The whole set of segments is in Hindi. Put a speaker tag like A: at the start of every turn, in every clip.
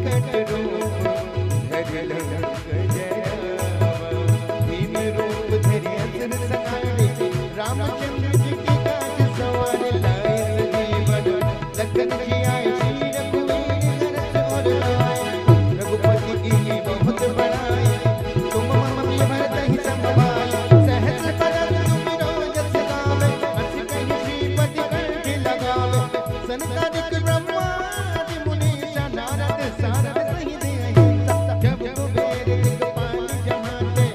A: विकट रूप धरि लंक जरावा। भीम रूप धरि असुर संहारे, रामचंद्र जी के काज सवारे। लाए सजीवन लखन जियाए, श्री रघुवीर हरष उर लाए। रघुपति कीन्ही बहुत बड़ाई, तुम मम प्रिय भरतहि संभाई। सहस बदन तुमिरो जस गावे, हंस कहि श्रीपति कंठ लगावे। सनकादिक ब्रह्मादि मुनीसा, नारद सारद सहित अहिंसा। जब कुबेर दिखपाल जहाते,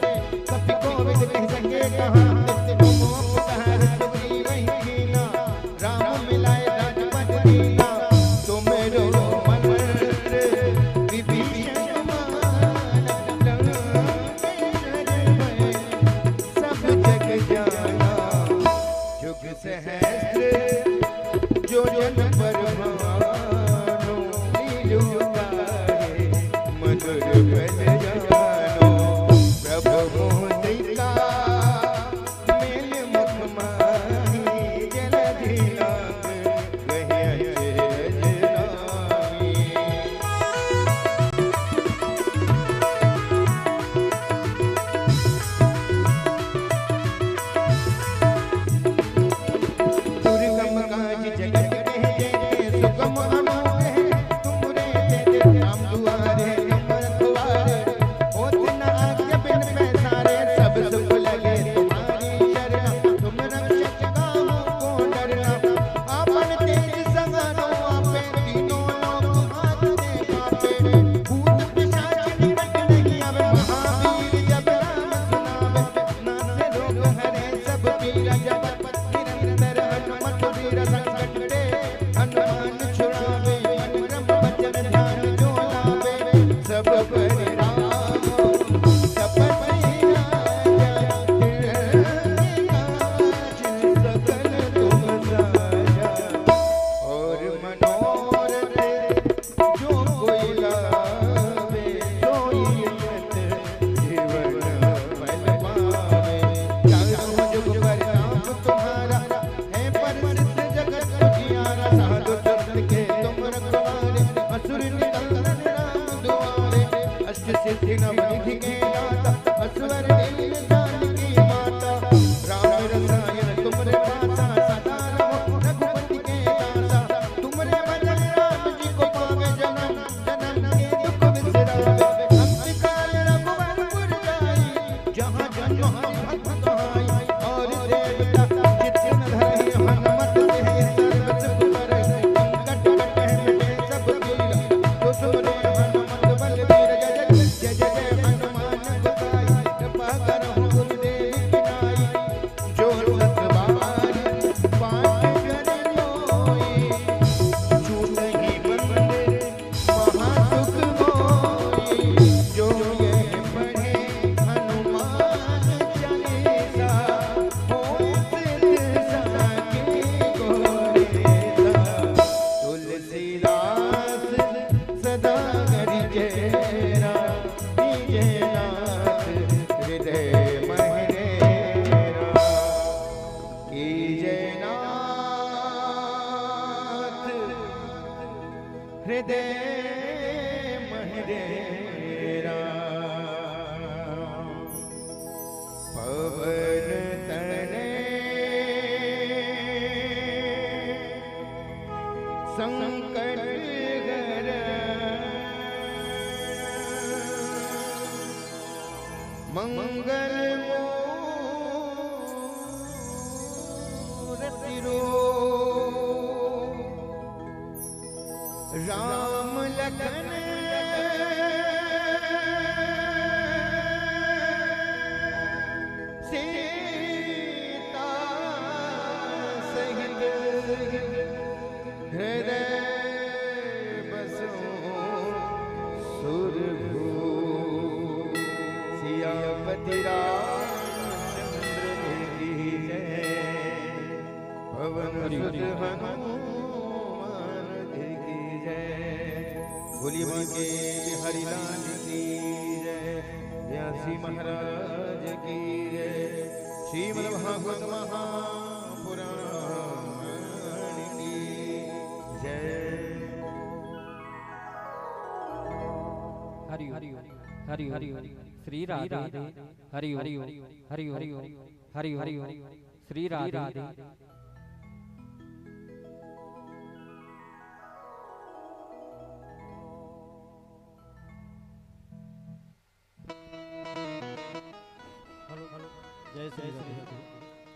A: कपि कोविद कहि सके कहाते। तुम उपकार सुग्रीव कीन्हा, राम मिलाए राजपद दीन्हा। तुमरो मंत्र विभीषण माना, लंकेश्वर भय सब जग जाना। जुग सहस्त्र जो जन पर भानो, लील्यो तारे मधुर फल जानो। प्रभु मुद्रिका मेल मुख माही, जलधि लांग कहि अचरज नामी। दुर्गम काज जगत के जेते, सुगम अनुग्रह तुमरे तेते। राम दुआरे तुम रखवारे, होत न आज्ञा बिन पैसारे। सब सुख लगे तुम्हारी शरणा, तुम रक्षक काहू को डरना। आपन तेज संहारो आपे, तीनों लोक हाथ दे कापे। भूत पिशाच निकट नहीं आवे, महावीर जब नाम सुनावे। नासे रोग हरे सब पीरा, जपत निरंतर हनुमत वीर। संकट ते हनुमान छुड़ावे, मन क्रम वचन ध्यान जो लावे। सब पर राम सपति राजा, तिनके काज सकल तुम साजा। और मनोरथ जो कोई लावे, सोई यत जीवन फल पावे। चारों जुग प्रताप तुम्हारा, है प्रसिद्ध जगत उजियारा। साधु संत के तुम रखवारे, असुर निकंदन राम दुआरे। अष्ट सिद्धि नव निधि के दाता, असवर दीन जानकी माता। राम रसायन तुमरे पासा, सदा रहो रघुपति के दासा। तुमरे भजन राम जी को पावे, जन्म जन्म के दुख बिसरावे। अंतकाल रघुवर पुर जाई, जहाँ जन्म हरि भक्त कहाई। और देवता चित्त न धरहि, हनुमत से सर्व सुख करहि। संकट कटहि मिटहि सब पीरा, जो सुमरे हनुमत बलवीर। जय जय जय हनुमान गोसाई, कृपा करहु गुरुदेव की नाई। जो सत बार पाठ कर लोई, छूटहि मंदिर महासुख होई। जो ये पढ़े हनुमान चालीसा, होय सिद्ध साखी गौरीसा। तुलसीदास सदा हरि चेरा, दीजे नाथ हृदय महरेरा। कीजे नाथ हृदय महरेरा। पवन तनय संकट हर, मंगल मूरति रूप। राम लखन सीता सहित, हृदय बसो सुरभूप। सियापति रामचंद्र की जय, पवन सुत हनुमान की जय। बोलिए बांके बिहारी लाल की जय, व्यासी महाराज की जय। श्रीमद् भागवत महापुराण की जय।
B: हरि हरि श्री राधे हरि हरि हरि हरि हरि हरि श्री राधे
C: जय श्री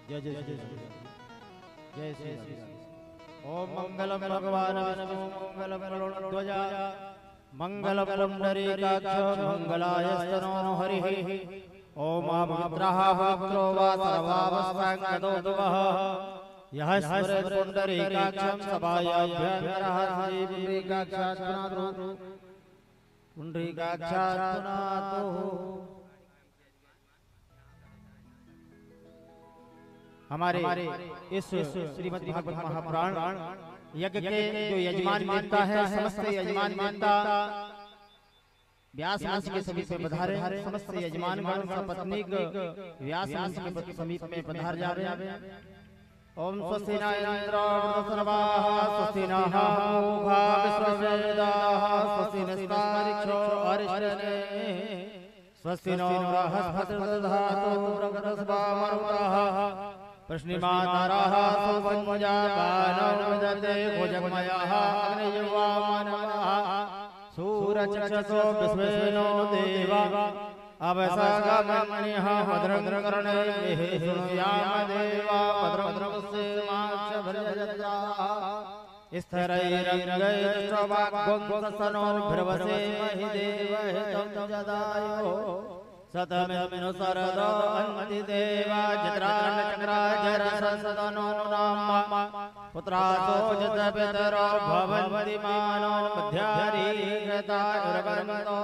C: जय जय जय जय श्री ओम मंगलम भगवान विष्णु मंगलम गरुड़ध्वजा मंगलम पुंडरीकाक्ष मंगलायस्तनो हरिः ओम अभद्रः भक्त्रो वा सर्वावस्थाङ्गतो दुवः यः स्मरेत् पुंडरीकाक्षं सभायाभ्यन्तरः श्री पुंडरीकाक्षात् पुनातु पुंडरीकाक्षात् पुनातु। हमारे इस श्रीमद् भागवत महापुराण यज्ञ के जो यजमान मानता है, समस्त यजमान मानता व्यास महर्षि के समीप में पधारे, समस्त यजमान गण सपत्नीक व्यास महर्षि के समीप में पधार जा रहे हैं। ओम स्वस्ति न इंद्रो वृषभाः स्वस्ति नः पूषा विश्ववेदाः स्वस्ति नस्तारिक्षो अरिष्टनेमिः स्वस्ति नो बृहस्पतिर्दधातु मरुतः प्रश्निमाताराः सुवन्मजापानो विदते भुजगमयाः अग्नियुवामनवः सूरचक्षसो विश्वेनो देवा अवसागमनिः भद्रं कर्णैः शृणुयाम देवा भद्रं पश्येमाक्षभिर्यजत्राः स्थिरैरङ्गैस्तवाग्गुंसनोर्भ्रवसेमहि देवहितं जदायो सतमेमिनो सरदो अन्ति देवा जत्रान्नचक्राजरसंसदनो नाम पुत्रासो जतपितरो भवन्ति मानो मध्यारीगतायुर्गर्मतो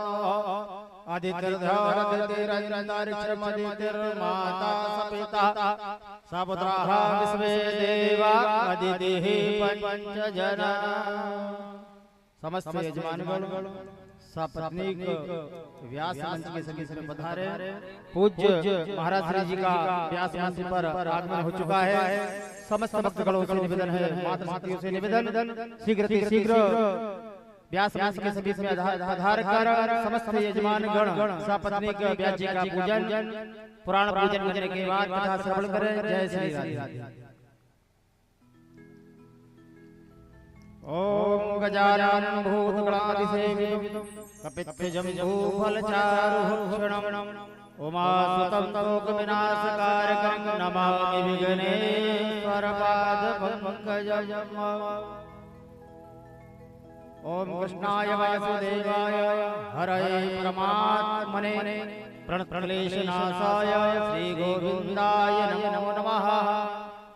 C: आदित्यर्धोरतिरन्तरिक्षमदितिर्माता सपिता सपुत्राः विश्वे देवा अदितिः पंचजना। समस्त यजमानगण सपत्नीक व्यास मंच के समीप में पधारे। पूज्य महाराज श्री जी का व्यास मंच पर आगमन हो चुका है। समस्त भक्तगणों से निवेदन है, माता साथियों से निवेदन शीघ्र व्यास मंच के समीप में आधार कर समस्त यजमान गण सपत्नीक व्यास जी का पूजन पुराण पूजन करने के बाद कथा श्रवण करें। जय श्री राधे। ओम गजाननं भूतगणाधिसेवितं कपित्थजम्बूफलचारुभक्षणं उमासुतं शोकविनाशकारकं नमामि विघ्नेश्वरपादपङ्कजम्। ओम कृष्णाय वासुदेवाय हरये परमात्मने प्रणतक्लेशनाशाय श्री गोविंदाय नमो नमः।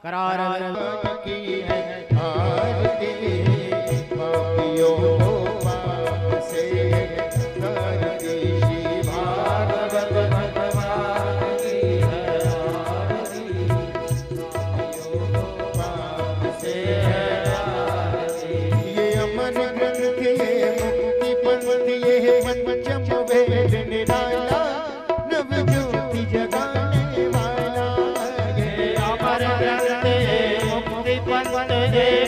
C: करारविंद की है आरती पापियों को पाप से करती श्री भागवत भगवान की है आरती पापियों को पाप से आरती।
A: ये अमर ग्रंथ ये मुक्ति पंथ ये पंचम वेद निराला नव ज्योति जगाने वाला।
C: ये अमर ग्रंथ मुक्ति पंथ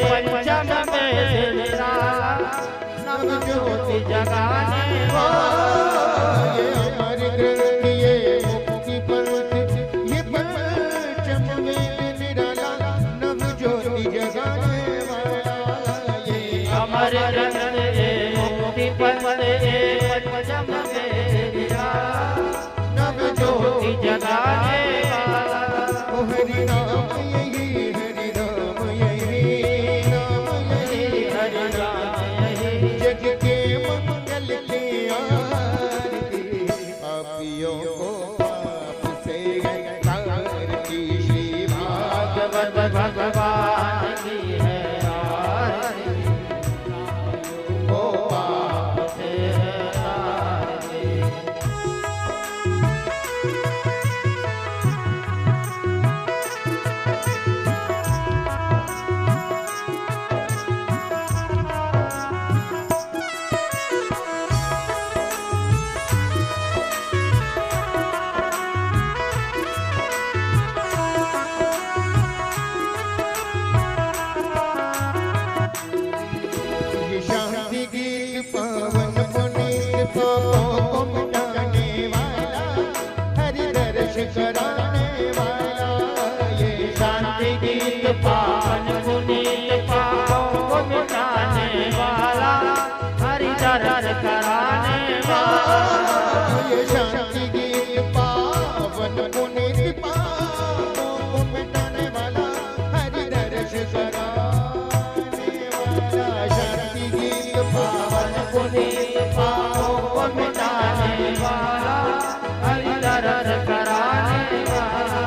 C: पंचम वेद निराला नव ज्योति जगाने वाला।
A: ये अमर ग्रंथ ये मुक्ति पंथ ये पंचम वेद निराला नव ज्योति जगाने वाला। ये
C: अमर ग्रंथ मुक्ति पंथ पंचम वेद निराला नव ज्योति जगाने वाला।
A: ओ हरि नाम यही हरि नाम यही नाम यही
C: हरि नाम यही
A: जग के मंगल की आरती पापियों को पाप से तारती श्री
C: भागवत भगवान की है आरती
A: को पाप
C: से आरती।
A: ये शांति गीत पावन पुनीत सांपों को मिटाने वाला, हरि दर्श कराने वाला, ये
C: शांति गीत पावन पुनीत पापों को मिटाने वाला, हरि दर्श कराने वाला,
A: ये शांति गीत पावन पुनीत पापों को मिटाने वाला, हरि दर्श कराने वाला, शांति गीत पावन
C: पुनीत पापों को मिटाने वाला, हरि दर्श कराने वाला,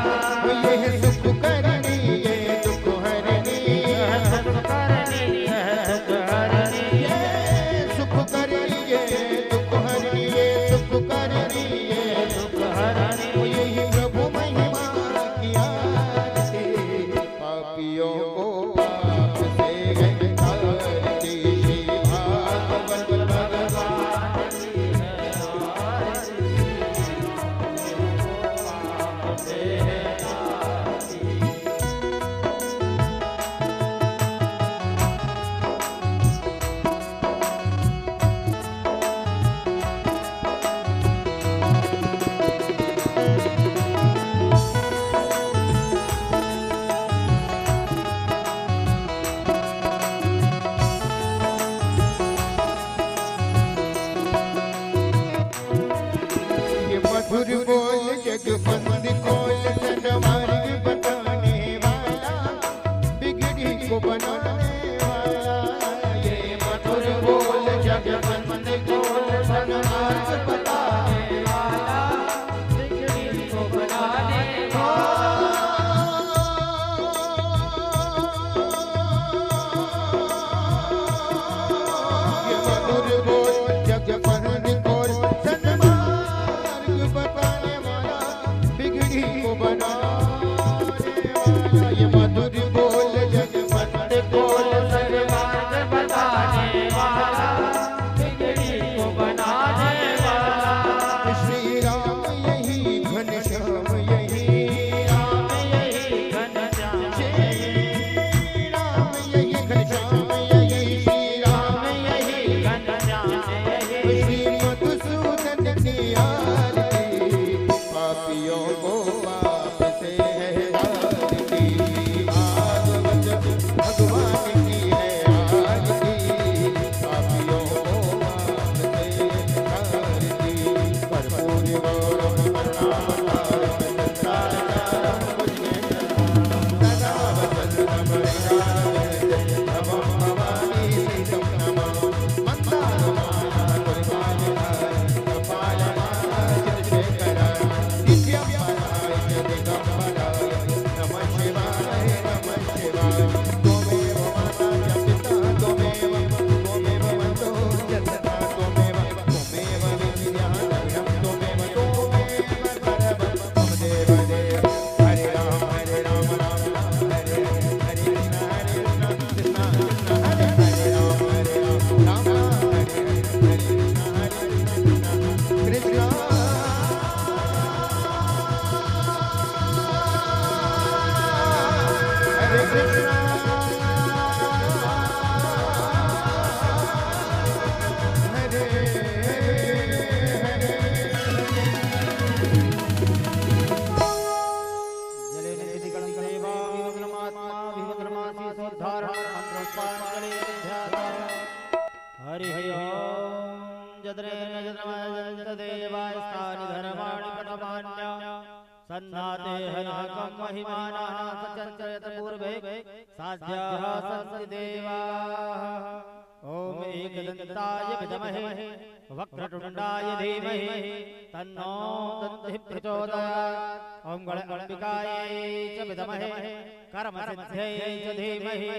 A: ये सुख करनी ये दुख हरनी,
C: सुख करनी है दुख हरनी,
A: ये सुख करनी ये दुख हरनी, ये सुख करनी ये
C: दुख हरनी,
A: यही प्रभु महिमा की आरती, पापियों को पाप से है तारती, श्री भागवत भगवान
C: की है आरती, पाप से है आरती।
A: ये मधुर बोल जगबंद खोल, सन्मार्ग बताने वाला, बिगड़ी को बनाने वाला, ये मधुर बोल जगबंद खोल, सन्मार्ग बताने वाला,
C: बिगड़ी को बनाने वाला,
A: ये मधुर बोल जगबंद खोल, सन्मार्ग बताने वाला, बिगड़ी को बनाने वाला, ये मधुर बोल जगबंद खोल,
C: सन्मार्ग बताने वाला, बिगड़ी को बनाने वाला,
A: श्री राम यही घनश्याम यही
C: राम यही घनश्याम
A: श्री राम यही घनश्याम यही श्री राम
C: यही घनश्याम यही
A: श्री मधुसूदन की आरती, पापियों को पाप से है आरती, भागवत भगवान की है आरती, पापियों को पाप से है आरती, कर्पूर गौरव करुणावतारम संसारसारम भुजगेन्द्रनाथं सदा वसन्तं हृदयारविन्दे नमः भवानी सीतं नमः मन्दारमाला कुलपालिकाय कपालमाला चित्तशेखराय दिव्यं पराय दिगम्बराय नमः शिवाय नमः शिवाय त्वमेव माता च पिता त्वमेव वन्दो जगता त्वमेव विद्याधरं त्वमेव परमं मम देवदेव हरे राम राम राम हरे हरे कृष्ण कृष्ण कृष्ण हरे हरे राम राम राम हरे हरे कृष्ण कृष्ण हरे कृष्ण
C: जलेन सिद्धिकलं देवामि भद्रमात्मा विभद्रमासि सोद्धारणं मन्त्रोपाञ्जलि ध्याता हरिः ओम् जद्रेण जद्रमजदेवाय स्थानि धर्माणि प्रथमान्य सन्नाते हनाकं महिमानः सचञ्चयत पूर्वे साध्याः सन्ति देवाः ॐ एकदन्ताय विद्महे वक्रतुण्डाय धीमहि तन्नो दन्तिः प्रचोदयात् ॐ गणाम्बिकायै च विद्महे कर्मसिद्ध्यै च धीमहि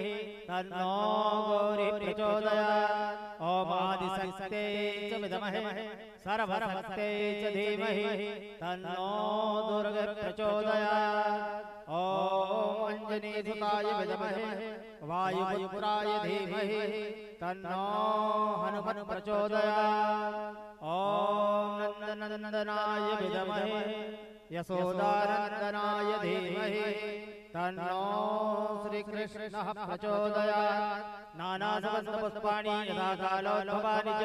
C: तन्नो गौरी प्रचोदयात् ॐ आदिशक्त्यै च विद्महे सर्वशक्त्यै च धीमहि तन्नो दुर्गे प्रचोदयात् ॐ अञ्जनीसुताय विद्महे वायुपुत्राय धीमहि तन्नो हनुमत् प्रचोदयात् ॐ नन्दनन्दनाय विद्महे यशोदानन्दनाय धीमहि तन्नो श्रीकृष्णः प्रचोदयात् नानासुगन्धपुष्पाणि यथा कालोद्भवानि च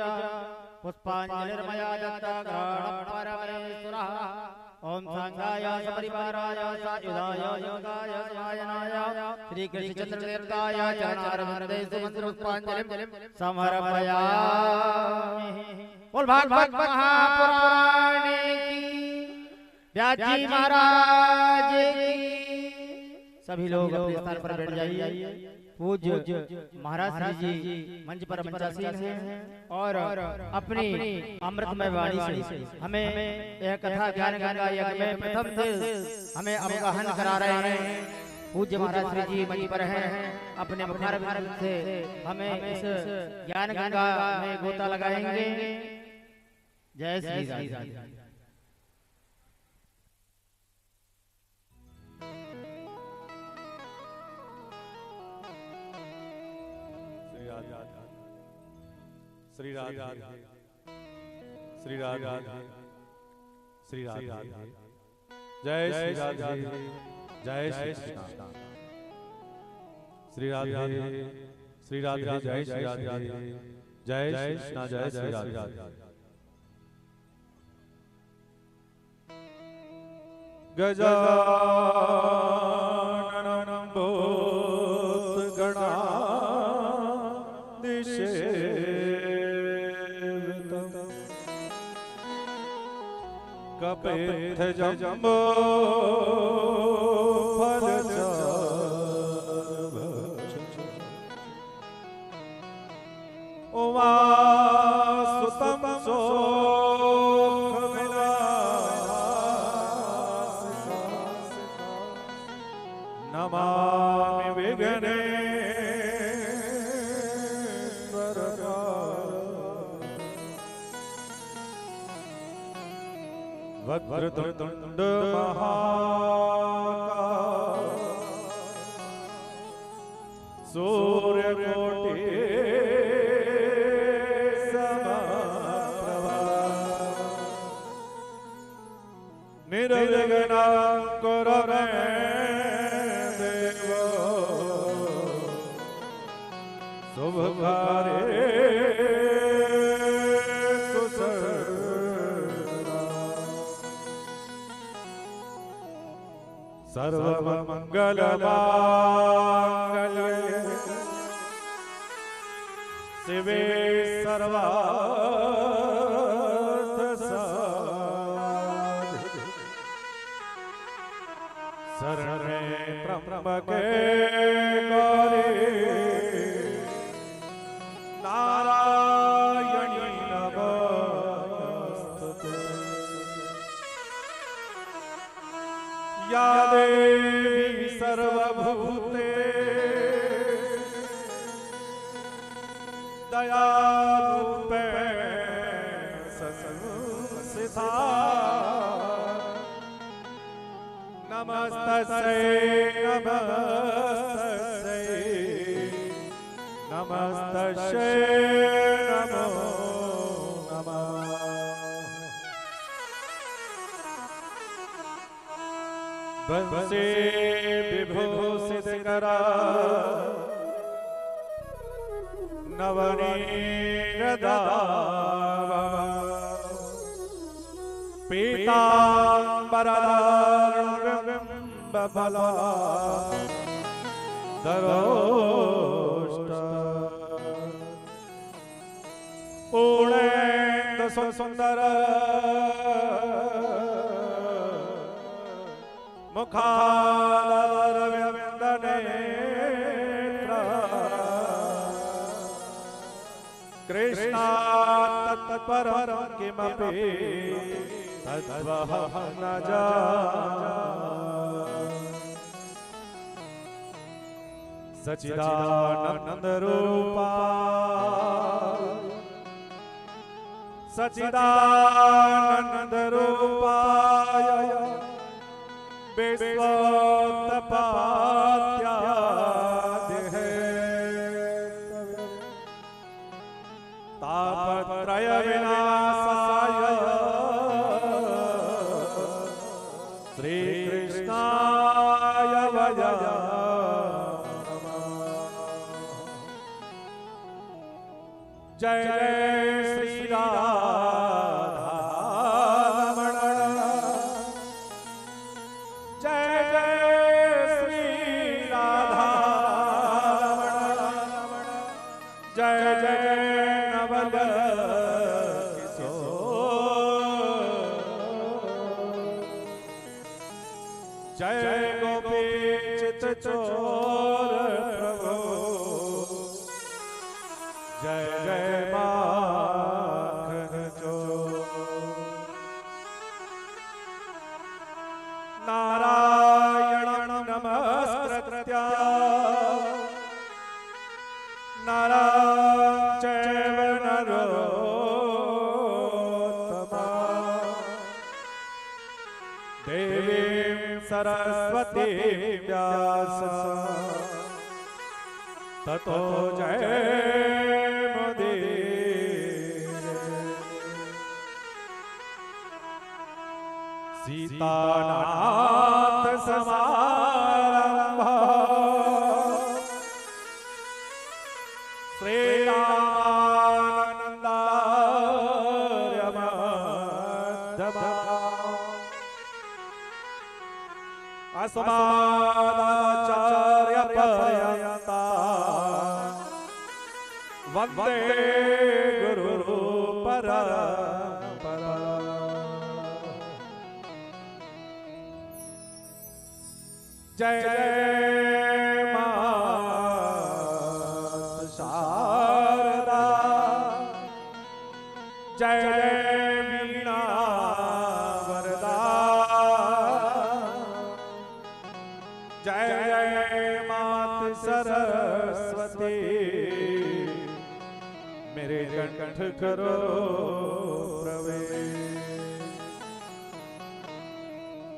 C: पुष्पांजलिर्मया दत्ता ग्रहणं परमेश्वरः ओम सांगाय सपरिवाराय सायुधाय योगाय स्वायनाय श्री कृष्ण चंद्र देवताय चरणारविंदे सुमंत्र पुष्पांजलिं समर्पयामि। बोल भागवत महापुराण की, व्यास जी महाराज की। सभी लोग अपने स्थान पर बैठ जाइए। पूज्य महाराज श्री जी मंच पर मंचासीन हैं और अपनी अमृतमय वाणी से हमें यह कथा ज्ञान गंगा यज्ञ में प्रथम से हमें अवगाहन करा रहे हैं। पूज्य महाराज श्री जी मंच पर हैं, अपने मुखारविंद से हमें इस ज्ञान गंगा में गोता लगाएंगे। जय श्री राम।
D: श्री राधे श्री राधे श्री राधे जय श्री राधे जय श्री कृष्ण श्री राधे श्री राधे जय श्री राधे जय कृष्ण जय श्री राधे। गजाननं भूतगणाधिसेवितं कपित्थजम्बो उमासुतं नमामि विघ्नेश्वरम् वक्रतुंड महाकाय सूर्यकोटि समप्रभा निर्विघ्नं कुरु मे देव शुभकार्ये सर्वमंगलमांगल्ये शिवे सर्वार्थसाधिके शरणे त्र्यंबके गौरी नारायणी नमोस्तुते। या देवी सर्वभूतेषु दयारूपेण संस्थिता नमस्तस्यै नमस्तस्यै नमस्तस्यै नमो नमः। वंशे विभूषितकरा नवनीरदावा पीताम्बरधरबिम्बफला दरोष्ट पूर्णेन्दु सुन्दर मुखारविन्दनेत्र कृष्णात् तत्परं किमपि तद्वहं न जाने। सच्चिदानन्दरूपा सच्चिदानन्दरूपाय विश्वोत्पत्त्यादिहे तापत्रय विनाशाय श्रीकृष्णाय वयम् जय जय श्री राम अकबर जय गोपी चित चोर प्रभु जय जय माखन चोर नारायण नमस्कृत्य नारायण चैव नरोत्तमा देवीं सरस्वती व्यास ततो जयमुदीरये सीतानाथ समारंभा श्रीरामानंदार्य मध्यमा अस्मदाचार्य पर्यन्ता वन्दे गुरु परम्परा जय जय मां शारदा जय जय वीणा वरदा जय जय मात सरस्वती मेरे कंठ करो प्रवेश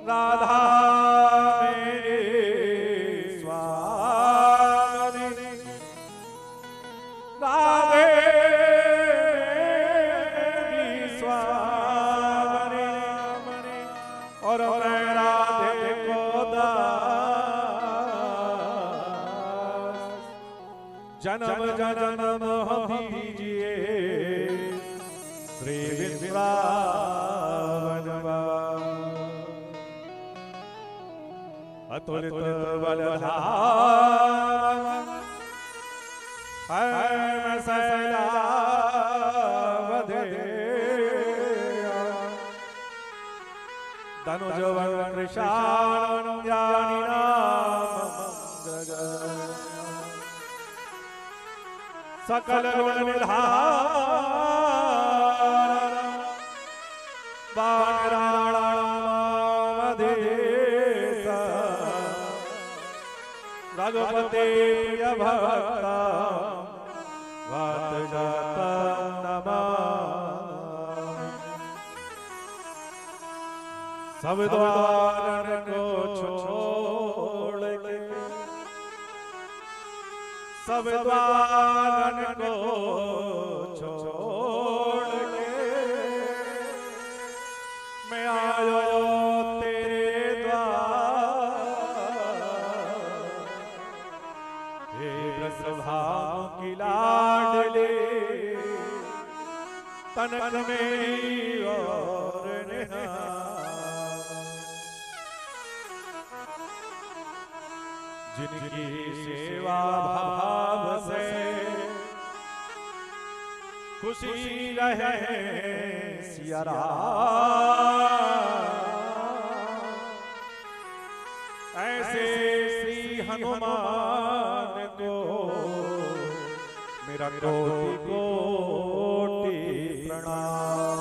D: राधा मेरे स्वामी राधे मेरी स्वामी और मैं राधे को दास जन्म जन्म दीजिए श्री वृंदावन अतुलित बलधाम मैं शैलावधे धनुजवन कृशाण ज्ञानी नाम सकल गुण निधान बाणराणामधेश रघुपते प्रिय भक्ता वातजातं नमामि सब द्वार को छोड़ के सब द्वार को छोड़ के मैं आयो तेरे द्वार हे ब्रजभाव की लाडले तनक मेरी और जिनकी सेवा भाव से खुशी रहे सिया राम ऐसे श्री हनुमान को मेरा कोटि कोटि प्रणाम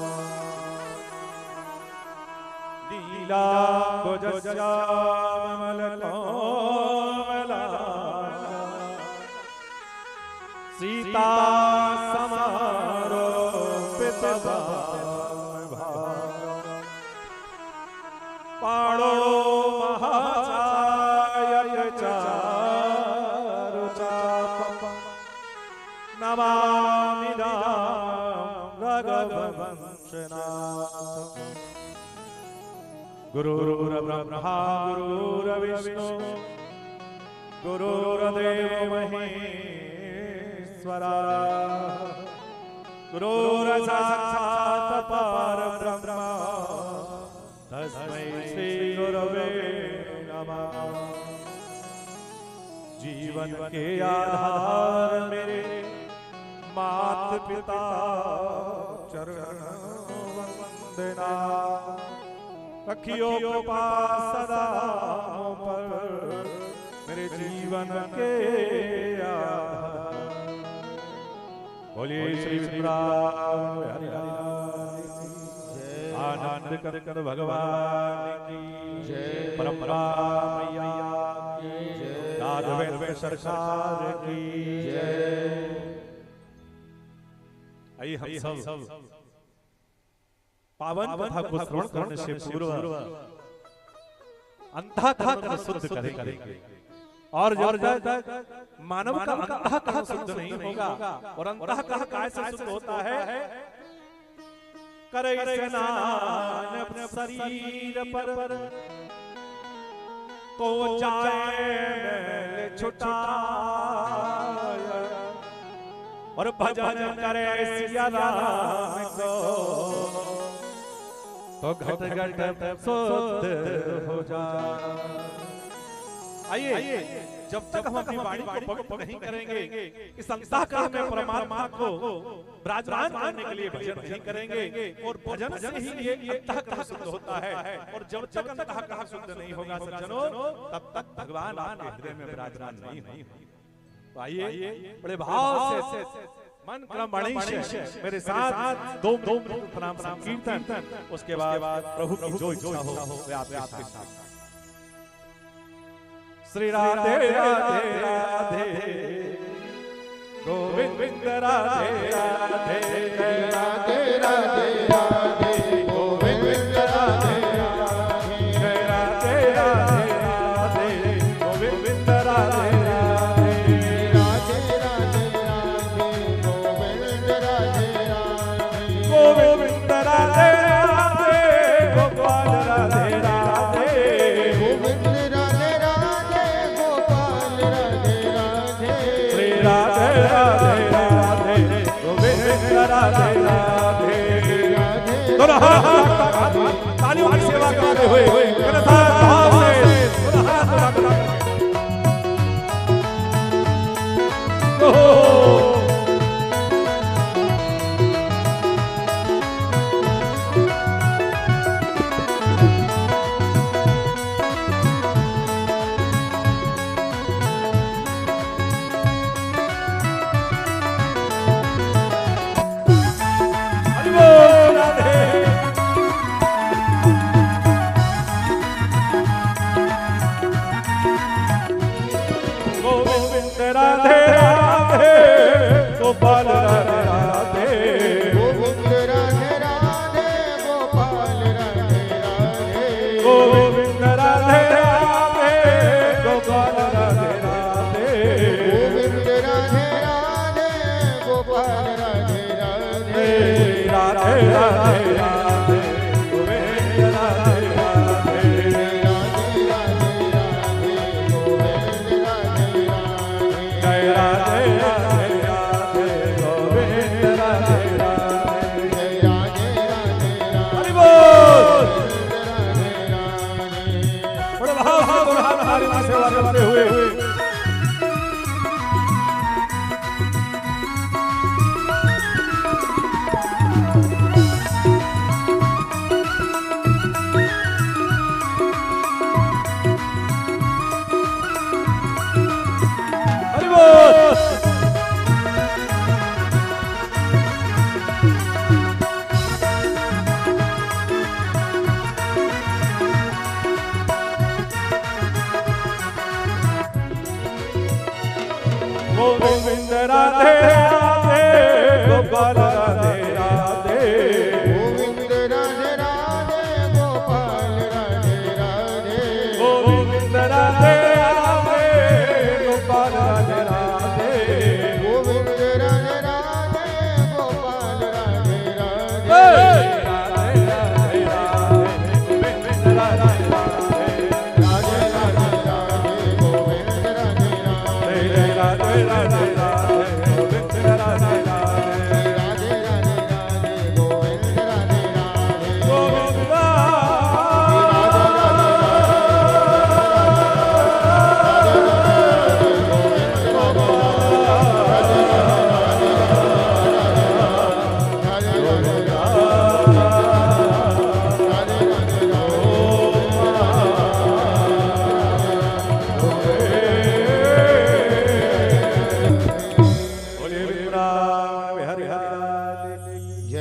D: लीला गुजश्यामल सीता समारोपित पाणो महाचाय चारु चाप नमामि राम रघुवंशनाथ गुरुर्ब्रह्मा गुरुर्विष्णु गुरुर्देवो महेश्वरा गुरुर्साक्षात् परब्रह्म तस्मै श्री गुरवे नमः। जीवन के आधार मेरे मात पिता चरण वंदना, रखियो कृपा सदा हम पर मेरे जीवन के आधार। बोलिए श्री विष्णुराम आनंद कर भगवान की जय, परंपरा मैया की जय, राघवेंद्र सरकार की जय। आइए हम सब पावन कथा को श्रवण करने से पूर्व अंतःकरण शुद्ध करेंगे। और जब तक मानव का अंतःकरण शुद्ध नहीं होगा, और अंतःकरण कैसे शुद्ध होता है, करे स्नान अपने शरीर पर तो जाए मैल छुटा, और भजन करे सिया राम को तो घट घट शुद्ध हो जाए। आइए जब तक हम अपनी वाणी को पवित्र नहीं करेंगे, इस अंतःकरण में परमात्मा को विराजमान करने के लिए भजन नहीं करेंगे, और भजन से ही ये अंतःकरण शुद्ध होता है। और जब तक अंतःकरण शुद्ध नहीं होगा सज्जनों, तब तक भगवान आपके हृदय में विराजमान नहीं होंगे। तो आइए बड़े भाव से मन क्रम वाणी से मेरे साथ दो नाम संकीर्तन, उसके बाद प्रभु की जो इच्छा हो वे आपके साथ। श्री राधे राधे राधे गोविंद राधे राधे,
A: राधे राधे राधे गोविंद राधे
D: राधे राधे राधे गोविंद राधे राधे,
A: राधे राधे राधे गोविंद राधे राधे,
D: गोविंद राधे राधे गोपाल राधे राधे,
A: गोविंद राधे राधे गोपाल राधे राधे,
D: श्री राधे राधे राधे गोविंद राधे राधे। दोनों हाथ तालियों की सेवा करते हुए भाव से दोनों हाथ उठा राधे राधे गोपाल राधे राधे,
A: गोविंद राधे राधे गोपाल राधे राधे,
D: गोविंद राधे राधे गोपाल राधे राधे,
A: गोविंद राधे राधे गोपाल राधे राधे,
D: राधे राधे राधे गोविंद राधे राधे,
A: राधे राधे राधे गोविंद राधे राधे,
D: जय राधे राधे राधे गोविंद राधे राधे,
A: जय राधे राधे राधे
D: हरि बोल।
A: राधे राधे।
D: बड़े भाव से दोनों हाथ हमारी मां सेवा करते हुए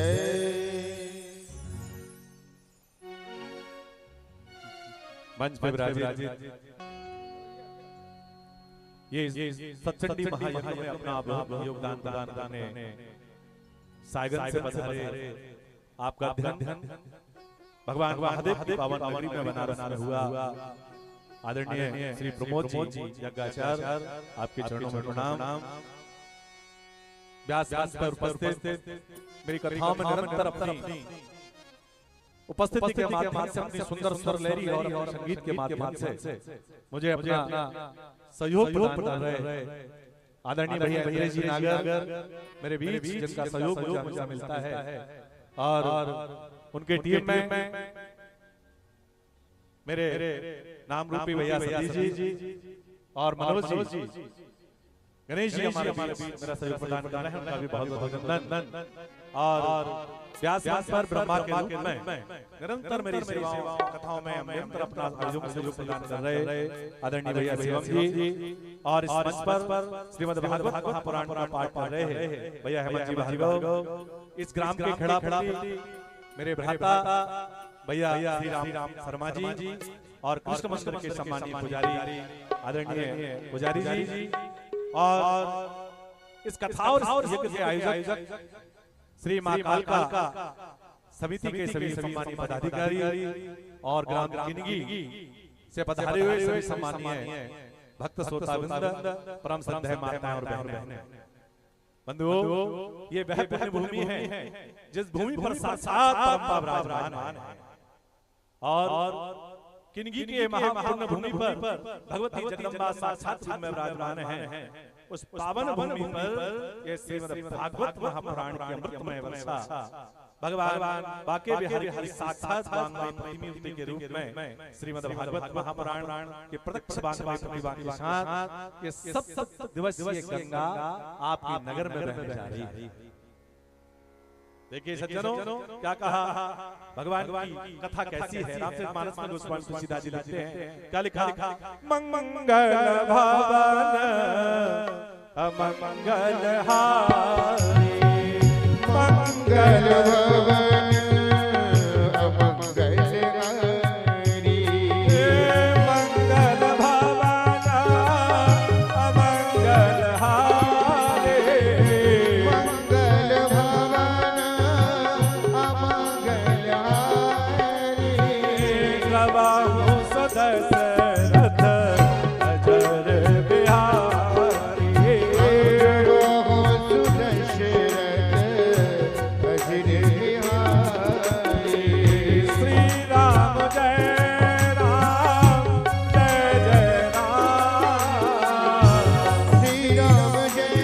A: जय।
D: मंच पे विराजित ये सत्संडी महायज्ञ में अपना योगदान प्रदान करने साइगन से पधारे आपका ध्यान भगवान महादेव की पावन नगरी में बनारस में हुआ। आदरणीय श्री प्रमोद जी यज्ञाचार्य, आपके चरणों में प्रणाम। व्यास मंच पर उपस्थित मेरी कथाओं में निरंतर अपनी उपस्थिति के माध्यम से, अपनी सुंदर स्वर लहरी और संगीत के माध्यम से मुझे अपना सहयोग प्रदान कर रहे आदरणीय भैया अंग्रेजी नागर मेरे बीच, जिनका सहयोग मुझे मिलता है, और उनके टीम में मेरे नाम रूपी भैया सतीश जी और मनोज जी, गणेश जी हमारे बीच मेरा सहयोग प्रदान कर रहे हैं, उनका भी बहुत बहुत अभिनंदन। और व्यास मंच पर ब्रह्मा के रूप में निरंतर मेरी सेवाओं कथाओं में निरंतर अपना सहयोग प्रदान कर रहे आदरणीय भैया शिवम जी, और इस मंच पर श्रीमद् भागवत महापुराण का पाठ कर रहे हैं भैया हेमंत जी भार्गव। इस ग्राम के खड़ा मेरे भ्राता भैया श्री राम शर्मा जी और कृष्ण मंदिर के सम्मानीय पुजारी आदरणीय पुजारी जी, और इस कथा और यज्ञ के आयोजक श्री मां कालका समिति के सभी सम्मानीय पदाधिकारी और ग्राम किनगी से पधारे हुए सभी सम्मानीय भक्त श्रोतावृंद, परम श्रद्धेय माताएं और बहनें, बंधुओं, ये वह पुण्य भूमि है जिस भूमि पर साक्षात परम विराजमान है। और किनगी के महापुण्य भूमि पर भगवती जगदम्बा साक्षात में विराजमान है। उस पावन भूमि पर ये श्रीमद् भागवत महापुराण की अमृतमय वर्षा भगवान बाके बिहारी हरि साक्षात वांगमय प्रतिमूर्ति के रूप में श्रीमद् भागवत महापुराण के प्रत्यक्ष वांगमय प्रतिभा के साथ ये 7 दिवसीय गंगा आपके नगर में बहने जा रही है। देखिए सज्जनों, क्या कहा भगवान की कथा कैसी है। रामचरितमानस में गोस्वामी तुलसीदास जी लिखते हैं, क्या लिखा? मंगल भवन अमंगल हारी,
A: मंगल भवन अमंगल हारी,
D: मंगल भवन अमंगल हारी,
A: मंगल भवन अमंगल हारी,
D: प्रभु सदशरथ अजर बिहारी,
A: प्रभु सुदशरथ अजर बिहारी,
D: श्री राम जय राम जय जय राम,
A: श्री राम जय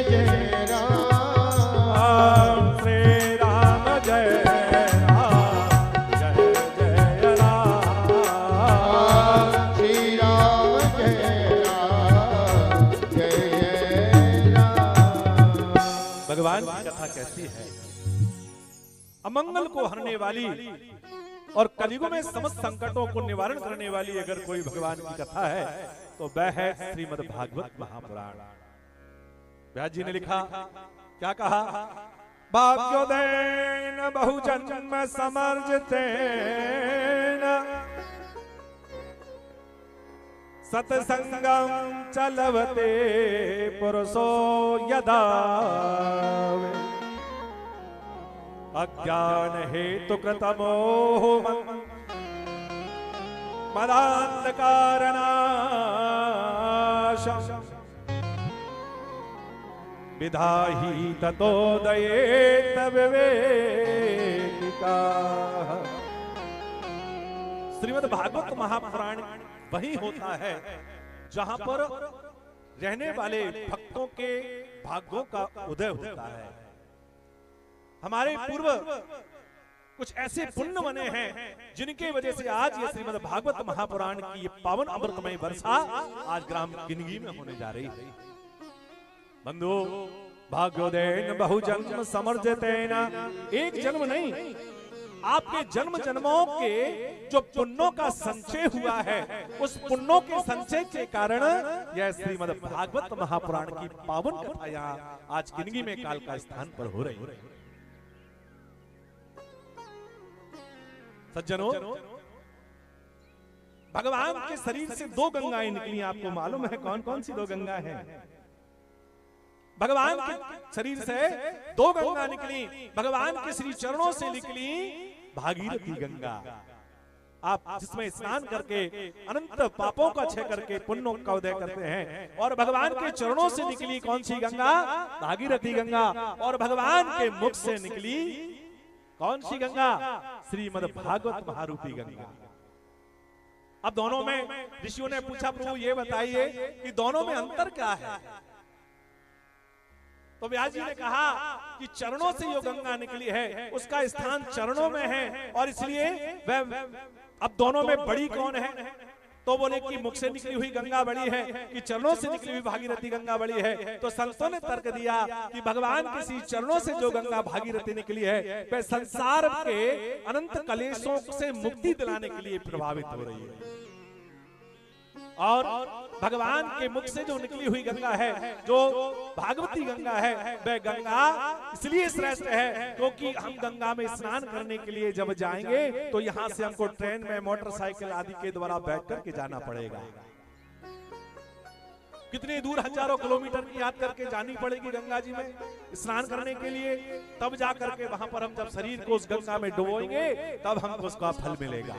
A: जय राम,
D: श्री राम जय राम जय जय राम,
A: श्री राम जय राम।
D: भगवान की कथा कैसी है। अमंगल को हरने वाली और कलयुग में समस्त संकटों को निवारण करने वाली अगर कोई भगवान की कथा है तो वह है श्रीमद् भागवत महापुराण। व्यास जी ने लिखा, क्या कहा? भाग्योदयन बहुजन्म समर्जितेन सत्संगम चलवते पुरुषो यदा अज्ञान हेतु कृतमोह मदान्धकारनाश विधाहि ततोदयेत विवेकिका। श्रीमद् भागवत महापुराण वही होता है जहां पर रहने वाले भक्तों के भाग्यों का उदय होता है। हमारे पूर्व कुछ ऐसे पुण्य बने हैं जिनके वजह से आज ये श्रीमद् भागवत महापुराण की ये पावन अमृतमय वर्षा आज ग्राम किनगी में होने जा रही है। बंधु, भाग्योदयन बहुजन्म समर्जितेन, एक जन्म नहीं आपके जन्म जन्मों के जो पुण्यों का संचय हुआ है, उस पुण्यों के संचय के कारण यह श्रीमद् भागवत महापुराण की पावन कथा यहाँ आज किनगी में काल का स्थान पर हो रही है। सज्जनों, भगवान के शरीर से दो गंगाएं निकली, आपको मालूम है कौन कौन सी दो गंगा हैं? भगवान के शरीर से दो गंगा निकली, भगवान के श्री चरणों से निकली भागीरथी गंगा। आप जिसमें स्नान करके अनंत पापों का क्षय करके पुण्यों का उदय करते हैं, और भगवान के चरणों से निकली कौन सी गंगा? भागीरथी गंगा। और भगवान के मुख से निकली कौन सी गंगा? श्रीमद् भागवत महारूपी गंगा। अब दोनों में ऋषियों ने पूछा, प्रभु ये बताइए कि दोनों में अंतर क्या है? तो व्यास जी ने कहा कि चरणों से जो गंगा निकली है उसका स्थान चरणों में है, और इसलिए वह अब दोनों में बड़ी कौन है? तो बोले कि मुख से निकली हुई गंगा बड़ी है कि चरणों से निकली हुई भागीरथी गंगा बड़ी है। तो संतों ने तर्क दिया कि भगवान के श्री चरणों से जो गंगा भागीरथी निकली है वह संसार के अनंत कलेशों से मुक्ति दिलाने के लिए प्रभावित हो रही है, और भगवान के मुख से जो निकली हुई गंगा है, जो भागवती गंगा है, वह गंगा इसलिए श्रेष्ठ है क्योंकि हम गंगा में स्नान करने के लिए जब जाएंगे तो यहाँ से हमको ट्रेन में, मोटरसाइकिल आदि के द्वारा बैठ करके जाना पड़ेगा। कितनी दूर हजारों किलोमीटर की यात्रा करके जानी पड़ेगी गंगा जी में स्नान करने के लिए, तब जा करके वहां पर हम जब शरीर को उस गंगा में डुबोएंगे तब हमको उसका फल मिलेगा।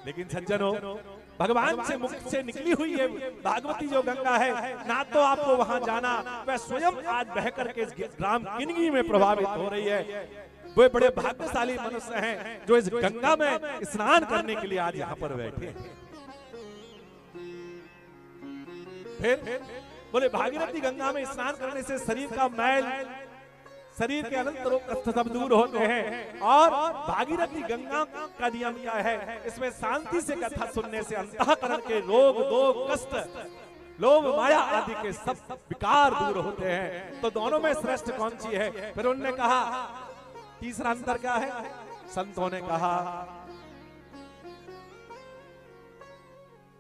D: लेकिन सज्जनों, भगवान से मुख से निकली हुई है भागवती जो गंगा है, ना तो आपको वहां जाना, वह स्वयं आज बह करके ग्राम किनगी में प्रभावित हो रही है। वे बड़े भाग्यशाली मनुष्य हैं जो इस गंगा में स्नान करने के लिए आज यहाँ पर बैठे हैं। फिर बोले भागीरथी गंगा में स्नान करने से शरीर का मैल, शरीर के अनंत रोग कष्ट सब दूर होते हैं। और भागीरथी गंगा का नियम क्या है? इसमें शांति से कथा सुनने से अंतःकरण के रोग, दोष, कष्ट, लोभ, माया आदि के सब विकार दूर होते हैं। तो दोनों में श्रेष्ठ कौन सी है? फिर उन्होंने कहा तीसरा अंतर क्या है? संतों ने कहा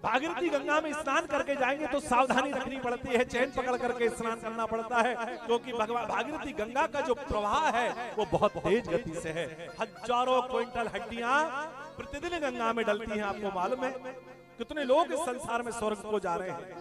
D: भागीरथी गंगा में स्नान करके जाएंगे तो सावधानी रखनी पड़ती है, चैन पकड़ करके स्नान करना पड़ता है, क्योंकि भगवान भागीरथी गंगा का जो प्रवाह है वो बहुत तेज गति से है। हजारों क्विंटल हड्डियां प्रतिदिन गंगा में डलती हैं। आपको मालूम है कितने लोग इस संसार में स्वर्ग को जा रहे हैं?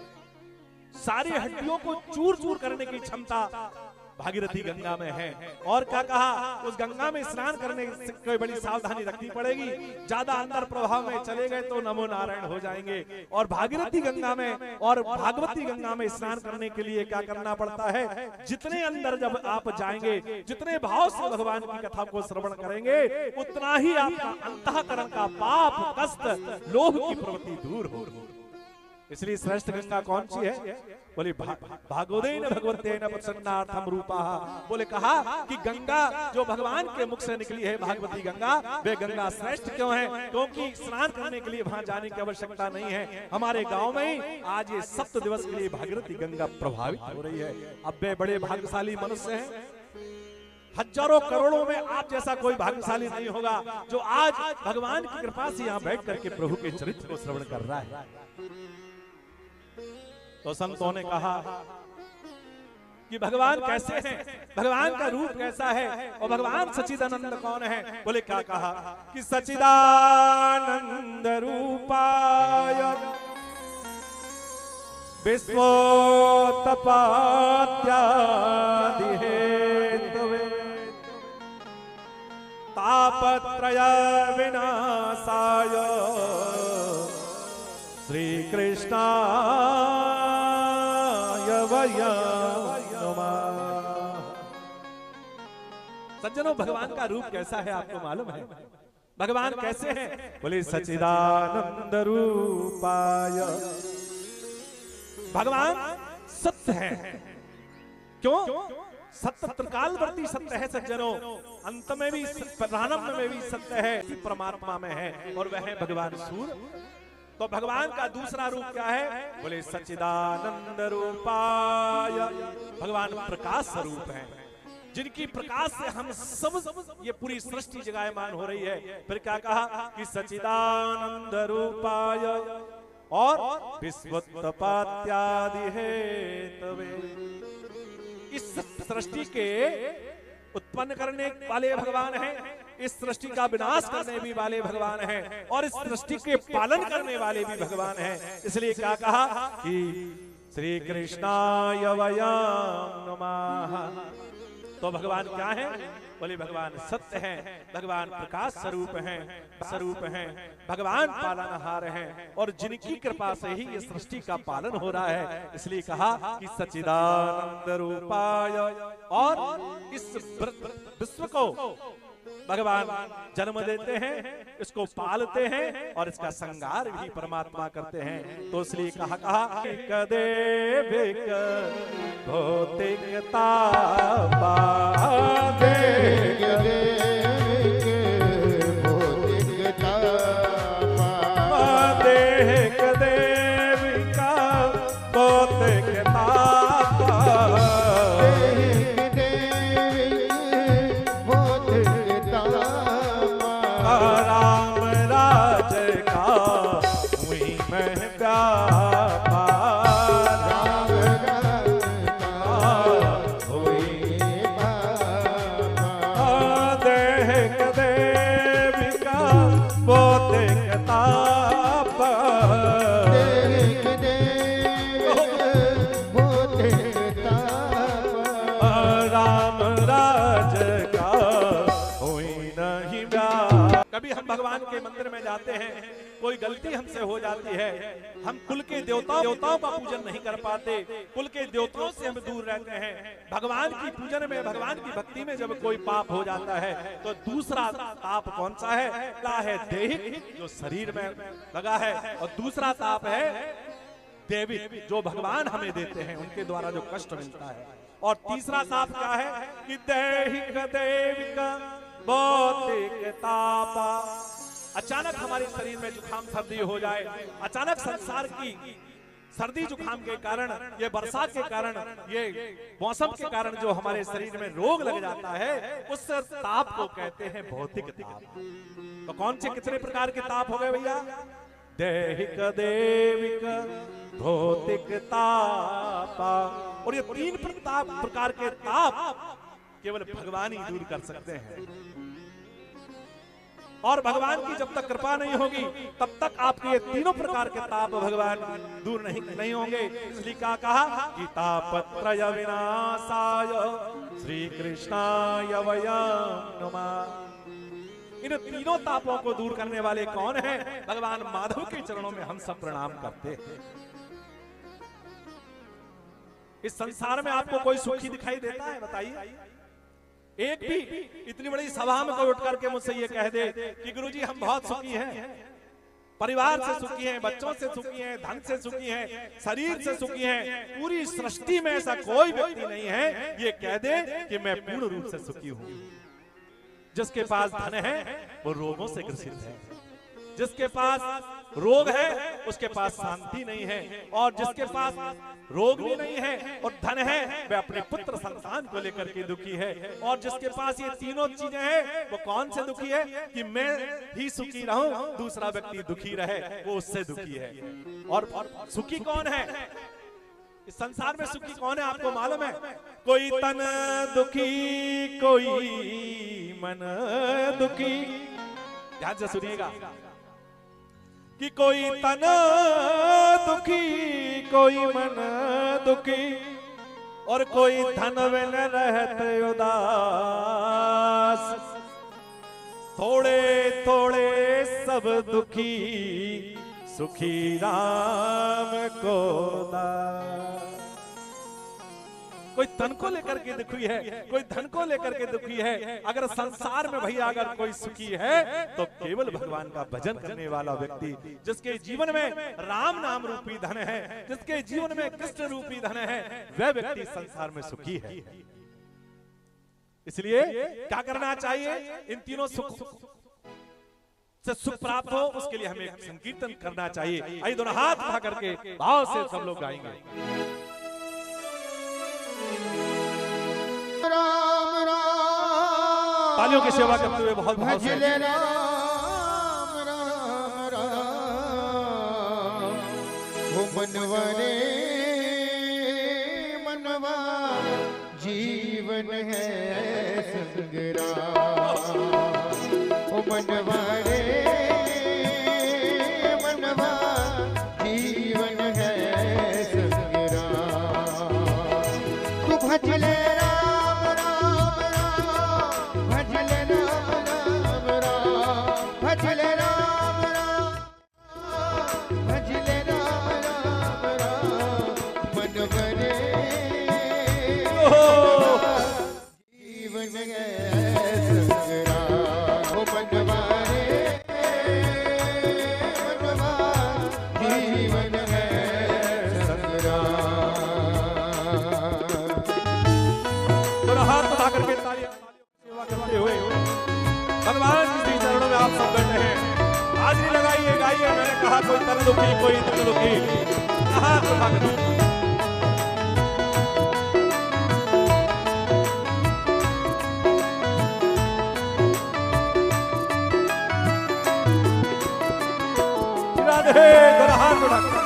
D: सारी हड्डियों को चूर चूर करने की क्षमता भागीरथी गंगा में है। और क्या कहा? उस गंगा में स्नान करने से कोई बड़ी सावधानी रखनी पड़ेगी, ज्यादा अंदर प्रभाव में चले गए तो नमो नारायण हो जाएंगे। और भागीरथी गंगा में और भागवती गंगा में स्नान करने के लिए क्या करना पड़ता है? जितने अंदर जब आप जाएंगे, जितने भाव से भगवान की कथा को श्रवण करेंगे, उतना ही आपका अंतःकरण का पाप, कष्ट, लोभ की प्रवृत्ति दूर हो। इसलिए श्रेष्ठ गंगा कौन सी है? बोले भागवतेन भगवतेन प्रसन्नार्थम रूपा। बोले कहा कि गंगा जो भगवान के मुख से निकली है भागवती गंगा, वे गंगा श्रेष्ठ क्यों है? क्योंकि स्नान करने के लिए वहां जाने की आवश्यकता नहीं है। हमारे गांव में आज ये 7 दिवस के लिए भागीरथी गंगा प्रभावित हो रही है। अब वे बड़े भाग्यशाली मनुष्य हैं, हजारों करोड़ों में आप जैसा कोई भाग्यशाली नहीं होगा जो आज भगवान की कृपा से यहाँ बैठ करके प्रभु के चरित्र को श्रवण कर रहा है। तो संतों ने कहा कि भगवान कैसे हैं, भगवान का रूप कैसा है, और भगवान सच्चिदानंद कौन है? बोले क्या कहा कि सच्चिदानंद रूपाय विश्वोत्पत्त्यादि हेतवे तापत्रय विनाशाय श्री कृष्णाय वयं नमः। सज्जनों, भगवान का रूप कैसा है आपको मालूम है? भगवान कैसे हैं? बोले सच्चिदानंद रूपाय। भगवान सत्य है। क्यों? सत्य त्रिकालवर्ती सत्य है सज्जनों, अंत में भी प्रारंभ में भी सत्य है, परमात्मा में है, और वह है भगवान सूर्य। तो भगवान का दूसरा रूप क्या है? बोले सच्चिदानंद रूपाय। भगवान प्रकाश स्वरूप है। जिनकी प्रकाश से हम सब ये पूरी सृष्टि जगायमान हो रही है। फिर क्या कहा कि सच्चिदानंद रूपाय और विश्वोत्पत्त्यादि हेतवे, इस सृष्टि के उत्पन्न करने वाले भगवान हैं, इस सृष्टि का विनाश करने भी वाले भगवान हैं, और इस सृष्टि के पालन करने वाले भी भगवान हैं। इसलिए क्या कहा कि श्री कृष्णाय वयं नमः। तो भगवान क्या है? बोले भगवान सत्य हैं, भगवान प्रकाश स्वरूप हैं, भगवान पालनहार हैं, और जिनकी कृपा से ही ये सृष्टि का पालन हो रहा है। इसलिए कहा कि सच्चिदानंद रूपाय, और इस विश्व को भगवान जन्म देते हैं, इसको पालते हैं, और इसका संगार भी परमात्मा करते हैं। तो इसलिए कहा कदेविक भौतिकता भगवान के मंदिर में जाते हैं, कोई गलती हमसे हो जाती है, हम कुल के देवताओं का पूजन नहीं कर पाते, कुल के देवताओं से हम दूर रहते हैं। भगवान की पूजन में, भगवान की भक्ति में जब कोई पाप हो जाता है, तो दूसरा ताप कौन सा है? पहला है दैहिक, जो शरीर में लगा है, और दूसरा ताप है दैविक, जो भगवान हमें देते हैं, उनके द्वारा जो कष्ट मिलता है। और तीसरा ताप क्या है कि दैहिक दैविक भौतिक तापा। अचानक हमारे शरीर में जुकाम सर्दी हो जाए, अचानक संसार की सर्दी जुकाम के कारण, ये बरसात के कारण, ये मौसम के कारण जो हमारे शरीर में रोग लग जाता है, उस ताप को कहते हैं भौतिक ताप। तो कौन से कितने प्रकार के ताप हो गए भैया? दैहिक दैविक भौतिक तापा। और ये तीन प्रकार के ताप केवल भगवान ही दूर कर सकते हैं, और भगवान की जब तक कृपा नहीं होगी तब तक आपके ये तीनों प्रकार के ताप भगवान दूर नहीं होंगे। इसलिए क्या कहा कि तापत्रय विनाशाय श्री कृष्णाय वयं नमः। इन तीनों तापों को दूर करने वाले कौन हैं? भगवान माधव के चरणों में हम सब प्रणाम करते हैं। इस संसार में आपको कोई सुखी दिखाई देता है? बताइए। एक भी इतनी बड़ी सभा में कोई उठ करके मुझसे ये कह दे कि गुरुजी हम बहुत सुखी हैं, परिवार से सुखी हैं, बच्चों से सुखी हैं, धन से सुखी हैं, शरीर से सुखी हैं, पूरी सृष्टि में ऐसा कोई व्यक्ति नहीं है ये कह दे कि मैं पूर्ण रूप से सुखी हूं। जिसके पास धन है वो रोगों से ग्रसित है, जिसके पास रोग है उसके पास शांति नहीं है, और जिसके पास रोग भी नहीं है और धन है वह अपने पुत्र संतान को लेकर के दुखी है। और जिसके पास ये तीनों चीजें हैं वो कौन से दुखी है? कि मैं ही सुखी रहूं, दूसरा व्यक्ति दुखी रहे, वो उससे दुखी है। और सुखी कौन है इस संसार में? सुखी कौन है आपको मालूम है? कोई तन दुखी, कोई मन दुखी। ध्यान से सुनिएगा कि कोई तन दुखी, कोई मन दुखी, और कोई धन में न रहत उदास। थोड़े थोड़े सब दुखी, सुखी राम को दास। कोई तन को लेकर के दुखी है, कोई धन को लेकर के दुखी है। अगर संसार में भैया अगर कोई सुखी है तो केवल भगवान का भजन करने वाला व्यक्ति, जिसके जीवन में राम नाम रूपी धन है, जिसके जीवन में कृष्ण रूपी धन है, वह व्यक्ति संसार में सुखी है। इसलिए क्या करना चाहिए? इन तीनों सुख से सुख प्राप्त हो उसके लिए हमें संकीर्तन करना चाहिए। आइए दोनों हाथ उठा करके भाव से सब लोग गाएंगे।
A: राम
D: तालियों की सेवा करते हुए बहुत भाव से
A: भजले राम राम राम हो मनवरे मनवा जीवन है संग्राम हो मनवरे मनवा जीवन है संग्राम तू भजले राम राम राम भजले राम राम राम भजले राम राम भजले राम राम राम मनवरे जीवन है संग्राम हो मनवरे मनवा जीवन है संग्राम
D: हाथ उठा करके तालियां सेवा करते हुए भगवान के श्री चरणों में आप सब बैठे हैं। हाजिरी लगाइए, गाइए। मैंने कहा कोई तन दुखी, कोई तन दुखी। हाथ उठा करके राधे जरा हाथ उठा करके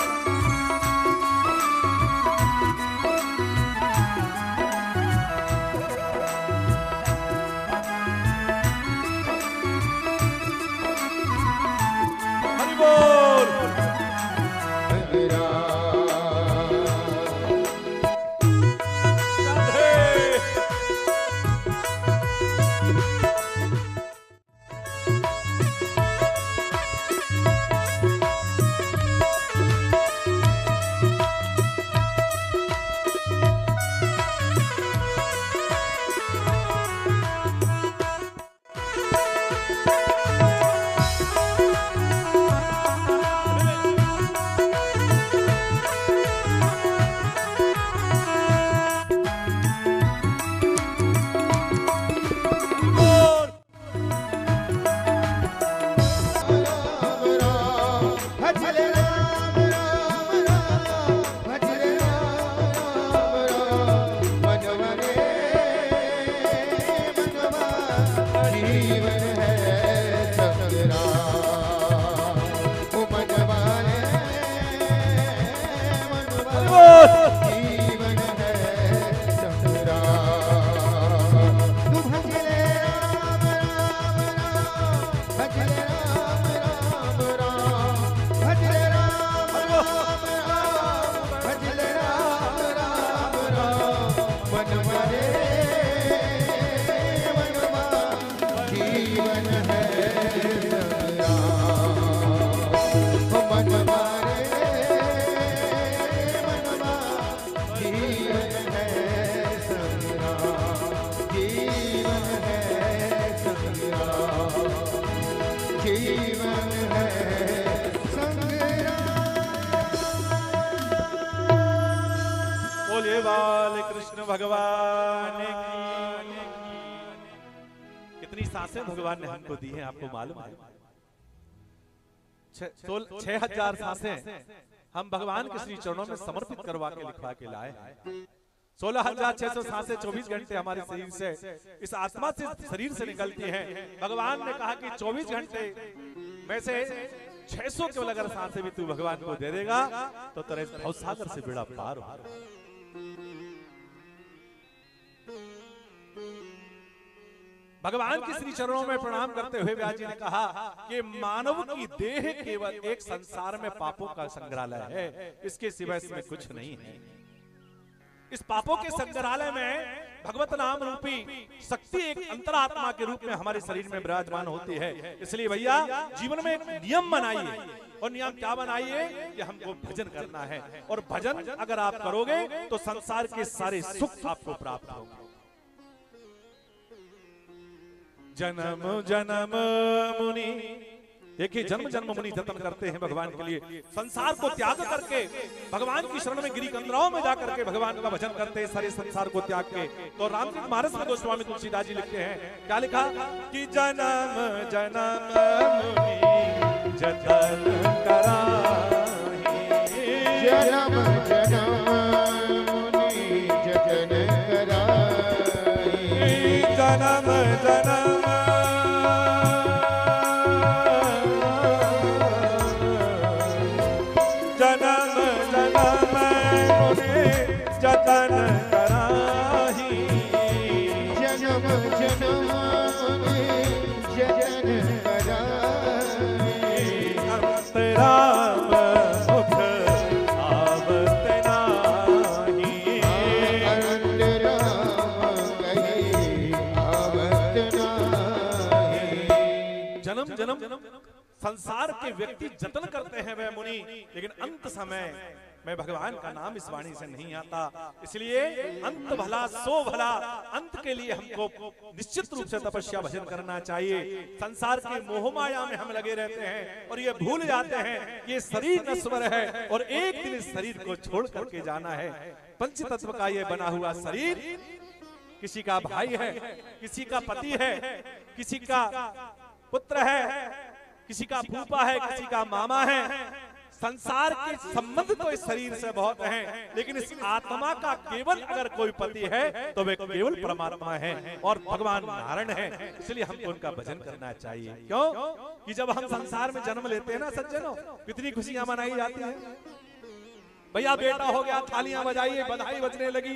D: भगवान की। कितनी सांसें भगवान ने हमको दी हैं आपको मालूम है? 6,000 सांसें हम भगवान के श्री चरणों में समर्पित करवा के लिखवा के लाए हैं। 16,600 सांसें 24 घंटे हमारे शरीर से, इस आत्मा से, शरीर से निकलती हैं। भगवान ने कहा कि 24 घंटे में से 600 केवल अगर सांसें भी तू भगवान को दे देगा तो तेरे भवसागर से बेड़ा पार हो। भगवान के श्री चरणों में प्रणाम करते हुए व्यास जी ने कहा कि मानव की देह केवल एक संसार में पापों का संग्रहालय है, इसके सिवाय इसमें कुछ नहीं है। इस पापों के संग्रहालय में भगवत नाम रूपी शक्ति एक अंतरात्मा के रूप में हमारे शरीर में विराजमान होती है। इसलिए भैया जीवन में एक नियम बनाइए, और नियम क्या बनाइए कि हमको भजन करना है, और भजन अगर आप करोगे तो संसार के सारे सुख आपको प्राप्त होंगे। जन्म जन्म मुनि, देखिए जन्म जन्म मुनि जतन करते हैं भगवान के लिए, संसार को त्याग करके भगवान की शरण में गिरी कंदराओं में जाकर के भगवान का भजन करते हैं, सारे संसार को त्याग के। तो रामचरित मानस में गोस्वामी तुलसीदास जी लिखते हैं, क्या लिखा कि जन्म जन्म मुनि जतन कराहि,
A: जन्म जन्म मुनि जतन कराहि,
D: जन्म जन्म
A: जन्म जन्म जतन कराए
D: राम सुख आवत नाही
A: अंत राम कहे आवत नाही।
D: जन्म जन्म संसार के व्यक्ति जतन करते हैं वे मुनि, लेकिन अंत समय में भगवान का नाम इस वाणी से नहीं आता। इसलिए अंत भला सो भला, अंत के लिए हमको निश्चित रूप से तपस्या भजन करना चाहिए। संसार के मोह माया में हम लगे रहते हैं और ये भूल जाते हैं ये शरीर नश्वर है और एक दिन इस शरीर को छोड़ करके जाना है। पंच तत्व का ये बना हुआ शरीर किसी का भाई है, किसी का पति है, किसी का पुत्र है, किसी का फूफा है, किसी का मामा है। संसार के संबंध तो इस शरीर से बहुत हैं, लेकिन इस आत्मा का केवल अगर कोई पति है तो वे केवल परमात्मा है और भगवान नारायण है। इसलिए हमको उनका भजन करना चाहिए। क्यों कि जब हम संसार में जन्म लेते हैं ना सज्जनों, कितनी खुशियां मनाई जाती हैं। भैया बेटा हो गया, थालियां बजाइए, बधाई बजने लगी,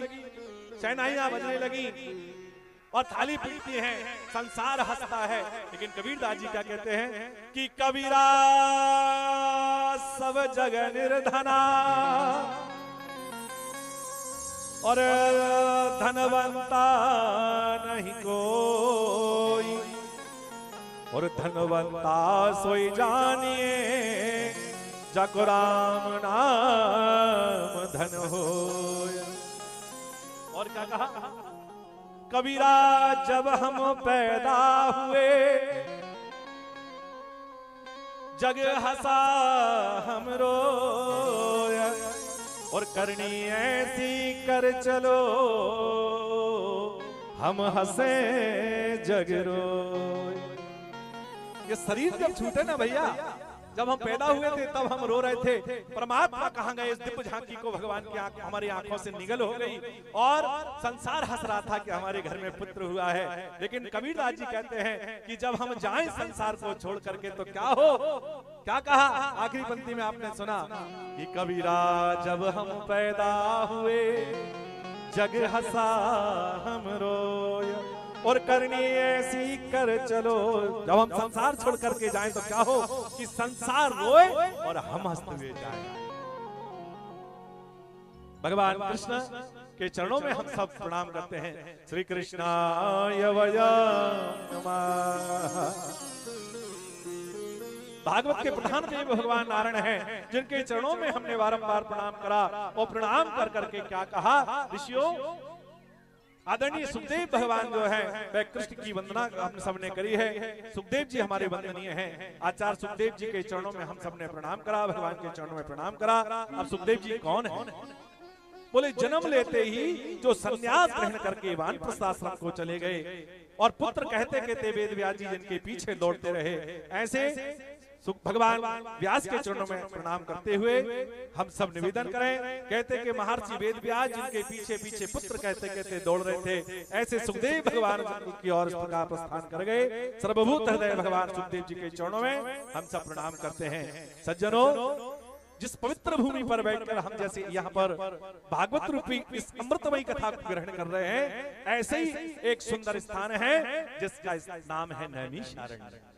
D: शहनाइयां बजने लगी और थाली पीटती हैं, संसार हंसता है। लेकिन कबीरदास जी क्या कहते हैं कि कबीरा सब जग निर्धना और धनवंता नहीं कोई, और धनवंता सोई जानिए जाको राम नाम धन होय। और क्या कहा कबीरा जब हम पैदा हुए जग हंसा हम रोया, और करनी ऐसी कर चलो हम हंसे जग रोए। ये शरीर जब छूटे ना भैया, जब हम पैदा हुए थे तब हम रो रहे थे, परमात्मा कहाँ गए। इस दिव्य झांकी को भगवान की आंख हमारी आंखों से निगल हो गई और संसार हंस रहा था कि हमारे घर में पुत्र हुआ है। लेकिन कबीरदास जी कहते हैं कि जब हम जाएं संसार को छोड़ करके तो क्या हो। क्या कहा आखिरी पंक्ति में आपने सुना कि कबीरा जब हम पैदा हुए जग हंसा हम रोया, और करनी ऐसी कर चलो। जब हम संसार छोड़ करके जाएं तो क्या हो कि संसार रोए और हम हंसते हुए जाएं। भगवान कृष्ण के चरणों में हम सब प्रणाम करते हैं। श्री कृष्णाय वयम् नमः। भागवत के प्रधान देव भगवान नारायण हैं, जिनके चरणों में हमने बारंबार प्रणाम करा और प्रणाम कर करके क्या कहा ऋषियों। आदरणीय सुखदेव भगवान जो है वह कृष्ण की वंदना हम सबने करी है। सुखदेव जी हमारे वंदनीय हैं। आचार्य सुखदेव जी के चरणों में हम सबने प्रणाम करा, भगवान के चरणों में प्रणाम करा। अब सुखदेव जी कौन है? बोले जन्म लेते ही जो संन्यास ग्रहण करके वानप्रस्थ आश्रम को चले गए और पुत्र कहते कहते वेद व्यास जी जिनके पीछे दौड़ते रहे, ऐसे भगवान व्यास के चरणों में प्रणाम करते हुए हम सब निवेदन करें। कहते कि महर्षि वेद व्यास जिनके पीछे पीछे पुत्र कहते कहते दौड़ रहे थे, ऐसे सुखदेव भगवान की ओर इसका प्रस्थान कर गए। सर्वभूत हृदय भगवान सुखदेव जी के चरणों में हम सब प्रणाम करते हैं। सज्जनों, जिस पवित्र भूमि पर बैठकर हम जैसे यहाँ पर भागवत रूपी इस अमृतमयी कथा को ग्रहण कर रहे हैं, ऐसे ही एक सुंदर स्थान है जिसका नाम है नैमिषारण्य।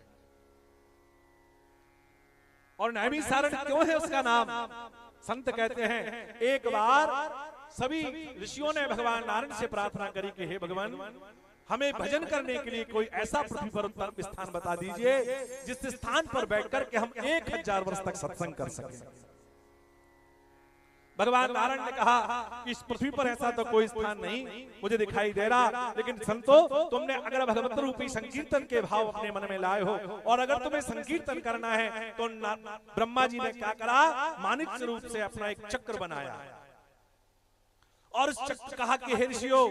D: और नैमिषारण्य क्यों है उसका नाम? संत कहते हैं एक बार सभी ऋषियों ने भगवान नारायण से प्रार्थना करी कि हे भगवान, हमें भजन करने के लिए कोई ऐसा पृथ्वी पर उत्तम स्थान बता दीजिए जिस स्थान पर बैठकर के हम 1000 वर्ष तक सत्संग कर सकें। भगवान नारायण ने कहा कि इस पृथ्वी पर ऐसा तो कोई स्थान नहीं मुझे दिखाई दे रहा, लेकिन संतो तुमने अगर भगवत रूपी संकीर्तन के भाव अपने मन में लाए हो और अगर तुम्हें संकीर्तन करना है तो ब्रह्मा जी ने क्या करा, मानिक रूप से अपना एक चक्र बनाया और उस चक्र कहा कि हे ऋषियों,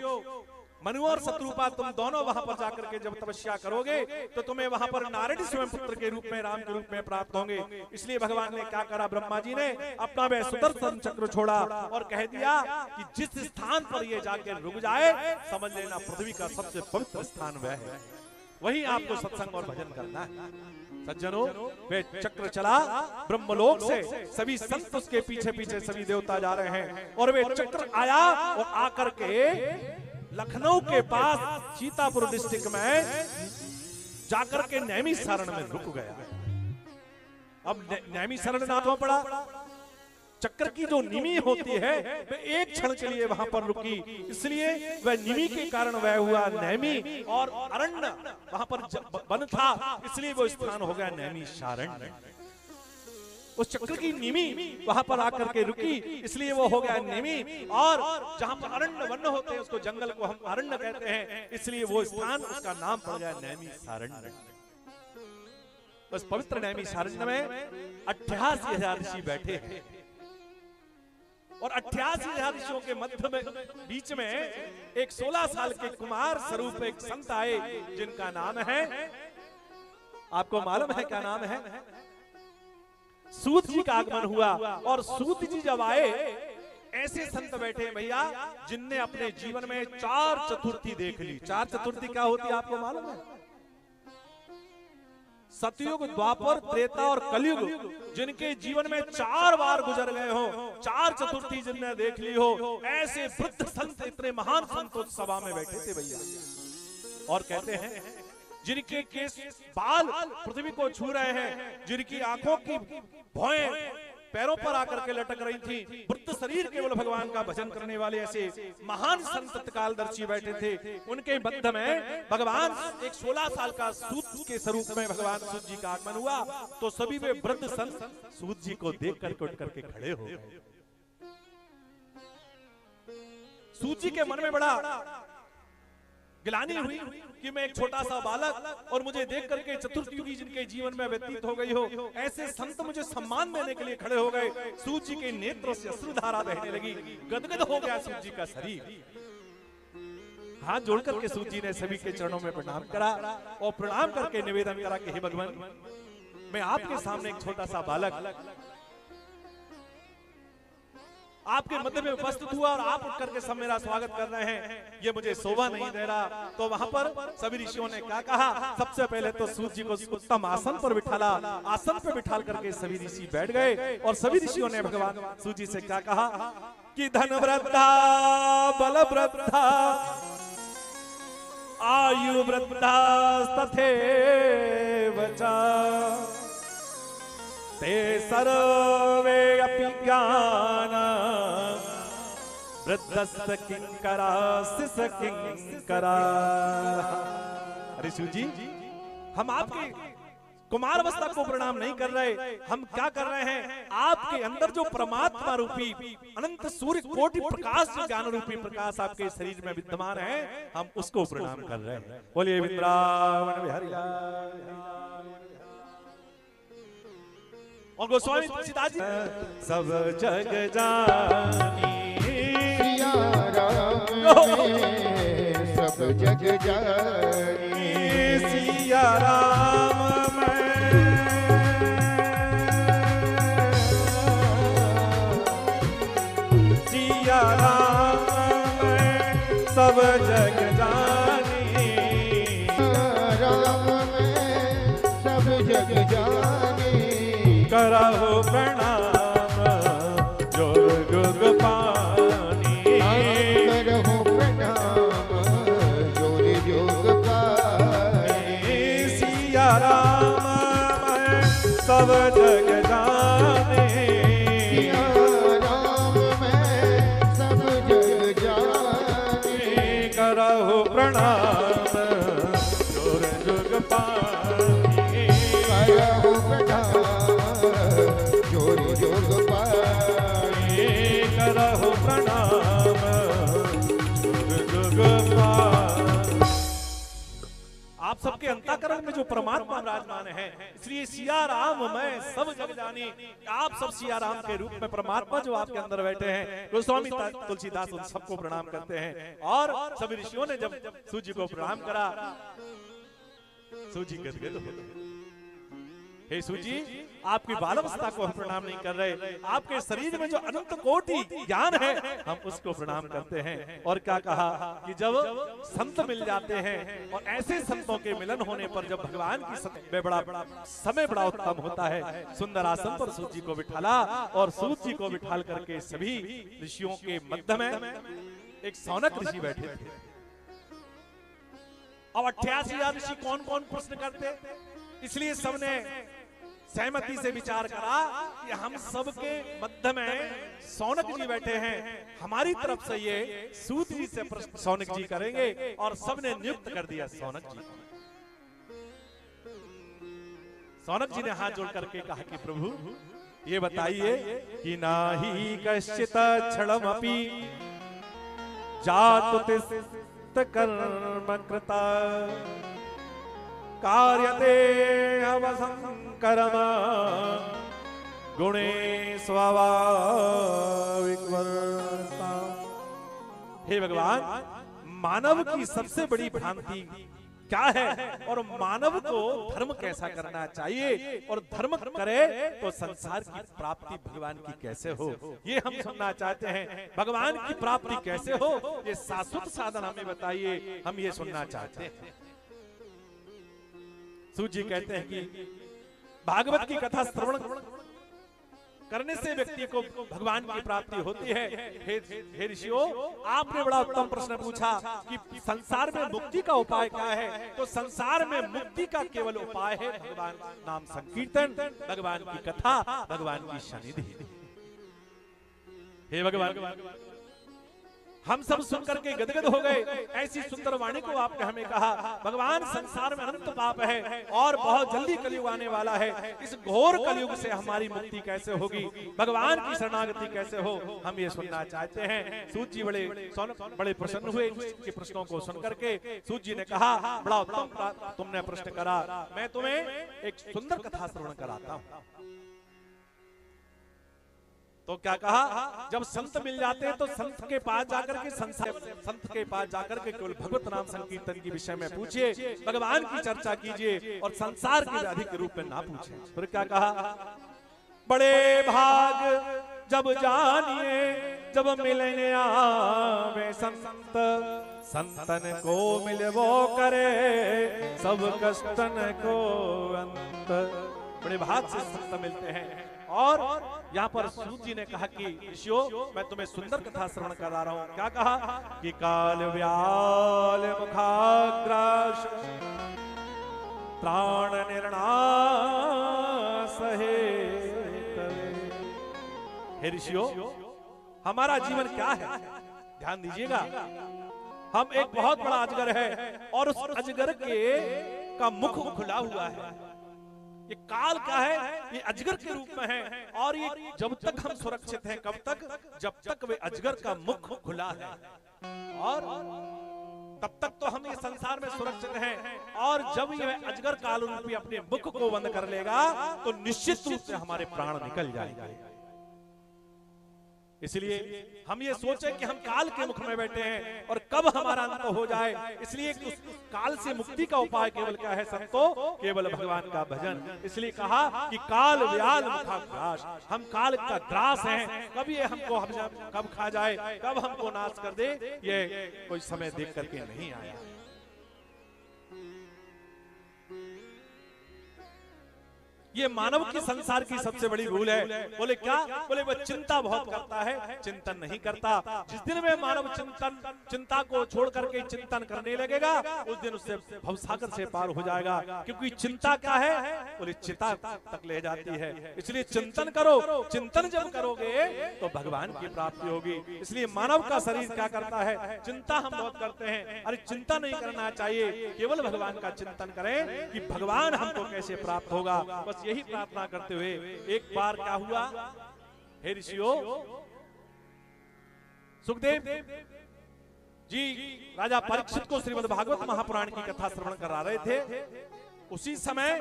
D: मनु और शत्रुपा तुम दोनों वहां पर जाकर के जब तपस्या करोगे तो तुम्हें वहां पर नारायण स्वयं पुत्र के रूप में, राम के रूप में प्राप्त होंगे। इसलिए भगवान ने क्या करा, ब्रह्मा जी ने अपना वह सुदर्शन चक्र छोड़ा और कह दिया कि जिस स्थान पर ये जाकर रुक जाए समझ लेना पृथ्वी का सबसे पवित्र स्थान वह है, वही आपको सत्संग और भजन करना है। सज्जनों, वे चक्र चला ब्रह्मलोक से, सभी संत उसके पीछे पीछे सभी देवता जा रहे हैं और वे चक्र आया और आकर के लखनऊ के पास सीतापुर डिस्ट्रिक्ट में जाकर के नैमिषारण्य में रुक गया। अब नैमिषारण्य नाथों पड़ा, चक्र की जो निमी होती है वह एक क्षण के लिए वहां पर रुकी, इसलिए वह निमी के कारण वह हुआ नैमी, और अरण्य वहां पर वन था, इसलिए वो स्थान हो गया नैमिषारण्य। उस चक्र की निमी वहां पर आकर के रुकी, इसलिए वो हो गया नेमी। और जहां पर अरण्य वन होते हैं उसको जंगल को हम अरण्य कहते हैं, इसलिए वो स्थान उसका नाम पड़ गया नैमिषारण्य। उस पवित्र नैमिषारण्य में 88,000 ऋषि बैठे हैं, और 88,000 ऋषियों के मध्य में बीच में एक 16 साल के कुमार स्वरूप एक संत आए, जिनका नाम है, आपको मालूम है क्या नाम है? सूत जी का आगमन हुआ। और सूत जी जब आए, ऐसे संत बैठे भैया जिनने अपने जीवन में 4 चतुर्थी देख ली। 4 चतुर्थी क्या होती है आपको मालूम है? सतयुग, द्वापर, त्रेता और कलयुग, जिनके जीवन में 4 बार गुजर गए हो, 4 चतुर्थी जिनने देख ली हो, ऐसे वृद्ध संत, इतने महान संत उस सभा में बैठे थे भैया। और कहते हैं जिनके केस बाल पृथ्वी को छू रहे हैं, जिनकी आंखों की भौएं पैरों पर आकर के लटक रही थी, वृद्ध शरीर केवल भगवान का भजन करने वाले ऐसे महान संत कालदर्शी बैठे थे। उनके मध्य में भगवान एक 16 साल का सूत के स्वरूप में भगवान सूत जी का आगमन हुआ, तो सभी वे वृद्ध संत सूत जी को देख करके उठ करके खड़े हो गए। सूत जी के मन में बड़ा गिलानी हुई कि मैं एक छोटा सा बालक, और मुझे देख करके चतुर्थयुगी जिनके जीवन में व्यतीत हो गई हो, ऐसे संत मुझे सम्मान देने के लिए खड़े हो गए। सूत जी के नेत्रों से अश्रुधारा बहने लगी, गदगद हो गया सूत जी का शरीर। हाथ जोड़ करके सूत जी ने सभी के चरणों में प्रणाम करा, और प्रणाम करके निवेदन करा कि हे भगवान, मैं आपके सामने एक छोटा सा बालक आपके मध्य में उपस्थित हुआ, और आप उठ करके सब मेरा स्वागत कर रहे हैं, ये मुझे शोभा नहीं दे रहा। तो वहां पर सभी ऋषियों ने क्या कहा? सबसे पहले तो सूत जी को उत्तम आसन पर बिठाला, आसन पर बिठाल करके सभी ऋषि बैठ गए, और सभी ऋषियों ने भगवान सूत जी से क्या कहा कि धन वृद्धा, बल वृद्धा, आयु वृद्धा, तथैव च ते सर्वे अपि ज्ञान वृद्धस्य किंकरा शिष किंकरा। अरे सूत जी, हम आपके कुमार अवस्था को प्रणाम नहीं कर रहे, हम क्या कर रहे हैं? आपके अंदर जो परमात्मा रूपी अनंत सूर्य कोटि प्रकाश, जो ज्ञान रूपी प्रकाश आपके शरीर में विद्यमान है, हम उसको प्रणाम कर रहे हैं। बोलिए वृंदावन बिहारी लाल। और गोस्वामी तुलसीदास जी, सब जग जानी
A: सिया राम में सब जग जानी,
D: सिया राम में सिया राम में सब जग जानी,
A: राम में सब जग जानी,
D: करहु प्रणाम जोग जोग पानी,
A: करहु प्रणाम जोग जोग पानी,
D: सिया राम मैं सब जग जाने,
A: सिया राम में सब जग जाने,
D: करहु प्रणाम जोग जोग पानी,
A: करहु प्रणाम जोग जोग पानी,
D: करहु प्रणाम जोग जोग पानी। आप सबके अंतःकरण में जो परमात्मा विराजमान है, इसलिए सिया राम मैं सब जग जानी। आप सब सिया राम के रूप में परमात्मा जो आपके अंदर बैठे हैं, गोस्वामी तुलसीदास उन सबको प्रणाम करते हैं। और सभी ऋषियों ने जब सूत जी को प्रणाम करा, सूत जी गदगद हो गए। हे सूत जी, आपकी बालावस्था को हम प्रणाम नहीं कर रहे, आपके शरीर में जो अनंत कोटि ज्ञान है, हम उसको प्रणाम करते हैं। और क्या कहा कि जब संत मिल जाते हैं, और ऐसे संतों के मिलन होने पर जब भगवान की में बड़ा समय बड़ा उत्तम होता है। सुंदर आसन पर सूत जी को बिठाला, और सूत जी को बिठाल करके सभी ऋषियों के मध्य में एक सौनक ऋषि बैठे थे। अब 88,000 ऋषि कौन कौन प्रश्न करते, इसलिए सबने सहमति से विचार करा कि हम सबके मध्य में सौनक जी बैठे हैं, हमारी तरफ से ये सूत जी से प्रश्न सौनक जी करेंगे, और सबने नियुक्त कर दिया सौनक जी। सौनक जी ने हाथ जोड़ करके कहा कि प्रभु ये बताइए कि नाहि कश्चित क्षणमपि जातुतिस्त कर्म कृता कार्यते अवसंकरम गुणे स्वाभाविक वर्ता। हे भगवान, मानव की सबसे बड़ी भ्रांति क्या है, और मानव को धर्म कैसा करना चाहिए, और धर्म करे तो संसार की प्राप्ति भगवान की कैसे हो, ये हम सुनना चाहते हैं। भगवान की प्राप्ति कैसे हो, ये शाश्वत साधन हमें बताइए, हम ये सुनना चाहते हैं। सूत जी कहते हैं कि भागवत की कथा श्रवण करने से व्यक्ति को भगवान की प्राप्ति होती है। हे ऋषियों, आपने बड़ा उत्तम प्रश्न पूछा कि संसार में मुक्ति का उपाय क्या है, तो संसार में मुक्ति का केवल उपाय है भगवान नाम संकीर्तन, भगवान की कथा, भगवान की सन्निधि। हे भगवान, हम सब सुनकर के गदगद हो गए, ऐसी सुंदर वाणी को आपने हमें कहा। भगवान, संसार में अनंत पाप है और बहुत जल्दी कलयुग आने वाला है, इस घोर कलयुग से हमारी मुक्ति कैसे होगी, भगवान की शरणागति कैसे हो, हम ये सुनना चाहते हैं। सूत जी बड़े प्रसन्न हुए के प्रश्नों को सुनकर के। सूत जी ने कहा, बड़ा उत्तम तुमने प्रश्न करा, मैं तुम्हें एक सुंदर कथा श्रवण कराता हूँ। तो क्या कहा, जब संत मिल जाते हैं तो संत के पास जाकर के संत के पास जाकर के केवल भगवत नाम संकीर्तन के विषय में पूछिए, भगवान की चर्चा कीजिए, और संसार के अधिक रूप में ना पूछिए। फिर क्या कहा, बड़े भाग जब जानिए जब मिलने आवे संत, संतन को मिलवो करे सब कष्टन को अंत। बड़े भाग से संत मिलते हैं। और यहाँ पर सूत जी ने कहा कि ऋषियों, मैं तुम्हें सुंदर कथा श्रवण करा रहा हूँ। क्या कहा कि काल व्याल मुखाग्रास प्राण निर्णास है। हे ऋषियों, हमारा जीवन क्या है, ध्यान दीजिएगा। हम एक बहुत बड़ा अजगर है, और उस अजगर का मुख खुला हुआ है। ये काल क्या है, ये अजगर के रूप में है, और ये जब तक हम सुरक्षित हैं, कब तक, जब तक वे अजगर का मुख खुला है, और तब तक तो हम ये संसार में सुरक्षित हैं। और जब ये अजगर काल रूपी अपने मुख को बंद कर लेगा तो निश्चित रूप से हमारे प्राण निकल जाएंगे। इसलिए हम ये सोचे कि हम काल के मुख में बैठे हैं और कब हमारा अंत हो जाए। इसलिए उस काल से मुक्ति का उपाय केवल क्या है संतो, केवल भगवान का भजन। इसलिए कहा कि काल व्याल मुखा ग्रास, हम काल का ग्रास हैं, कब ये हमको कब खा जाए, कब हमको नाश कर दे, ये कोई समय देख करके नहीं आया। ये मानव की संसार की सबसे बड़ी भूल है। बोले क्या, बोले वह चिंता बहुत करता है, चिंतन नहीं करता। जिस दिन में मानव चिंता को छोड़ करके चिंतन करने लगेगा, उस दिन उससे भवसागर से पार हो जाएगा। क्योंकि चिंता क्या है, बोले चिता तक ले जाती है। इसलिए चिंतन करो, चिंतन जब करोगे तो भगवान की प्राप्ति होगी। इसलिए मानव का शरीर क्या करता है, चिंता हम बहुत करते हैं। अरे चिंता नहीं करना चाहिए, केवल भगवान का चिंतन करें कि भगवान हमको कैसे प्राप्त होगा। बस यही प्रार्थना करते हुए एक बार क्या हुआ, हे ऋषियों, सुखदेव जी राजा परीक्षित को श्रीमद् भागवत महापुराण की कथा श्रवण करा रहे थे। उसी समय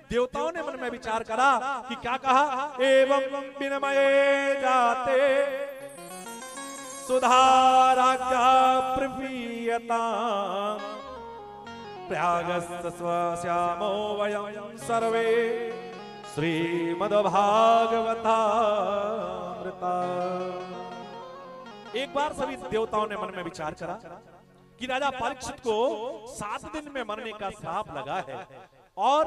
D: देवताओं ने मन में विचार करा कि क्या कहा, एवं विनमये जाते सुधारा क्या प्रवीयता प्रयागस्त्वश्यामो वयं सर्वे श्रीमद्भागवतामृता। एक बार सभी देवताओं ने मन में विचार करा कि राजा परीक्षित को 7 दिन में मरने का श्राप लगा है, और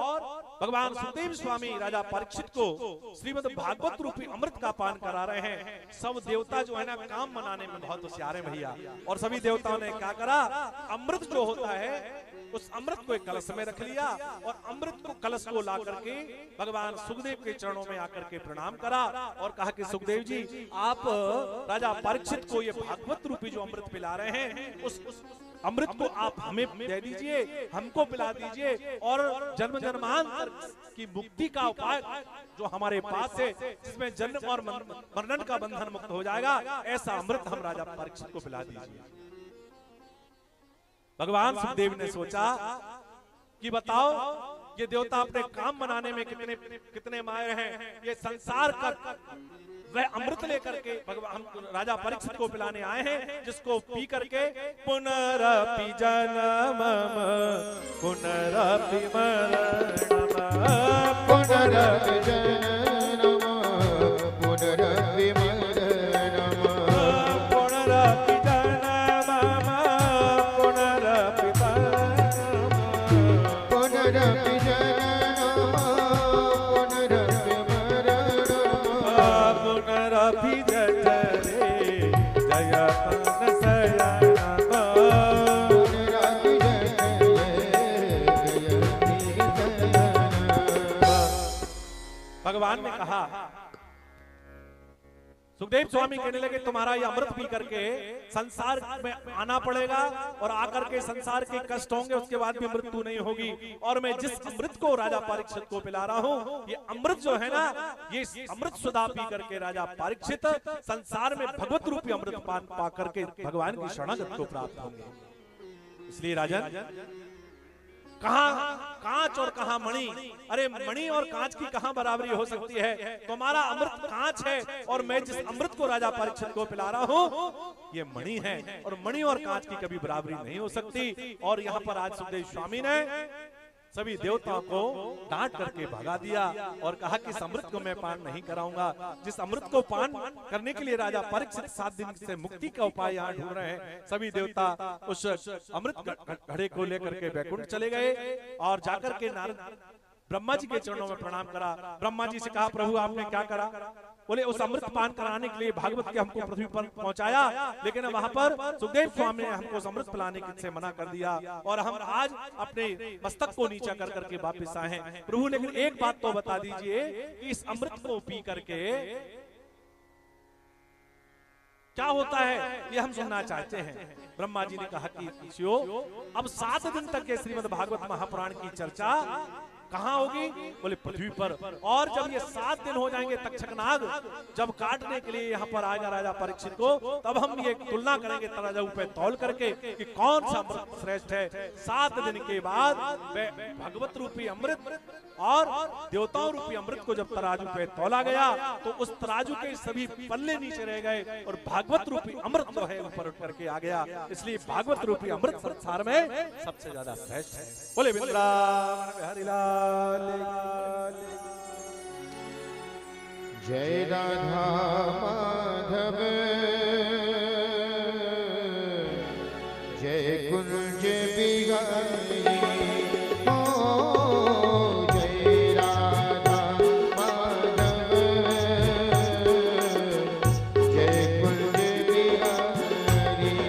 D: भगवान सुखदेव स्वामी राजा परीक्षित को श्रीमद् भागवत रूपी अमृत का पान करा रहे हैं। सब देवता जो है ना काम मनाने में बहुत होशियार है भैया, और सभी देवताओं ने क्या करा, अमृत जो होता है उस अमृत को एक कलश में रख लिया और अमृत को कलश को ला करके भगवान सुखदेव के चरणों में आकर के प्रणाम करा और कहा कि सुखदेव जी आप राजा परीक्षित को ये भागवत रूपी जो अमृत पिला रहे हैं उस अमृत को आप हमें दे दीजिए, हमको पिला दीजिए, और जन्म जन्मांतर की मुक्ति का उपाय जो हमारे पास है जिसमें जन्म और मरण का बंधन मुक्त हो जाएगा, ऐसा अमृत हम राजा परीक्षित को पिला दीजिए। भगवान सुखदेव ने सोचा कि बताओ ये देवता अपने काम मनाने में कितने कितने माहिर हैं, ये संसार का वह अमृत लेकर के भगवान राजा परीक्षित को पिलाने आए हैं जिसको पी करके पुनरपि जन्म पुनरपि मरणम
A: पुनरपि जन्म पुनरपि मरणम
D: पुनरपि जन्म पुनरपि मरणम
A: पुनरपि जन्म पुनरपि मरणम
D: पुनरपि जठरे जयतन शयनम
A: पुनरपि जयति
D: भगवान ने कहा, सुखदेव स्वामी कहने लगे तुम्हारा ये अमृत पी करके संसार में आना पड़ेगा और आकर के संसार के कष्ट होंगे, उसके बाद भी मृत्यु नहीं होगी। और मैं जिस अमृत को राजा परीक्षित को पिला रहा हूँ, ये अमृत जो है ना, ये अमृत सुधा पी करके राजा परीक्षित संसार में भगवत रूपी अमृत पान पा करके भगवान की शरणागत को प्राप्त होंगे। इसलिए राजन कहाँ कांच और कहाँ मणि, अरे मणि और कांच की कहाँ बराबरी हो सकती है। तुम्हारा अमृत कांच है और मैं जिस अमृत को राजा परीक्षित को पिला रहा हूँ ये मणि है, और मणि और कांच की कभी बराबरी नहीं हो सकती। और यहाँ पर आज सुखदेव स्वामी ने सभी देवताओं को डांट करके भगा दिया और कहा कि इस अमृत को मैं पान नहीं कराऊंगा। जिस अमृत को पान करने के लिए राजा परीक्षित 7 दिन से मुक्ति का उपाय यहाँ ढूंढ रहे हैं, सभी देवता उस अमृत घड़े को लेकर के बैकुंठ चले गए और जाकर के नारद ब्रह्मा जी के चरणों में प्रणाम करा। ब्रह्मा जी से कहा, प्रभु आपने क्या करा? बोले उस अमृत पान कराने के लिए भागवत के हमको पृथ्वी पर पहुंचाया, लेकिन वहां पर सुखदेव स्वामी ने हमको अमृत पिलाने से मना कर दिया और हम आज अपने मस्तक को नीचा कर करके वापस आए हैं। प्रभु लेकिन एक बात तो बता दीजिए कि इस अमृत को पी करके क्या होता है, ये हम सुनना चाहते हैं। ब्रह्मा जी ने कहा कि ऋषियों, अब 7 दिन तक के श्रीमद् भागवत महापुराण की चर्चा कहाँ होगी? बोले पृथ्वी पर। और जब ये 7 दिन हो जाएंगे, तक्षकनाग जब काटने के लिए यहाँ पर आएगा राजा परीक्षित को, तब हम ये तुलना करेंगे तराजू पे तौल करके कि कौन सा अमृत श्रेष्ठ है। 7 दिन के बाद भगवत रूपी अमृत और देवताओं रूपी अमृत को जब तराजू पे तौला गया तो उस तराजू के सभी पल्ले नीचे रह गए और भागवत रूपी अमृत जो है ऊपर उठ करके आ गया। इसलिए भागवत रूपी अमृत संसार में सबसे ज्यादा श्रेष्ठ है। बोले वृंदावन बिहारी लाल
A: जय राधा माधव जय कुंज बिहारी हो, जय राधा माधव जय कुंज बिहारी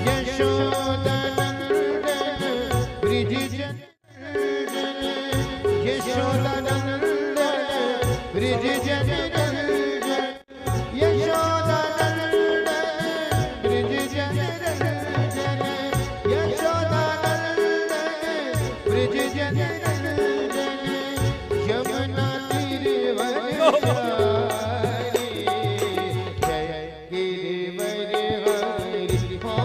A: यशोदा नंदन ब्रिज यशोदा नंदन ब्रिज जन रंजन यशोदा नंदन ब्रिज जन रंजन यशोदा नंदन ब्रिज जन रंजन यमुना तीर हरि जय गिरिवर हरि हो,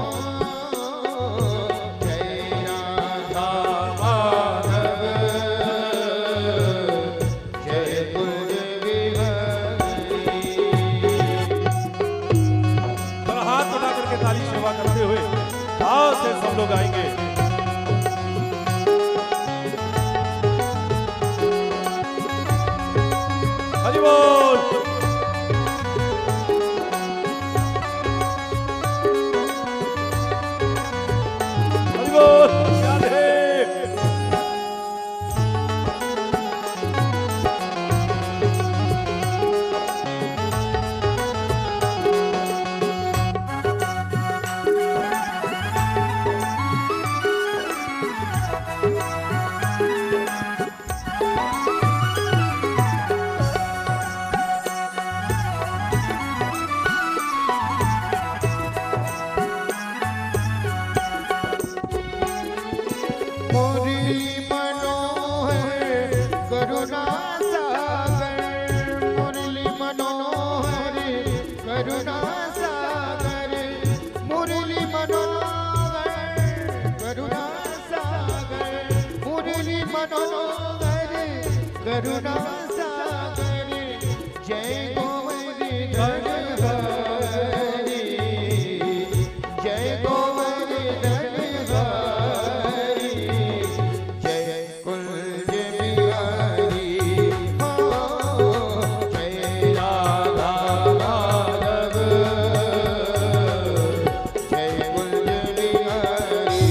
A: जय राधा मुरली मनोहर करुणा सागर, मुरली मनोहर करुणा सागर, मुरली मनोहर करुणा सागर, मुरली मनोहर करुणा सागर, जय गोवर्धन हरि, जय गोवर्धन हरि, जय कुंज बिहारी, हो जय राधा माधव, जय कुंज बिहारी,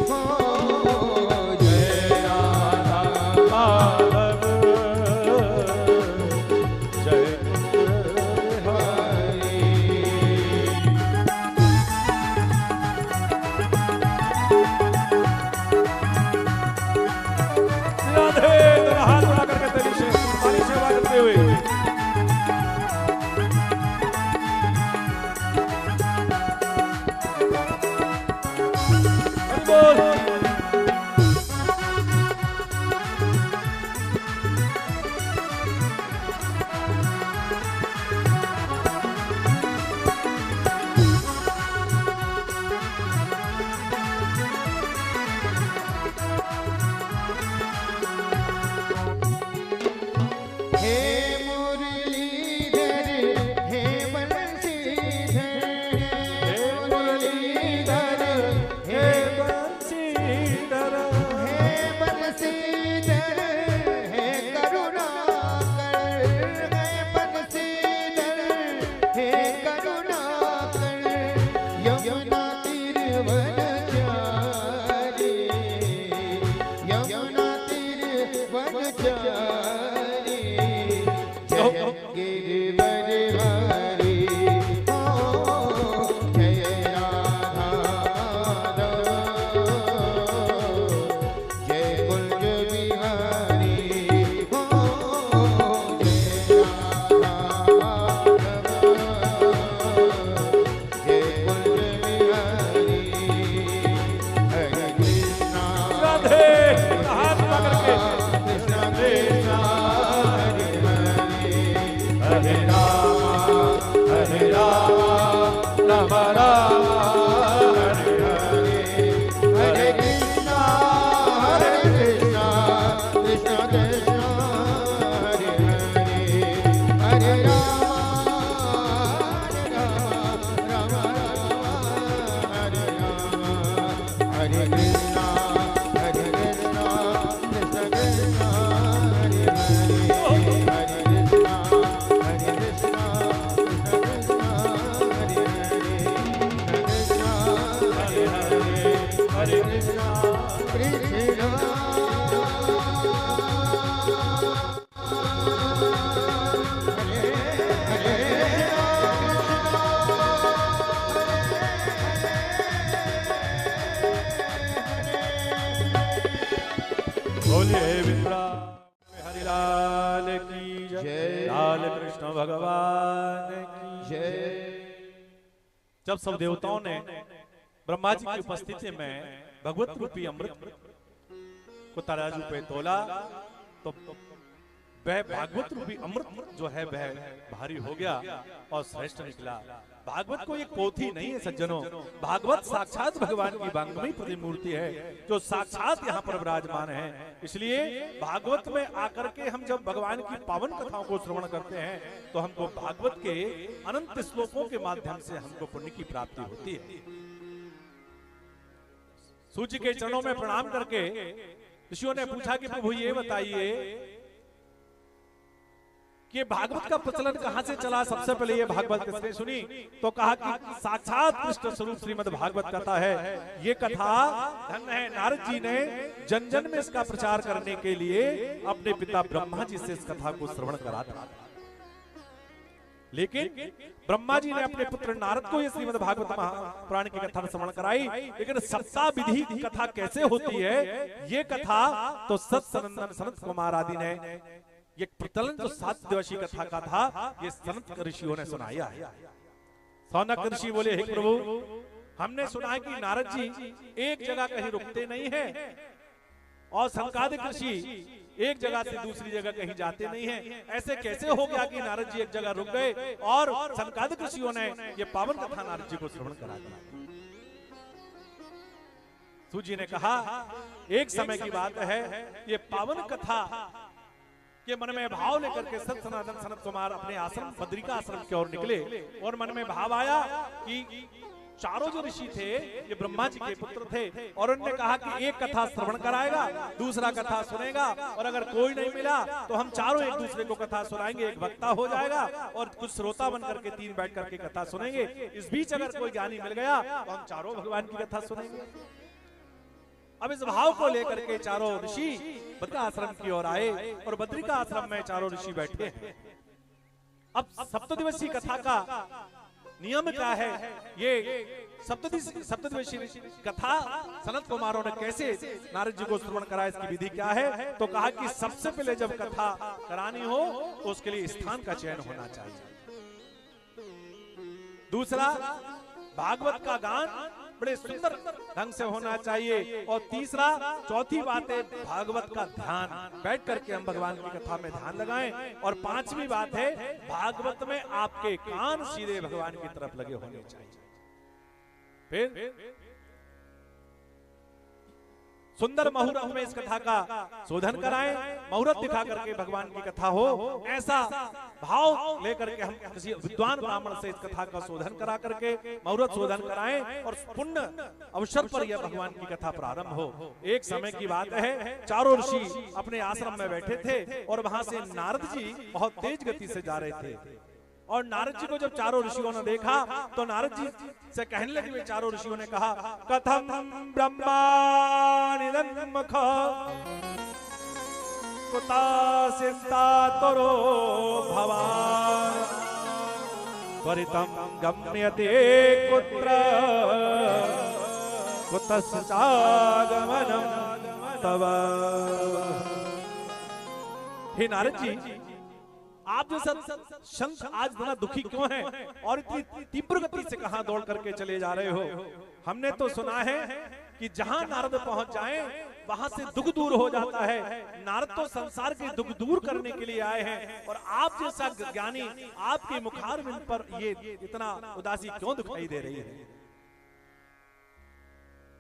A: हो जय राधा
D: माधव, जय राधे। तेरा हाथ उठा करके तेरी तुम्हारी सेवा करते हुए हरि बोल।
A: हे मुरलीधर, हे बंसीधर, हे मुरलीधर, हे
D: बंसीधर,
A: हे बंसीधर, हे करुणाकर, हे बंसीधर, हे करुणाकर, यमुना तीर वनचारी, यमुना तीर वनचारी, जय गिरिवर हरि, हो जय राधा माधव, जय कुंज बिहारी, हो जय राधा माधव, जय कुंज बिहारी, हरे कृष्णा
D: राधे। तेरा हाथ उठा करके
A: कृष्णा कृष्णा हरे हरे, हरे राम राम राम हरे हरे, हरे कृष्णा कृष्णा कृष्णा हरे हरे, हरे राम राम हरे राम, हरे कृष्णा कृष्णा कृष्णा हरे हरे, हरे कृष्णा कृष्णा कृष्णा हरे हरे, हरे कृष्णा कृष्णा
D: बोले विप्रा हरिलाल की जय, लाल कृष्ण भगवान की जय। जब सब देवताओं ने ब्रह्मा जी की उपस्थिति में भगवत रूपी अमृत को तराजू पे तोला तो वह भागवत रूपी अमृत जो है वह भारी हो गया और श्रेष्ठ निकला। भागवत को एक पोथी नहीं है सज्जनों, भागवत साक्षात भगवान की वांग्मयी प्रतिमूर्ति है जो साक्षात यहाँ पर विराजमान है। इसलिए भागवत में आकर के हम जब भगवान की पावन कथाओं को श्रवण करते हैं तो हमको भागवत के अनंत श्लोकों के माध्यम से हमको पुण्य की प्राप्ति होती है। सूर्य के चरणों में प्रणाम करके ऋषियों ने पूछा कि प्रभु ये बताइए कि भागवत का प्रचलन कहां से चला। सबसे पहले ये भागवत किसने सुनी तो कहा कि साक्षात कृष्ण स्वरूप श्रीमद् भागवत कथा है। ये कथा धन्य है नारद जी ने जन जन में इसका प्रचार करने के लिए अपने पिता ब्रह्मा जी से इस कथा को श्रवण करा था। लेकिन ब्रह्मा जी ने अपने पुत्र नारद को ये श्रीमद् भागवत महापुराण की कथा श्रवण कराई। लेकिन सप्ताह विधि की कथा कैसे होती है ये कथा तो सत सनंदन सनत कुमार आदि ने ये प्रचलन जो 7 दिवसीय कथा का था ये सनत ऋषियों ने सुनाया है। सौनक ऋषि बोले हे प्रभु हमने सुना है कि नारद जी एक जगह कहीं रुकते नहीं हैं और सनकादिक ऋषि एक जगह से दूसरी जगह कहीं जाते नहीं हैं। ऐसे कैसे हो गया कि नारद जी एक जगह रुक गए और सनकादिक ऋषियों ने ये पावन कथा नारद जी को श्रवण करा दिया। सूजी ने कहा एक समय की बात है, ये पावन कथा के मन में भाव लेकर के सत सनातन सनत कुमार अपने आश्रम बद्रिका आश्रम की ओर निकले और मन में भाव आया कि चारों जो ऋषि थे ये ब्रह्मा जी के पुत्र थे और उन्होंने कहा कि एक कथा श्रवण कराएगा, दूसरा कथा सुनेगा और अगर कोई नहीं मिला तो हम चारों एक दूसरे को कथा सुनाएंगे, एक वक्ता हो जाएगा और कुछ श्रोता बन करके तीन बैठ करके कथा सुनेंगे। इस बीच अगर कोई ज्ञानी मिल गया तो हम चारों भगवान की कथा सुनेंगे। अब इस भाव को लेकर के चारों ऋषि बद्रिका आश्रम की ओर आए और बद्रिका आश्रम में चारों ऋषि बैठे हैं। अब सप्तदिवसीय कथा का नियम क्या है, ये सप्तदिवसीय कथा सनत कुमारों ने कैसे नारद जी को श्रवण कराया, इसकी विधि क्या है? तो कहा कि सबसे पहले जब कथा करानी हो तो उसके लिए स्थान का चयन होना चाहिए। दूसरा, भागवत का गान बड़े सुंदर ढंग से होना चाहिए और तीसरा, चौथी बात है भागवत का ध्यान, बैठ करके हम भगवान की कथा में ध्यान लगाएं। और पांचवी बात है भागवत में आपके कान सीधे भगवान की तरफ लगे होने चाहिए। फिर सुंदर मुहूर्त में इस कथा का शोधन कराएं, मुहूर्त दिखा करके भगवान की कथा हो, ऐसा भाव लेकर के हम किसी विद्वान ब्राह्मण से इस कथा का शोधन करा करके मुहूर्त शोधन कराएं और पुण्य अवसर पर यह भगवान की कथा प्रारंभ हो। एक समय की बात है, चारों ऋषि अपने आश्रम में बैठे थे और वहां से नारद जी बहुत तेज गति से जा रहे थे और नारद जी को जब चारों ऋषियों ने देखा तो नारद जी से कहने लगे, वे चारों ऋषियों ने कहा, कथम ब्रह्मानिदन्मुख कुतासिस्तातरो भवान् त्वरितं गम्यते कुत्र कुतश्चागमनं तव। हे नारद जी, आप जैसा संत आज बड़ा दुखी क्यों है और इतनी तीव्र गति से कहां दौड़ करके चले जा रहे हो? हमने तो सुना है कि जहां नारद पहुंच जाएं वहां से दुख दूर हो जाता है। नारद तो संसार के दुख दूर करने के लिए आए हैं और आप जैसा ज्ञानी, आपके मुखारविंद पर ये इतना उदासी क्यों दिखाई दे रही है?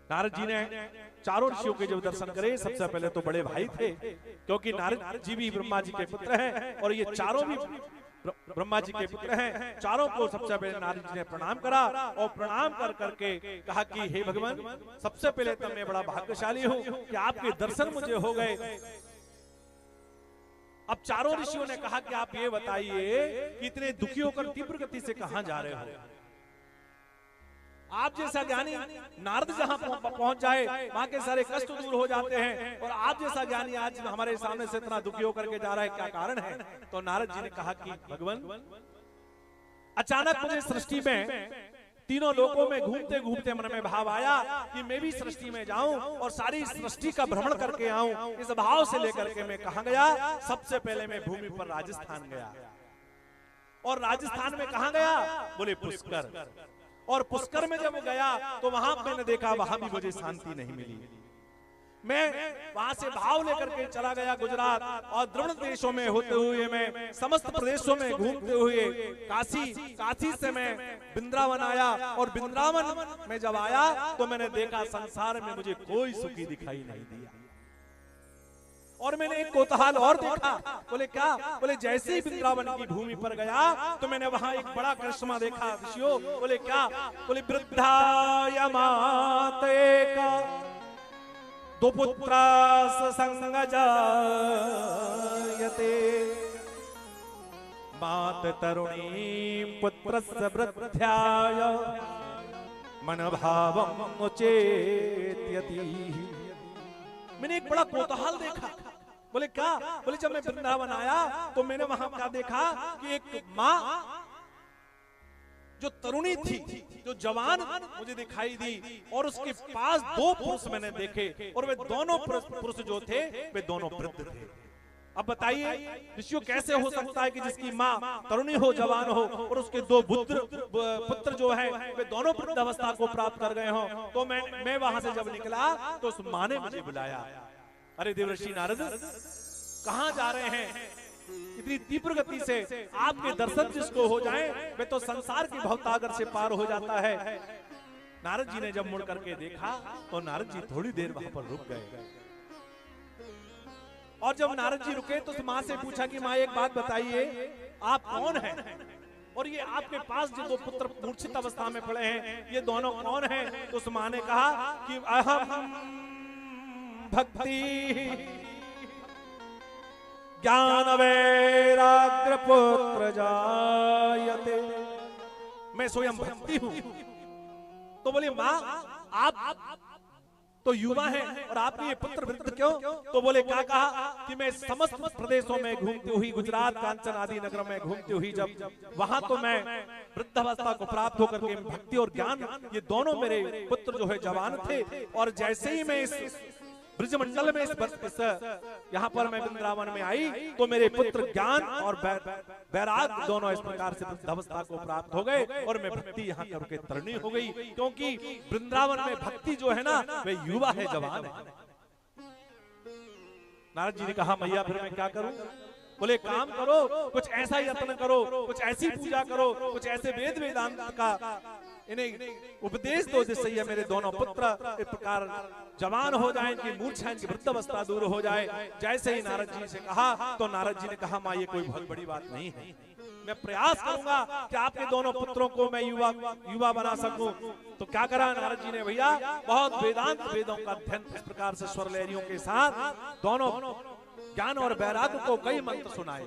D: नारद जी ने चारों ऋषियों के जब दर्शन करे, सबसे पहले तो बड़े भाई थे, क्योंकि नारद जी भी ब्रह्मा जी के पुत्र हैं और ये चारों भी ब्रह्मा जी के पुत्र हैं। चारों को सबसे पहले नारद जी ने प्रणाम करा और प्रणाम कर करके कहा कि हे भगवान, सबसे पहले तो मैं बड़ा भाग्यशाली हूं कि आपके दर्शन मुझे हो गए। अब चारों ऋषियों ने कहा कि आप ये बताइए कि इतने दुखी होकर तीव्र गति से कहां जा रहे हो? आप जैसा ज्ञानी नारद जहां पहुंच जाए वहां के सारे कष्ट दूर हो जाते हैं और आप जैसा ज्ञानी आज हमारे सामने से इतना दुखी होकर के जा रहा है, क्या कारण है? तो नारद जी ने कहा कि भगवान, अचानक मुझे सृष्टि में तीनों लोकों में घूमते घूमते मन में भाव आया कि मैं भी सृष्टि में जाऊं और सारी सृष्टि का भ्रमण करके आऊं। इस भाव से लेकर के मैं कहां गया? सबसे पहले मैं भूमि पर राजस्थान गया। और राजस्थान में कहां गया? बोले पुष्कर। और पुष्कर में जब गया तो वहां मैंने देखा वहां भी मुझे शांति नहीं मिली। मैं वहां से भाव लेकर के चला गया गुजरात और द्रविड़ देशों में होते हुए मैं समस्त प्रदेशों में घूमते हुए काशी से मैं वृंदावन आया और वृंदावन में जब आया तो मैंने देखा संसार में मुझे कोई सुखी दिखाई नहीं दिया। और मैंने एक कोतहाल और देखा। बोले क्या? बोले जैसे ही वृंदावन की भूमि पर गया तो मैंने वहां एक बड़ा करिश्मा देखा ऋषियों। बोले क्या? बोले वृद्धाय माते का दो पुत्रा संग जायते मात तरुणी पुत्रस्य वृद्ध्याय मन भावम् उचेत्यति। मैंने एक बड़ा कोतहाल देखा। बोले क्या? बोले जब मैं वृंदावन आया तो मैंने वहां क्या देखा कि एक माँ जो तरुणी थी, जो जवान मुझे दिखाई दी और उसके पास दो पुरुष मैंने देखे और वे दोनों पुरुष जो थे वे दोनों वृद्ध थे। अब बताइए ऋषियों, कैसे हो सकता है कि जिसकी माँ तरुणी हो, जवान हो और उसके दो पुत्र जो है वे दोनों वृद्ध अवस्था को प्राप्त कर गए हो? तो मैं वहां से जब निकला तो उस माँ ने मुझे बुलाया अरे देवर्षि नारद, कहां जा रहे हैं? इतनी तीव्र गति से आपके दर्शन जिसको हो जाए वे तो संसार की भवसागर से पार हो जाता है। नारद जी ने जब मुड़ करके देखा तो नारद जी थोड़ी देर वहां पर रुक गए। और जब नारद जी रुके तो मां से पूछा कि मां एक बात बताइए, आप कौन हैं? और ये आपके पास जो दो पुत्र मूर्छित अवस्था में पड़े हैं, ये दोनों कौन हैं? तो उस मां ने कहा कि अहम भक्ति ज्ञान वैराग्य पुत्र जायते, मैं स्वयं भक्ति हूं। तो बोले मां आप तो युवा हैं और आपके ये पुत्र वृद्ध क्यों? तो बोले क्या कहा कि मैं समस्त प्रदेशों में घूमती हुई, गुजरात कांचन आदि नगर में घूमती हुई जब वहां तो मैं वृद्धावस्था को प्राप्त होकर के भक्ति और ज्ञान, ये दोनों मेरे पुत्र जो है जवान थे। और जैसे ही मैं इस ब्रजमंडल में इस यहाँ पर मैं वृंदावन में आई तो मेरे पुत्र ज्ञान और वैराग दोनों इस प्रकार से वृद्धावस्था को प्राप्त हो गए और मैं भक्ति यहाँ करके तरणी हो गई। क्योंकि वृंदावन में भक्ति जो है ना वे युवा है, जवान है। नारद जी ने कहा मैया फिर मैं क्या करूं? बोले काम करो, कुछ ऐसा यत्न करो, कुछ ऐसी पूजा करो, कुछ ऐसे वेद वेदांत का इन्हें उपदेश दो जिससे ये मेरे दोनों पुत्र इस प्रकार जवान हो जाएं, इनकी मूर्छा, इनकी वृद्धावस्था दूर हो जाए। जैसे ही नारद जी से कहा तो नारद जी ने कहा मां ये कोई बहुत बड़ी बात नहीं है, मैं प्रयास करूंगा कि आपके दोनों पुत्रों को मैं युवा बना सकूं। तो क्या करा नारद जी ने भैया, बहुत वेदांत वेदों का अध्ययन इस प्रकार से स्वर लहरियों के साथ दोनों ज्ञान और वैराग्य को कई मंत्र सुनाए,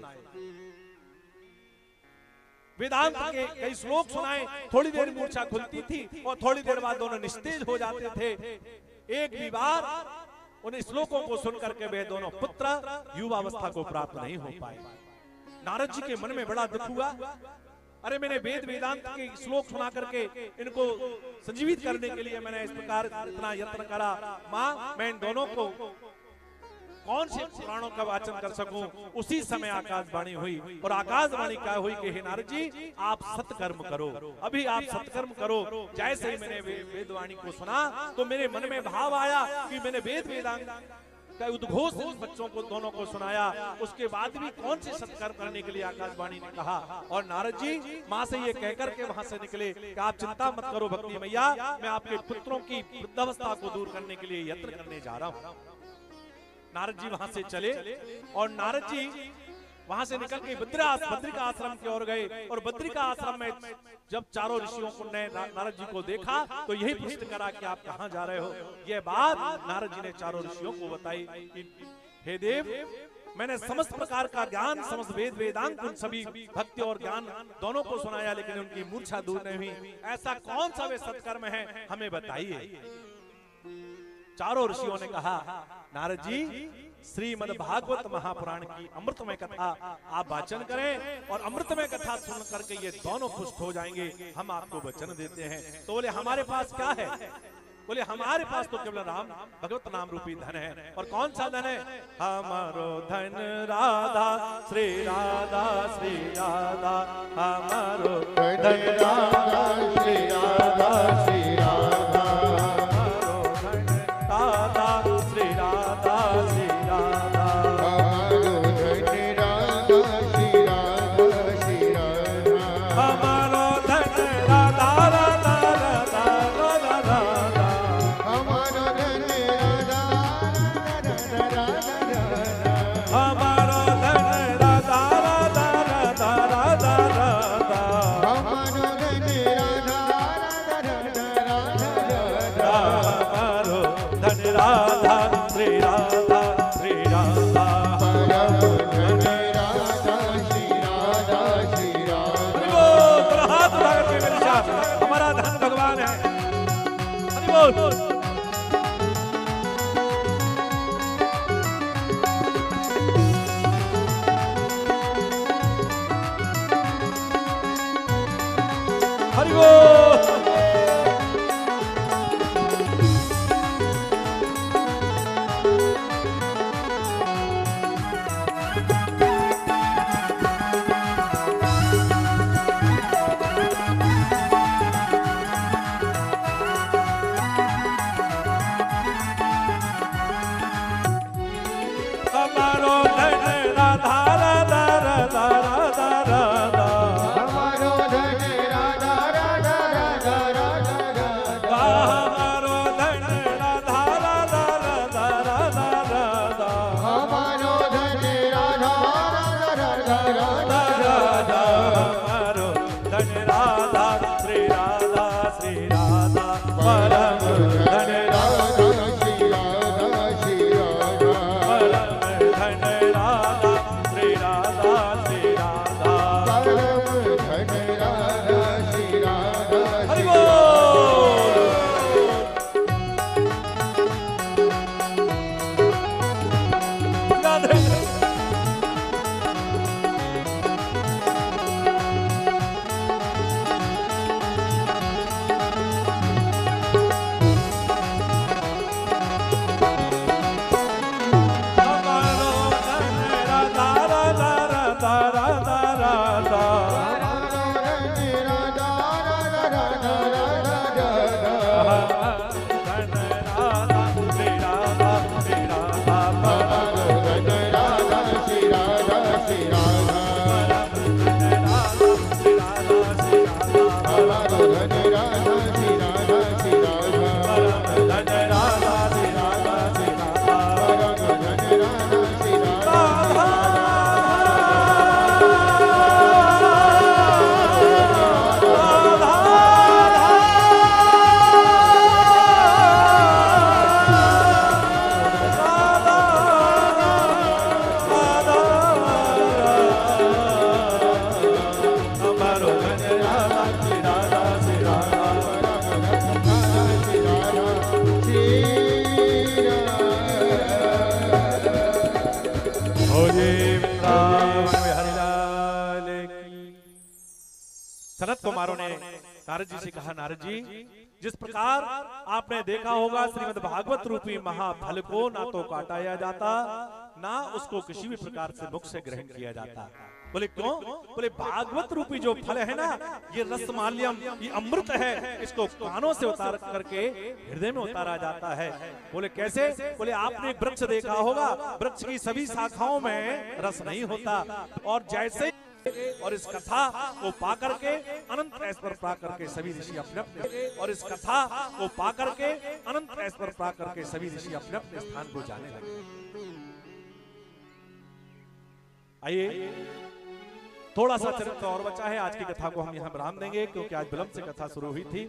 D: वेदांत के कई श्लोक सुनाए। थोड़ी देर मूर्छा खुलती थी और थोड़ी देर बाद दोनों निस्तेज हो जाते थे। एक भी बार उन श्लोकों को सुनकर के वे दोनों पुत्र युवावस्था को प्राप्त नहीं हो पाए। नारद जी के मन में बड़ा दुख हुआ, अरे मैंने वेद वेदांत के श्लोक सुना करके इनको संजीवित करने के लिए मैंने इस प्रकार इतना यत्न करा, मां मैं इन दोनों को कौन से पुराणों का वाचन कर सकूं। उसी समय आकाशवाणी हुई और आकाशवाणी क्या हुई कि हे नारद जी आप सत्कर्म करो, अभी आप सत्कर्म करो। जैसे ही मैंने वेदवाणी को सुना तो मेरे मन में भाव आया कि मैंने वेद वेदांत का उद्घोष बच्चों को दोनों को सुनाया, उसके बाद भी कौन से सत्कर्म करने के लिए आकाशवाणी ने कहा। और नारद जी मां से ये कहकर के वहां से निकले कि आप चिंता मत करो भक्ति मैया, मैं आपके पुत्रों की वृद्धावस्था को दूर करने के लिए यत्न करने जा रहा हूं। नारद जी वहां से चले और नारद जी वहां से निकल के बद्रिका आश्रम की ओर गए। और बद्रिका आश्रम में जब चारों ऋषियों को ने नारद जी को देखा तो यही प्रश्न करा कि आप कहां जा रहे हो। यह बात नारद जी ने चारों ऋषियों को बताई कि हे देव, मैंने समस्त प्रकार का ज्ञान, समस्त वेद वेदांत, उन सभी भक्ति और ज्ञान दोनों को सुनाया, लेकिन उनकी मूर्छा दूर नहीं हुई। ऐसा कौन सा वे सत्कर्म है, हमें बताइए। चारों ऋषियों ने कहा नारद जी श्रीमद् भागवत महापुराण की अमृतमय कथा आप वाचन करें और अमृतमय कथा सुन करके ये दोनों पुष्ट हो जाएंगे, हम आपको वचन देते हैं। तो बोले हमारे पास क्या है? बोले हमारे पास तो केवल राम भगवत नाम रूपी धन है। और कौन सा धन है? हमारो धन राधा श्री राधा श्री राधा, हमारो धन राधा श्री राधा श्री राधा, सनत कुमारों ने नारद जी से कहा, नारद जी जिस प्रकार आपने देखा होगा श्रीमद् भागवत रूपी महाफल को ना तो काटाया जाता ना उसको किसी भी प्रकार से मुख से ग्रहण किया जाता। बोले क्यों? बोले भागवत रूपी जो फल है ना, ये रसमाल्यम, ये अमृत है, इसको कानों से उतार करके हृदय में उतारा जाता है। बोले कैसे? बोले आपने एक वृक्ष देखा होगा, वृक्ष की सभी शाखाओं में रस नहीं होता, और जैसे और इस कथा को पा करके अनंत ऐश्वर्य पा करके सभी ऋषि अपने अपने और इस कथा को पा करके अनंत ऐश्वर्य पा करके सभी ऋषि अपने अपने स्थान को जाने लगे। आइए थोड़ा सा चरित्र और बचा है, आज की कथा को हम यहाँ विराम देंगे क्योंकि आज विलंब से कथा शुरू हुई थी।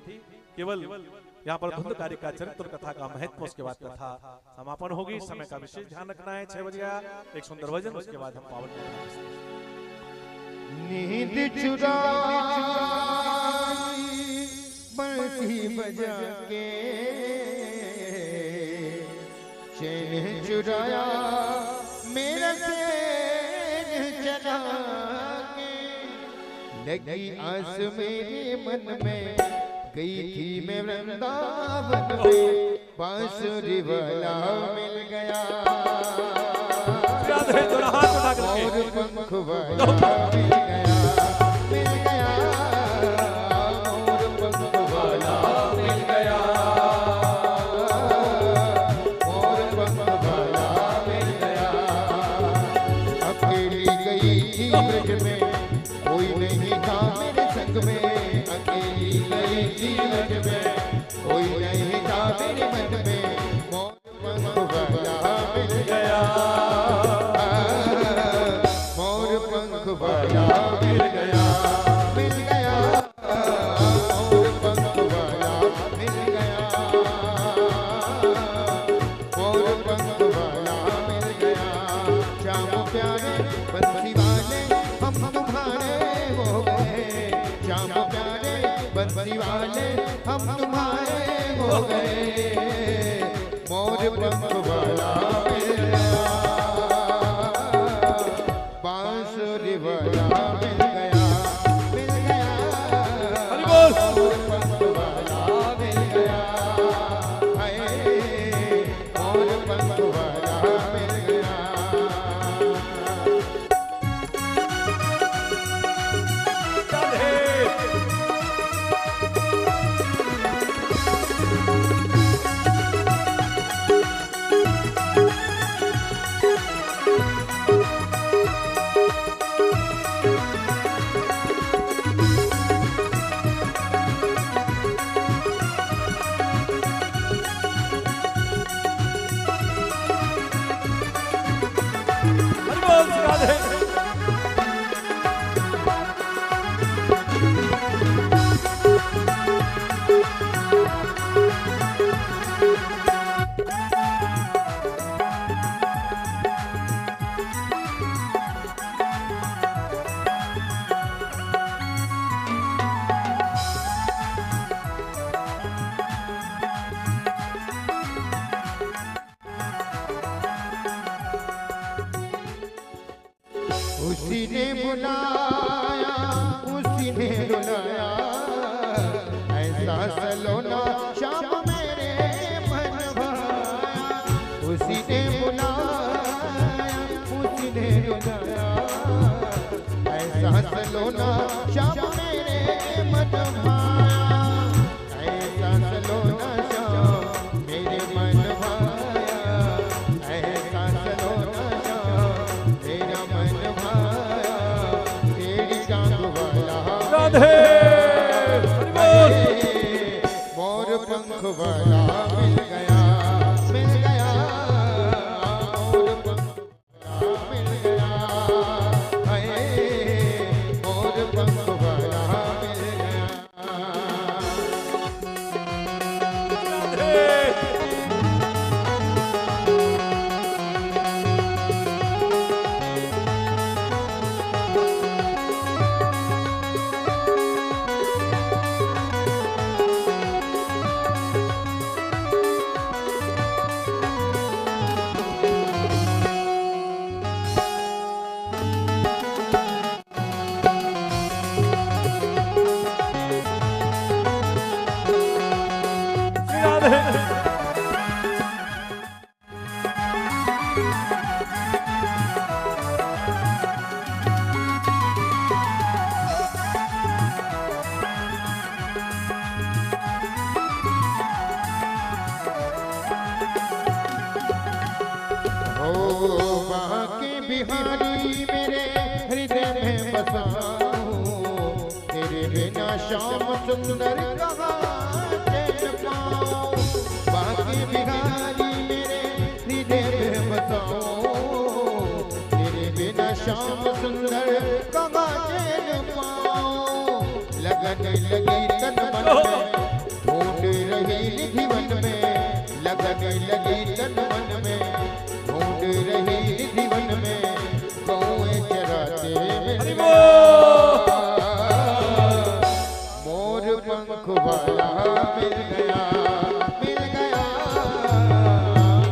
D: केवल यहाँ पर धुंधकारी का चरित्र कथा का महत्व, उसके बाद कथा समापन होगी। समय का विशेष ध्यान रखना है, 6 बज गया, एक सुंदर भजन, उसके बाद हम पावन
A: नींद चुराई बंसी बजा के, चैन चुराया मेरा चैन चला के, लगी आस मेरे मन में, गई थी मैं वृंदावन में, बांसुरी वाला मिल गया और पंख वाला मिल गया, मिल गया और पंख वाला मिल गया, और पंख वाला मिल गया। अकेली गई थी ब्रज में, कोई नहीं था मेरे संग में, अकेली गई थी ब्रज में, कोई नहीं था मेरे मन में, मोर पंख वाला मिल गया, वाला मिल गया, मिल गया और पंख वाला मिल गया, और पंख वाला मिल गया। श्याम प्यारे बंसी वाले हम तुम्हारे हो गए, श्याम प्यारे बंसी वाले हम तुम्हारे हो गए, मोर पंख वाला मिल गया, बांसुरी वाला मिल गया, मिल गया और पंख वाला मिल गया, हाय और पंख वाला मिल गया। उसी ने बुलाया, उसी ने रुलाया, ऐसा सलोना श्याम मेरे मन भाया। उसी ने बुलाया, उसी ने रुलाया, ऐसा सलोना श्याम मेरे मन भाया, ऐसा सलोना श्याम मेरे मन भाया, ऐसा सलोना श्याम मेरा मन भाया, तेरी टांग वाला मोर पंख वाला मिल गया, मिल गया मोर पंख वाला मिल गया, हाय मोर पंख वाला मिल गया। ओ बांके बिहारी मेरे हृदय में बसा हूँ, तेरे बिना श्याम सुंदर कहाँ चैन पाऊँ। बांके बिहारी मेरे हृदय में बसा हूँ, तेरे बिना श्याम सुंदर कहाँ चैन पाऊँ। लगन लगी तन मन में, ढूंढ रही निधि वन में, लगन लगी तन मन में, ढूंढ रही निधि वन में, गौएं चराते मिल गया, मोर पंख वाला मिल गया, मिल गया,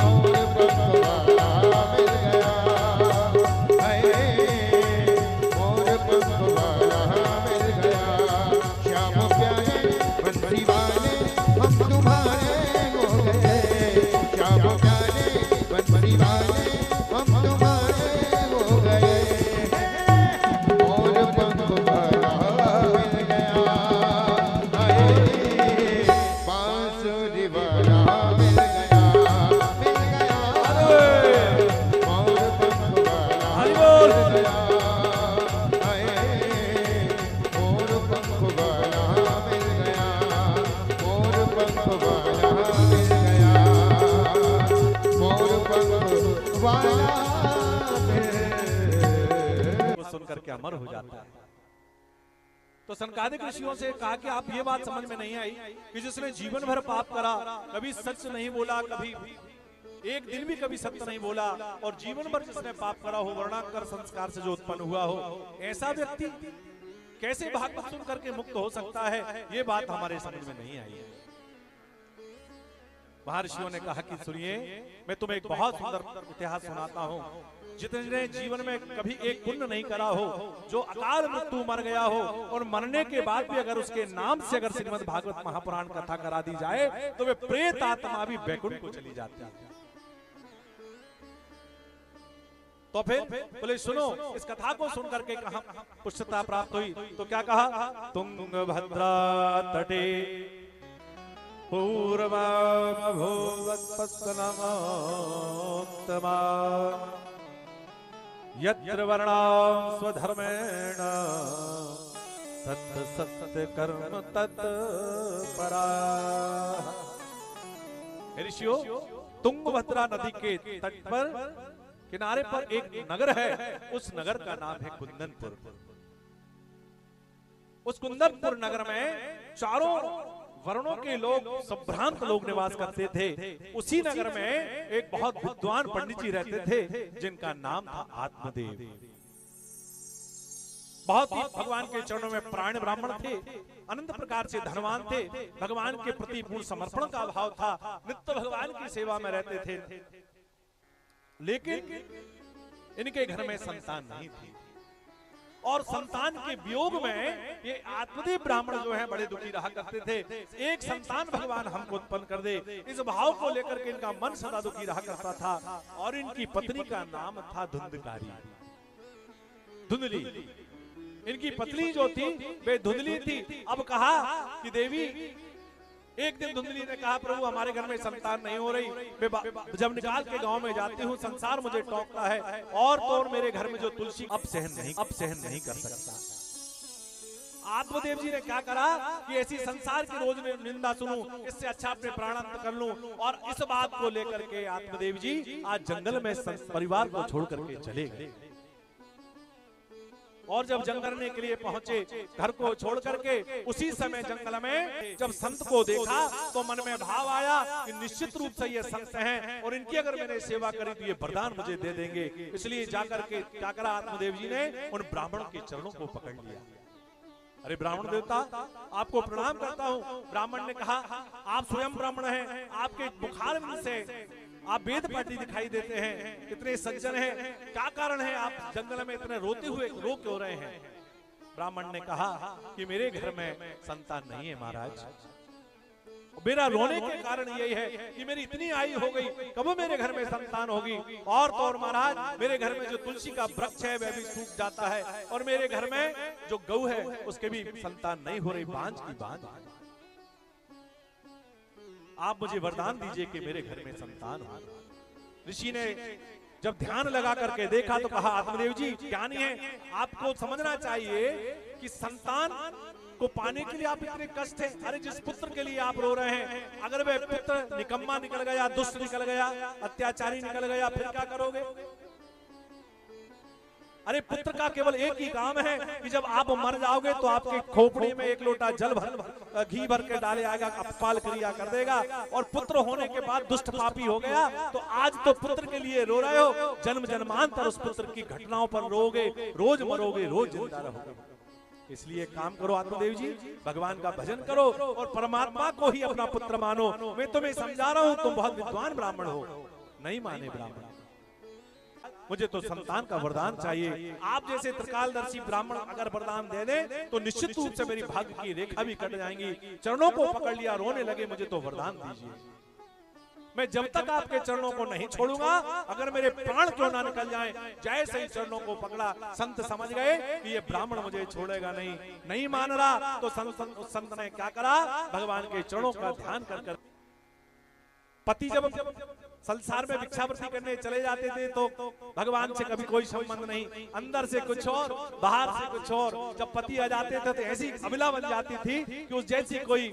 A: मोर पंख वाला मिल गया, मोर पंख वाला मिल गया। श्याम प्यारे बंसी वाले हम तुम्हारे हो गए, श्याम प्यारे बंसी वाले हम तुम्हारे हो गए, मोर पंख वाला मिल गया, बांसुरी वाला मिल गया, मिल गया, मोर पंख वाला मिल गया, मोर पंख वाला मिल गया, मोर पंख वाला मिल गया, मोर पंख वाला
D: वो सुन करके अमर हो जाता है। तो सनकादिक ऋषियों से कहा कि आप ये बात समझ में नहीं आई कि जिसने जीवन भर पाप करा, कभी सच नहीं बोला, कभी एक दिन भी कभी सत्य नहीं बोला, और जीवन भर जिसने पाप करा हो, वर्णाकर संस्कार से जो उत्पन्न हुआ हो, ऐसा व्यक्ति कैसे भागवत सुन करके मुक्त हो सकता है, ये बात हमारे समझ में नहीं आई है। महर्षियों ने कहा कि सुनिए, मैं तुम्हें एक बहुत सुंदर इतिहास सुनाता हूँ। जितने जीवन में कभी एक पुण्य नहीं करा हो, जो अकाल मृत्यु मर गया हो, और मरने के बाद भी अगर उसके नाम से अगर श्रीमद् भागवत महापुराण कथा करा दी जाए, तो वे प्रेत आत्मा भी वैकुंठ को चली जाती है। तो फिर बोले सुनो, इस कथा को सुन करके कहाँ पुष्टता प्राप्त हुई, तो क्या कहा, तुंगभद्रा तटे पूर्वमभूवत्पस्तनमोत्तमा यत्र वर्णां स्वधर्मेण सत्य सत्य कर्म तत्परा। ऋषियों, तुंगभद्रा नदी के तट पर किनारे पर एक नगर है, उस नगर का नाम है कुंदनपुर। उस कुंदनपुर नगर में चारों वर्णों के लोग, संभ्रांत लोग निवास करते थे। उसी नगर में एक बहुत विद्वान पंडित जी रहते थे, जिनका नाम था आत्मदेव। बहुत ही भगवान के चरणों में प्राण ब्राह्मण थे, अनंत प्रकार से धनवान थे, भगवान के प्रति पूर्ण समर्पण का भाव था, नित्य भगवान की सेवा में रहते थे। लेकिन इनके घर में संतान नहीं थी, और संतान के वियोग में ये आत्मदेव ब्राह्मण जो है बड़े दुखी रहा करते थे। एक संतान भगवान हमको उत्पन्न कर दे, इस भाव को लेकर के इनका मन सदा दुखी रहा करता था। और इनकी पत्नी का नाम था धुंधकारी, धुंधली। इनकी पत्नी जो थी वे धुंधली थी। अब कहा कि देवी, एक दिन धुंधली ने कहा, प्रभु हमारे घर में संतान नहीं हो रही, जब निकाल के गांव में जाती हूँ संसार मुझे टोकता है, और तो और मेरे घर में जो तुलसी अब सहन नहीं कर सकता। आत्मदेव जी ने क्या करा कि ऐसी संसार की रोज निंदा सुनूं, इससे अच्छा अपने प्राणांत कर लूं। और इस बात को लेकर के आत्मदेव जी आज जंगल में परिवार को छोड़ करके चले गए। और जब जंग करने के लिए पहुंचे, घर को छोड़ करके, उसी समय जंगल में जब संत को देखा तो मन में भाव आया कि निश्चित रूप से ये संत हैं, और इनकी अगर मैंने सेवा करी तो ये वरदान मुझे दे देंगे। इसलिए जाकर के क्या करा आत्मदेव जी ने, उन ब्राह्मणों के चरणों को पकड़ लिया। अरे ब्राह्मण देवता, आपको प्रणाम करता हूँ। ब्राह्मण ने कहा, आप स्वयं ब्राह्मण हैं, आपके मुखार से आप वेद पाठी दिखाई देते हैं, इतने सज्जन हैं, क्या कारण है आप जंगल में इतने रोते हुए रो क्यों रहे हैं? ब्राह्मण ने कहा कि मेरे घर में संतान नहीं है महाराज। मेरा रोने के कारण यही है कि मेरी इतनी आयु हो गई, कब मेरे घर में संतान होगी। और तो और महाराज, मेरे घर में जो तुलसी का वृक्ष है वह भी सूख जाता है, और मेरे घर में जो गौ है उसके भी संतान नहीं हो रही, बांझ की बांझ। आप मुझे वरदान दीजिए कि मेरे घर में संतान हो। ऋषि ने जब ध्यान लगा करके देखा तो कहा आत्मदेव जी ज्ञानी है, आपको समझना चाहिए कि संतान को पाने के लिए आप इतने कष्ट है। अरे जिस पुत्र के लिए आप रो रहे हैं, अगर वह पुत्र निकम्मा निकल गया, दुष्ट निकल गया, अत्याचारी निकल गया, फिर क्या करोगे? अरे पुत्र का केवल एक ही काम है कि जब आप मर जाओगे तो आपके खोपड़ी में एक लोटा जल भर घी भर के डाले आएगा, अपपाल क्रिया कर देगा। और पुत्र होने के बाद दुष्ट पापी हो गया तो आज तो पुत्र के लिए रो रहे हो, जन्म जन्मांतर उस पुत्र की घटनाओं पर रोगे, रोज मरोगे, रोज जिंदा रहोगे। इसलिए काम करो आत्मदेव जी, भगवान का भजन करो और परमात्मा को ही अपना पुत्र मानो। मैं तुम्हें समझा रहा हूं, तुम बहुत विद्वान ब्राह्मण हो, नहीं माने ब्राह्मण। मुझे तो संतान का वरदान चाहिए। आप जैसे त्रिकालदर्शी ब्राह्मण अगर वरदान दे दे तो निश्चित रूप से मेरी भाग्य की रेखा भी कट जाएंगी। चरणों को पकड़ लिया, रोने लगे, मुझे तो वरदान दीजिए। मैं जब तक आपके चरणों को नहीं छोड़ूंगा, अगर मेरे प्राण क्यों ना निकल जाएं। जैसे ही चरणों को पकड़ा, संत समझ गए कि ये ब्राह्मण मुझे छोड़ेगा नहीं। नहीं मान रहा तो संत ने क्या करा, भगवान के चरणों का ध्यान कर पति जब संसार में भिक्षावृत्ति करने चले जाते थे तो भगवान से कभी कोई संबंध नहीं, अंदर से कुछ और, बाहर से कुछ और। जब पति आ जाते थे तो ऐसी अभिला बन जाती थी कि उस जैसी कोई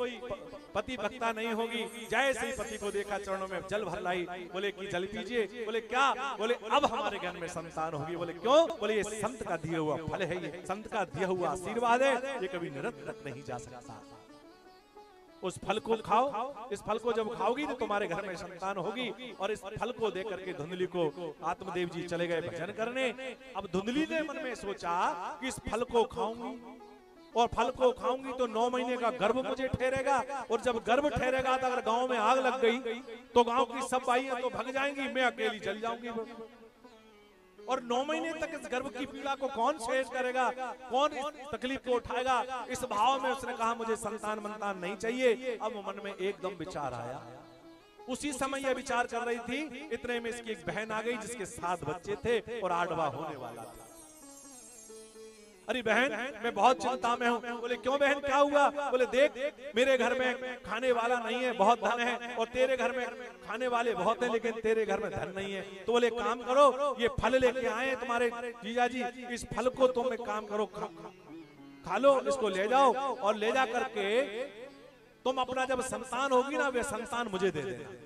D: पति भक्ता नहीं होगी। जैसे ही पति को देखा, चरणों में जल भर लाई, बोले कि जल पीजिए। बोले क्या? बोले अब हमारे घर में संतान होगी। बोले क्यों? बोले ये संत का दिया हुआ फल है, ये संत का दिया हुआ आशीर्वाद है, ये कभी निरंतर नहीं जा सकता। उस फल को खाओ, इस फल को जब खाओगी तो तुम्हारे घर में संतान होगी। और इस फल को देख करके धुंधली को आत्मदेव जी चले गए भजन करने। अब धुंधली ने मन में सोचा कि इस फल को खाऊंगी और फल को खाऊंगी तो 9 महीने का गर्भ मुझे ठहरेगा, और जब गर्भ ठहरेगा तो अगर गांव में आग लग गई तो गांव की सब बाइयां तो भग जाएंगी, मैं अकेली जल जाऊंगी। और 9 महीने तक इस गर्भ की पीड़ा को कौन शेष करेगा, कौन इस तकलीफ को उठाएगा? इस भाव में उसने कहा मुझे संतान मंतान नहीं चाहिए। अब मन में एकदम विचार आया। उसी समय यह विचार कर रही थी, इतने में इसकी एक बहन आ गई जिसके 7 बच्चे थे और 8वां होने वाला था। अरे बहन, मैं बहुत चिंता में हूँ। बोले क्यों बहन, क्या हुआ? बोले देख, मेरे घर में खाने वाला नहीं है, बहुत धन है, और तेरे घर में खाने वाले बहुत हैं लेकिन तेरे घर में धन नहीं है। तो बोले काम करो, ये फल लेके आए तुम्हारे जीजा जी, इस फल को तुम एक काम करो, खा लो, इसको ले जाओ और ले जा करके तुम अपना जब संतान होगी ना, वे संतान मुझे दे देना।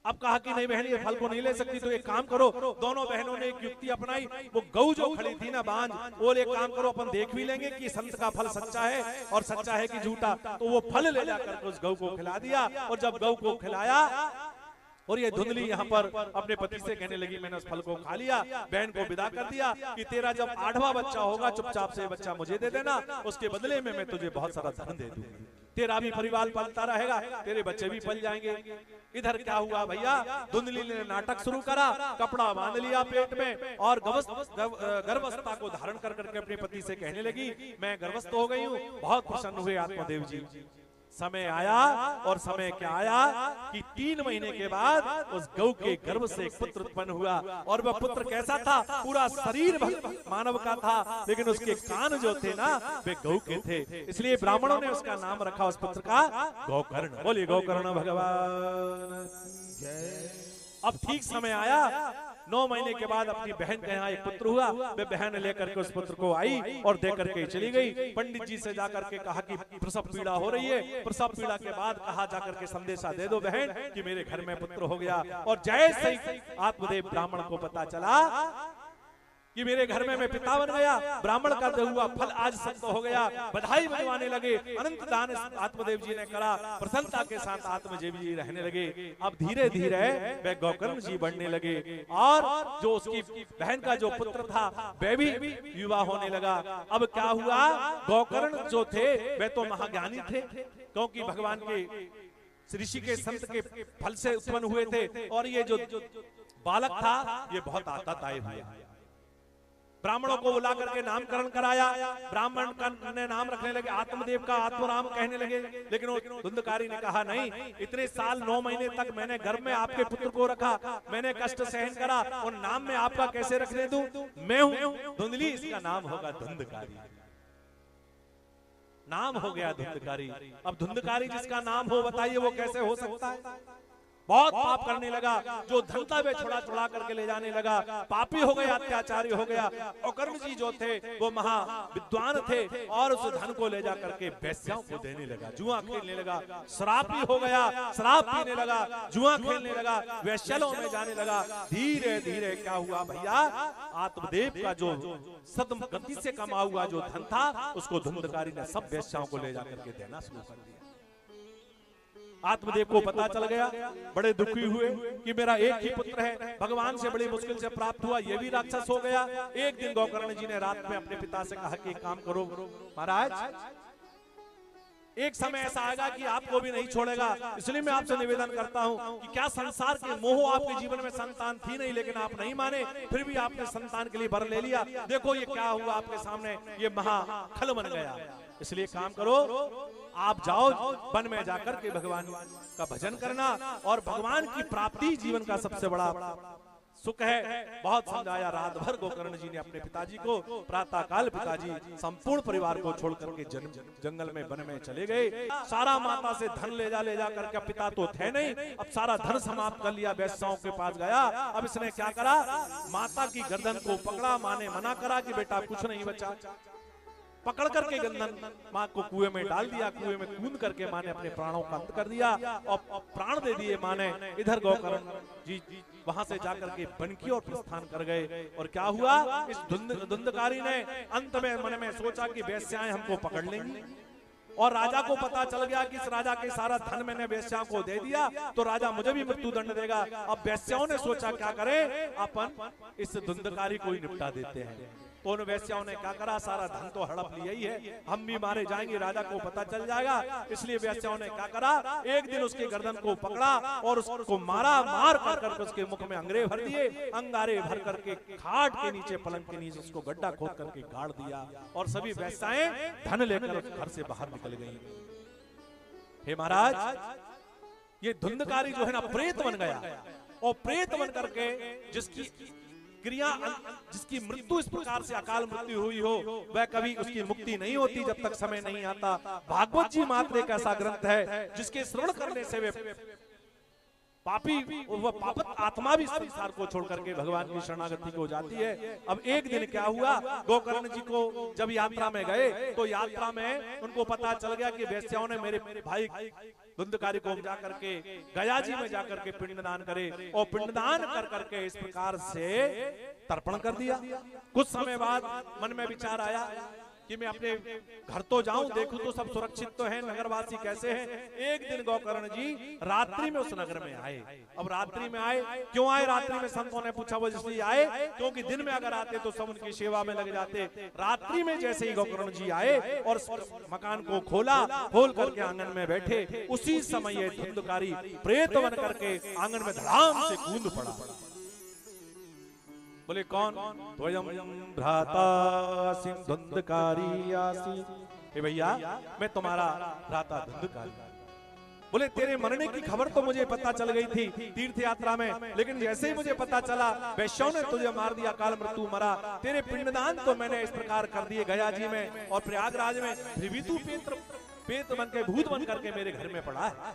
D: अब कहा कि नहीं बहन, ये फल को नहीं ले सकती, तो एक काम करो। दोनों बहनों ने एक युक्ति अपनाई। वो गऊ जो खड़ी थी ना बांझ, वो एक काम करो, अपन देख भी लेंगे कि संत का फल सच्चा है और सच्चा है कि झूठा। तो वो फल ले जाकर उस गऊ को खिला दिया। और जब गऊ को खिलाया और ये धुंधली यहाँ पर अपने पति से कहने लगी मैंने उस फल को खा लिया, बहन को विदा कर दिया कि तेरा जब 8वां बच्चा होगा चुपचाप से बच्चा मुझे दे देना, उसके बदले में मैं तुझे बहुत सारा धन दे दूंगी, तेरा भी परिवार पलता रहेगा, तेरे बच्चे भी पल जाएंगे। इधर क्या हुआ भैया, धुंधली ने नाटक शुरू करा, कपड़ा बांध लिया पेट में और गर्भावस्था को धारण कर करके अपने पति से कहने लगी मैं गर्भस्थ हो गई हूँ। बहुत प्रसन्न हुए आत्मदेव जी। समय आया और समय क्या आया कि 3 महीने के बाद उस गौ के गर्भ से एक पुत्र उत्पन्न हुआ। और वह पुत्र कैसा था, पूरा शरीर मानव का था लेकिन उसके कान जो थे ना वे गौ के थे, इसलिए ब्राह्मणों ने उसका नाम रखा उस पुत्र का गोकर्ण। बोलिए गोकर्ण भगवान जय। अब ठीक समय आया, 9 महीने के बाद अपनी बहन के यहाँ एक पुत्र हुआ। वे बहन लेकर के उस पुत्र को आई और दे करके चली गई। पंडित जी से जाकर के कहा कि प्रसव पीड़ा हो रही है। प्रसव पीड़ा के बाद कहा जाकर के संदेशा दे दो बहन कि मेरे घर में पुत्र हो गया। और जैसे ही आत्मदेव ब्राह्मण को पता चला कि मेरे घर में मैं पिता बन गया, ब्राह्मण का दिया हुआ फल आज सत्य हो गया, बधाई बजवाने लगे। अनंत दान आत्मदेव जी ने करा, प्रसन्नता के साथ आत्मदेव जी रहने लगे। अब धीरे धीरे वे गोकर्ण जी बढ़ने लगे और जो उसकी बहन का जो पुत्र था वह भी युवा होने लगा। अब क्या हुआ, गोकर्ण जो थे वे तो महाज्ञानी थे क्योंकि भगवान के ऋषि के संत के फल से उत्पन्न हुए थे। और ये जो बालक था ये बहुत आताताई हुआ। ब्राह्मणों को बुला करके नामकरण कराया, ब्राह्मण का ने नाम रखने लगे, आत्मदेव का आत्मराम कहने लगे। लेकिन धुंधकारी ने कहा नहीं, इतने साल 9 महीने तक मैंने गर्भ में आपके पुत्र को रखा, मैंने कष्ट सहन करा और नाम में आपका कैसे रखने दूं? मैं हूं धुंधली, इसका नाम होगा धुंधकारी। नाम हो गया धुंधकारी। अब धुंधकारी जिसका नाम हो बताइए वो कैसे हो सकता है? बहुत पाप करने लगा, जो धन था वे छुड़ा छुड़ा करके ले जाने लगा, पापी हो गया, अत्याचारी हो गया। और कर्ण जी जो थे वो महा विद्वान थे और उस धन को ले जा करके वेश्याओं को देने लगा, जुआ खेलने लगा, शराबी हो गया, शराब पीने लगा, जुआ खेलने लगा, वेश्यालयों में जाने लगा। धीरे धीरे क्या हुआ भैया, आत्मदेव का जो सदम गति से कमा हुआ जो धन था उसको धुंधकारी ने सब वेश्याओं को ले जाकर के देना शुरू कर दिया। आत्मदेव को पता चल गया, बड़े दुखी हुए कि मेरा एक ही पुत्र है, भगवान से बड़ी मुश्किल से प्राप्त हुआ, ये भी राक्षस हो गया। एक दिन गोकर्ण जी ने रात में अपने पिता से कहा कि एक काम करो महाराज, एक समय ऐसा आएगा कि आपको भी नहीं छोड़ेगा, इसलिए मैं आपसे निवेदन करता हूं कि क्या संसार के मोह आपके जीवन में संतान थी नहीं, लेकिन आप नहीं माने, फिर भी आपने संतान के लिए वर ले लिया। देखो ये क्या हुआ आपके सामने, ये महाखल बन गया। इसलिए काम करो, आप जाओ वन में जाकर के भगवान का भजन करना, और भगवान की प्राप्ति जीवन का सबसे बड़ा सुख है। बहुत समझाया, रात भर गोकर्ण जी ने अपने पिताजी को, प्रातः काल पिताजी संपूर्ण परिवार को छोड़ करके जंगल में वन में चले गए। सारा माता से धन ले जा करके, पिता तो थे नहीं, अब सारा धन समाप्त कर लिया, वेश्याओं के पास गया। अब इसने क्या करा, माता की गर्दन को पकड़ा, माँ ने मना करा कि बेटा कुछ नहीं बचा, पकड़ करके गर्दन माँ को कुएं में डाल दिया, कुएं में कूद करके माँ ने अपने प्राणों का अंत कर दिया और प्राण दे दिए माँ ने। इधर गोकर्ण जी वहां से जाकर के वन की ओर प्रस्थान कर गए। और क्या हुआ, इस धुंधकारी ने अंत में मन में सोचा कि वेश्याएं हमको पकड़ लेंगी, और राजा को पता चल गया कि इस राजा के सारा धन मैंने वेश्याओं को दे दिया तो राजा मुझे भी मृत्यु दंड देगा। अब वेश्याओं ने सोचा क्या करें, अपन इस धुंधकारी को ही निपटा देते हैं। तो उन वेश्याओं ने क्या करा, सारा धन तो हड़प लिया ही है, हम भी मारे जाएंगे, राजा को पता चल जाएगा। इसलिए वेश्याओं ने क्या करा, एक दिन उसके गर्दन को पकड़ा और उसको मारा, मार कर उसके मुख में अंगरे भर दिए, अंगारे भर करके खाट के नीचे, पलंग के नीचे उसको गड्ढा खोद करके गाड़ दिया, और सभी वेश्याएं धन लेकर घर से बाहर निकल गई। हे महाराज, ये धुंधकारी जो है ना प्रेत बन गया, और प्रेत बन करके जिसकी क्रिया, जिसकी मृत्यु इस प्रकार से अकाल मृत्यु हुई हो, वह कभी उसकी मुक्ति नहीं होती जब तक समय नहीं आता। भागवत जी मात्र एक ऐसा ग्रंथ है जिसके श्रवण करने से वे पापी, वह पापत आत्मा भी संसार को छोड़ करके भगवान की शरणागति को जाती है। अब एक दिन क्या हुआ, गोकर्ण जी को जब यात्रा में गए तो यात्रा में उनको पता चल गया कि वेश्याओं ने मेरे भाई धुंधकारी को जा करके गया जी में जाकर के पिंडदान करे, और पिंडदान कर करके इस प्रकार से तर्पण कर दिया। कुछ समय बाद मन में विचार आया कि मैं अपने घर तो जाऊं, देखूं तो सब सुरक्षित तो हैं, नगरवासी कैसे हैं। एक दिन गोकर्ण जी रात्रि में उस नगर में आए। अब रात्रि में आए, क्यों आए रात्रि में, संतों ने पूछा, वो इसलिए आए क्योंकि दिन में अगर आते तो सब उनकी सेवा में लग जाते। रात्रि में जैसे ही गोकर्ण जी आए और मकान को खोला, खोल करके आंगन में बैठे, उसी समय ये धुंधकारी प्रेत बन करके आंगन में धड़ाम से कूद पड़ा। बोले कौन, त्वयं भ्राता धुंधकारी आसी। हे भैया, मैं तुम्हारा भ्राता धुंधकारी। बोले तेरे मरने की खबर तो मुझे पता चल गई थी तीर्थ यात्रा में, लेकिन जैसे ही मुझे पता चला वैश्यों ने तुझे मार दिया, काल मृत्यु मरा, तेरे पिंडदान तो मैंने इस प्रकार कर दिए गया जी में और प्रयागराज में, फिर भी तू पेत बन के, भूत बन करके मेरे घर में पड़ा है।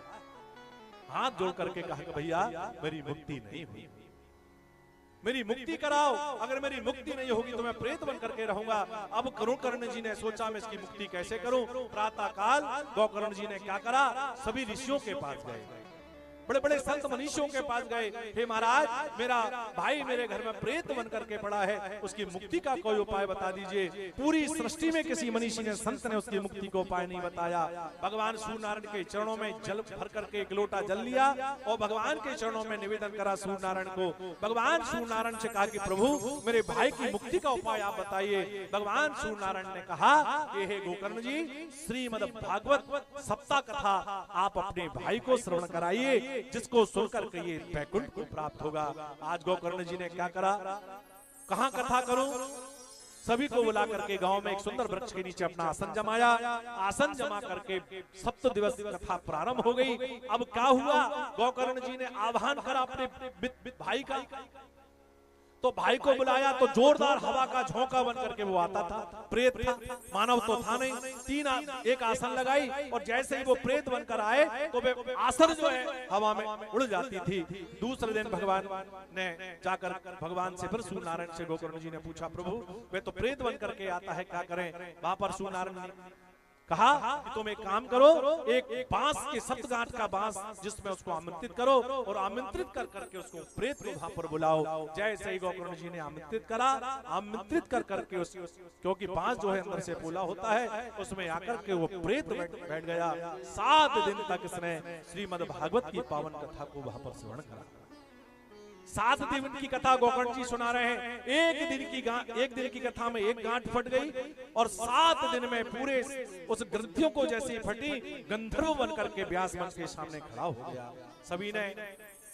D: हाथ जोड़ करके कहा भैया मेरी मुक्ति नहीं हुई, मेरी मुक्ति कराओ, अगर मेरी मुक्ति नहीं होगी तो मैं प्रेत बन करके रहूंगा। अब गोकर्ण जी ने सोचा मैं इसकी मुक्ति कैसे करूं। प्रातः काल गोकर्ण जी ने क्या करा, सभी ऋषियों के पास गए, बड़े बड़े संत मनीषियों के पास गए। हे महाराज, मेरा भाई मेरे घर में प्रेत बन करके पड़ा है, उसकी मुक्ति का कोई उपाय बता दीजिए। पूरी सृष्टि में किसी मनीषी ने, संत ने उसकी मुक्ति को उपाय नहीं बताया। भगवान सूर्यनारायण के चरणों में जल भर करके एक लोटा जल लिया और भगवान के चरणों में निवेदन करा सूर्यनारायण को। भगवान सूर्यनारायण से कहा कि प्रभु मेरे भाई की मुक्ति का उपाय आप बताइए। भगवान सूर्यनारायण ने कहा, हे गोकर्ण जी, श्रीमद् भागवत सप्ताह कथा आप अपने भाई को श्रवण कराइए, जिसको सुनकर के ये वैकुंठ को प्राप्त होगा। आज गोकर्ण जी ने क्या करा, कहां कथा करूं, सभी को बुला करके गांव में एक सुंदर वृक्ष के नीचे अपना आसन जमाया। आसन जमा करके 7 दिवस कथा प्रारंभ हो गई। अब क्या हुआ, गोकर्ण जी ने आह्वान करा अपने भाई का, तो भाई को बुलाया तो जोरदार हवा का झोंका बन करके वो आता था। प्रेत था, मानव तो था नहीं। एक आसन लगाई और जैसे ही वो प्रेत बनकर आए तो वे आसन जो है हवा में उड़ जाती थी। दूसरे दिन भगवान ने जाकर भगवान से फिर सूर्य नारायण से गोकर्ण जी ने पूछा, प्रभु वे तो प्रेत बन करके आता है, क्या करें? वहां पर सूर्य नारायण ने कहा कि तुम एक काम करो, एक बांस के 7 गांठ का बांस जिसमें उसको आमंत्रित करो और आमंत्रित कर करके उसको प्रेत को वहां पर बुलाओ। जैसे ही गोकर्ण जी ने आमंत्रित करा, आमंत्रित कर करके उस क्योंकि बांस जो है अंदर से फूला होता है, उसमें आकर के वो प्रेत बैठ गया। 7 दिन तक इसने श्रीमद् भागवत की पावन कथा को वहां पर श्रवण करा। 7 दिन की कथा गोकर्ण जी सुना रहे हैं। एक दिन की कथा में एक गांठ फट गई और 7 दिन में पूरे उस ग्रंथियों को जैसे फटी, गंधर्व बनकर के व्यास मंच के सामने खड़ा हो गया। सभी ने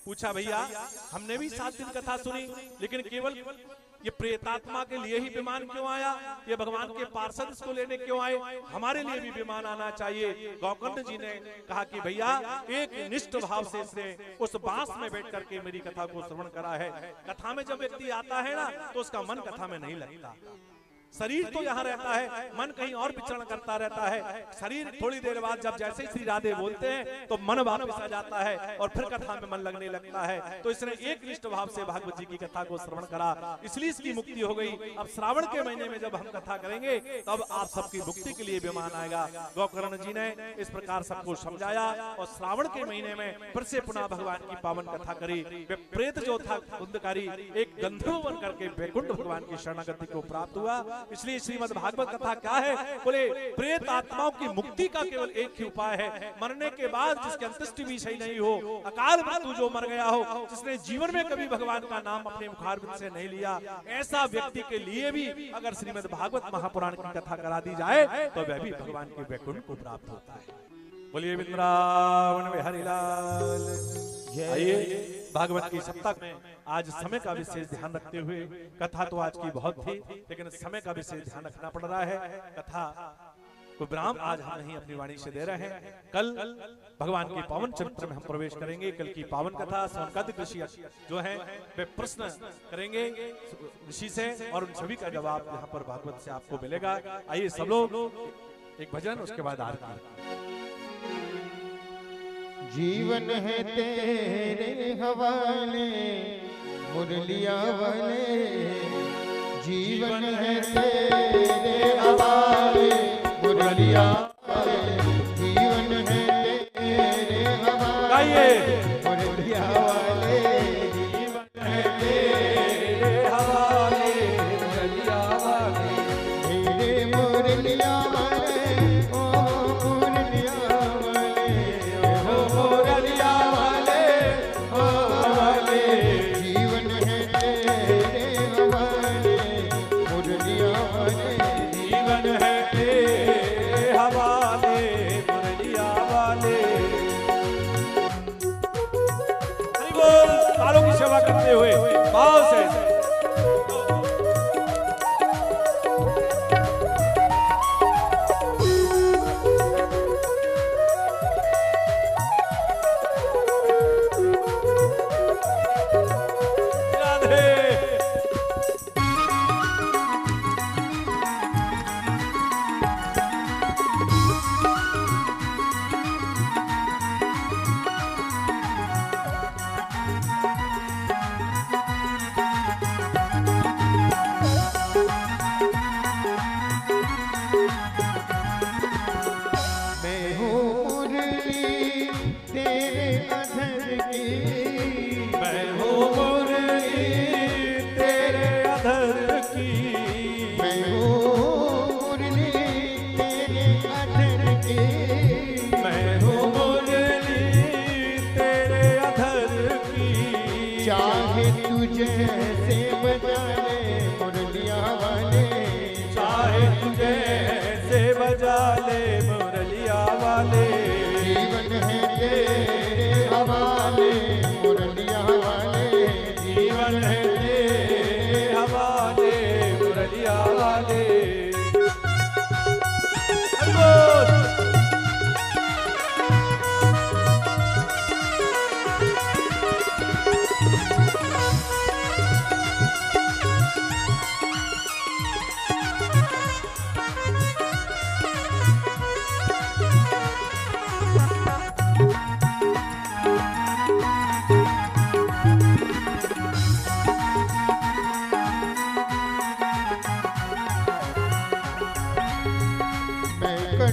D: पूछा, भैया हमने भी 7 दिन कथा सुनी, लेकिन केवल ये प्रेतात्मा के लिए ही विमान क्यों आया? ये भगवान के पार्षद इसको लेने क्यों आए? हमारे लिए भी विमान आना चाहिए। गोकर्ण जी ने कहा कि भैया एक निष्ठ भाव से इसने उस बांस में बैठ करके मेरी कथा को श्रवण करा है। कथा में जब व्यक्ति आता है ना, तो उसका मन कथा में नहीं लगता। शरीर तो यहाँ रहता है, मन कहीं और विचरण करता रहता है। शरीर थोड़ी देर बाद जब जैसे श्री राधे बोलते हैं तो मन वापस आ जाता है और फिर कथा में मन लगने लगता है। तो इसने एक निष्ठ भाव से भागवत जी की कथा को श्रवण करा, इसलिए इसकी मुक्ति हो गई। अब श्रावण के महीने में जब हम कथा करेंगे तब आप सबकी मुक्ति के लिए विमान आएगा। गोकर्ण जी ने इस प्रकार सबको समझाया और श्रावण के महीने में फिर से पुनः भगवान की पावन कथा करी। प्रेत जो था कुंदकारी एक गंधर्व बन करके वैकुंठ भगवान की शरणागति को प्राप्त हुआ। इसलिए श्रीमद् भागवत कथा क्या है? बोले प्रेत आत्माओं की मुक्ति का केवल एक ही उपाय है। मरने के बाद जिसकी अंत्येष्टि भी सही नहीं हो, अकाल मृत्यु जो मर गया हो, जिसने जीवन में कभी भगवान का नाम अपने मुखारबिंद से नहीं लिया, ऐसा व्यक्ति के लिए भी अगर श्रीमद् भागवत महापुराण की कथा करा दी जाए तो वह भी भगवान के वैकुंठ को प्राप्त होता है। बोलिए वृंदावन बिहारी लाल। आइए भागवत की सप्ताह में आज समय का विशेष ध्यान रखते हुए, कथा तो आज की बहुत थी लेकिन समय का विशेष ध्यान रखना पड़ रहा है। कथा को विराम आज हम नहीं अपनी वाणी से दे रहे हैं। कल भगवान के पावन चरित्र में हम प्रवेश करेंगे। कल की पावन कथा सौनकादिक ऋषि जो है वे प्रश्न करेंगे ऋषि से और उन सभी का जवाब यहाँ पर भागवत से आपको मिलेगा। आइए सब लोग एक भजन, उसके बाद आरती।
A: जीवन है तेरे हवाले मुरलिया वाले, जीवन है तेरे हवाले मुरलिया वाले, जीवन है तेरे हवाले मुरलिया वाले, जीवन है तेरे हवाले मुरलिया वाले, मेरे मुरलिया वाले ओ मुरलिया
D: सेवा करते हुए भाव से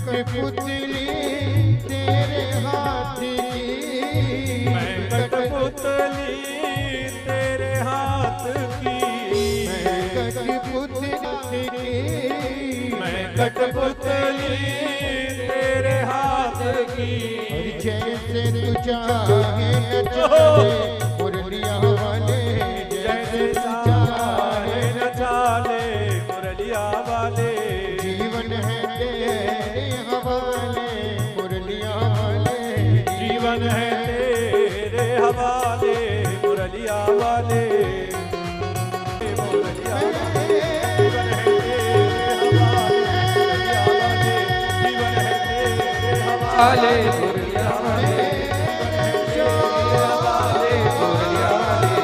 A: कठपुतली तेरे हाथ की,
D: मैं कठपुतली तेरे हाथ की,
A: मैं कठपुतली तेरी,
D: मैं कठपुतली तेरे हाथ की।
A: और जैसे तू चाहे नचाले मुरलिया वाले,
D: जैसे चाहे नचाले मुरलिया वाले,
A: जीवन है तेरे हवाले मुरलिया वाले,
D: जीवन है तेरे हवाले मुरलिया वाले, मुरलिया वाले, जीवन है तेरे हवाले मुरलिया वाले,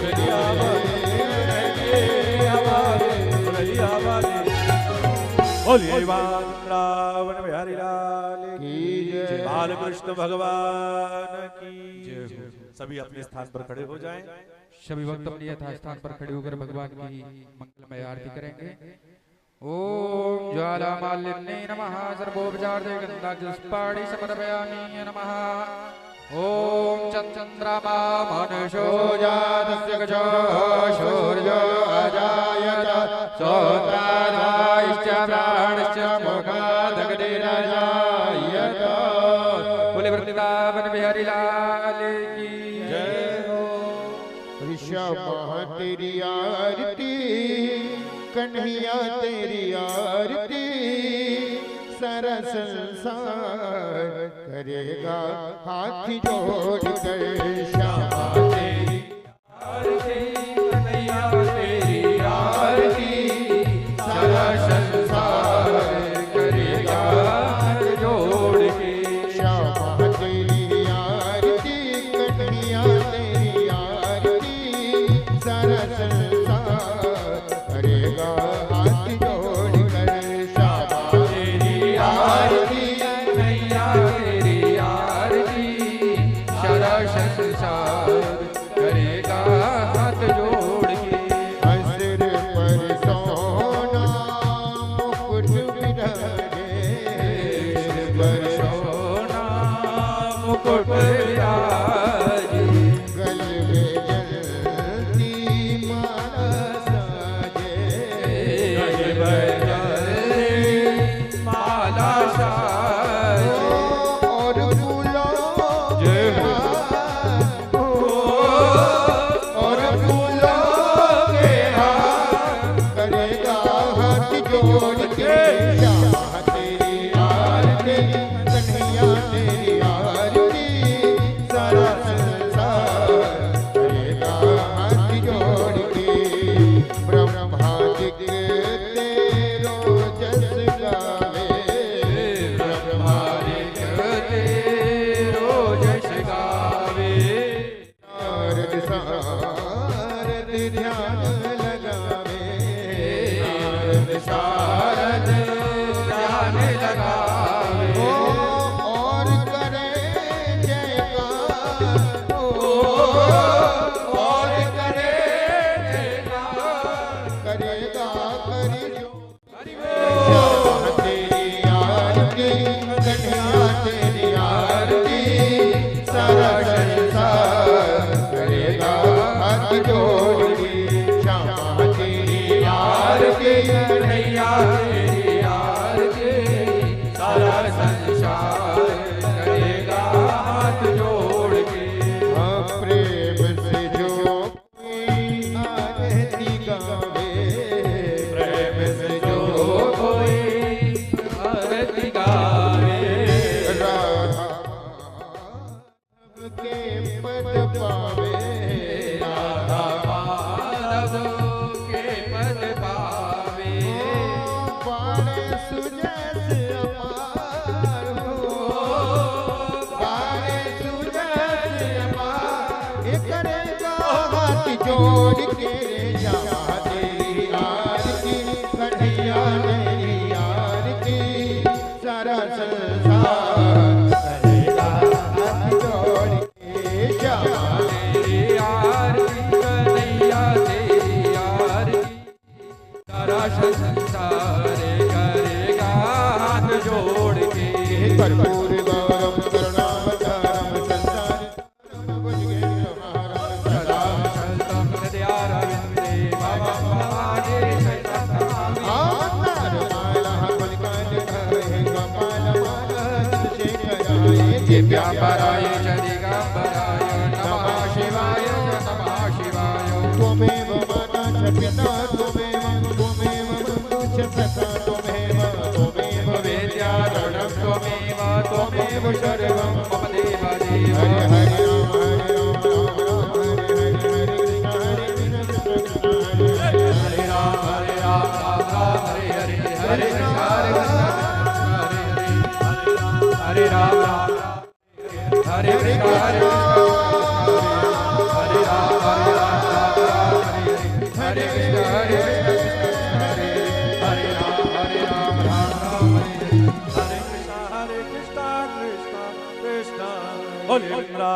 D: जीवन है तेरे हवाले मुरलिया वाले, बोलिए रावण बिहारी लाल की जय, बालकृष्ण भगवान की जय। सभी अपने स्थान पर खड़े हो जाएं।
B: सभी भक्त अपने यथास्थान पर खड़े होकर भगवान की मंगलमय आरती करेंगे। ओम ज्वाला मालिन्ये नमः सर्वोपचार दे गंधाजस्पाणि समर्पयामि नमः। ओम चंद्रमा मनुषो जातस्य गजो शौर्यो अजायत सोत्रादायश्च प्राणश्च मोक्षादग्निरजायत। बोले वृंदावन बिहारी लाल की जय हो।
A: ऋषभ तेरी आरती, कन्हैया तेरी आरती, सारा संसार करेगा हाथ जोड़ कर श्यामा तेरी
B: आरती, कन्हैया तेरी आरती, सारा संसार करेगा हाथ जोड़ के।
A: श्यामा तेरी आरती, कन्हैया तेरी आरती, सारा संसार करेगा हाथ जोड़ कर श्यामा तेरी आरती,
B: कन्हैया तेरी आरती, सारा संसार करेगा हाथ जोड़ के।
A: असर पर सोना मुकुट बिराजे, पर
B: सोना मुकुट विराजे,
A: गल में जलती माला साजे,
B: माला साजे,
A: और फूलों
B: जय हो।
A: और फूलों के हाथ करेगा हाथ जोड़ के श्यामा तेरी आरती, कन्हैया तेरी आरती, सारा संसार करेगा हाथ जोड़ के। ब्रह्मा जी तेरो जस गावे, ब्रह्मा जी
B: तेरो जस गावे,
A: नारद सारद ध्यान लगावे,
B: नारद शारद ध्यान लगावे,
A: और करे जयकार,
B: और करे जयकार,
A: करेगा करी जो श्यामा तेरी आरती, कन्हैया तेरी आरती, सारा संसार करेगा हाथ जोड़ के। श्यामा तेरी आरती,
B: कन्हैया तेरी आरती, सारा संसार करेगा हाथ जोड़ के।
A: प्रेम से जो कोई आरती गावे, प्रेम से जो
B: कोई आरती गावे,
A: राधा के पद पावे,
B: राधा माधव के पद पावे,
A: बाण सुजस अपार हो, बाण सुजस अपार, ये करेगा हाथ जोड़ के श्यामा तेरी आरती, कन्हैया तेरी आरती, सारा संसार करेगा हाथ जोड़ के श्यामा
B: तेरी आरती, कन्हैया तेरी
A: शिवाय च दिगंबराय नमः शिवाय नमः शिवाय त्वमेव माता च पिता त्वमेव बन्धु च सखा त्वमेव वेद्यारणं त्वमेव सर्वं मम देव देव हरे हरे राम हरे राम हरे हरे हरे राम हरे राम हरे कृष्ण हरे राम हरे कृष्ण हरे राम राम राम हरे
D: हरे कृष्ण कृष्ण कृष्ण हरे राम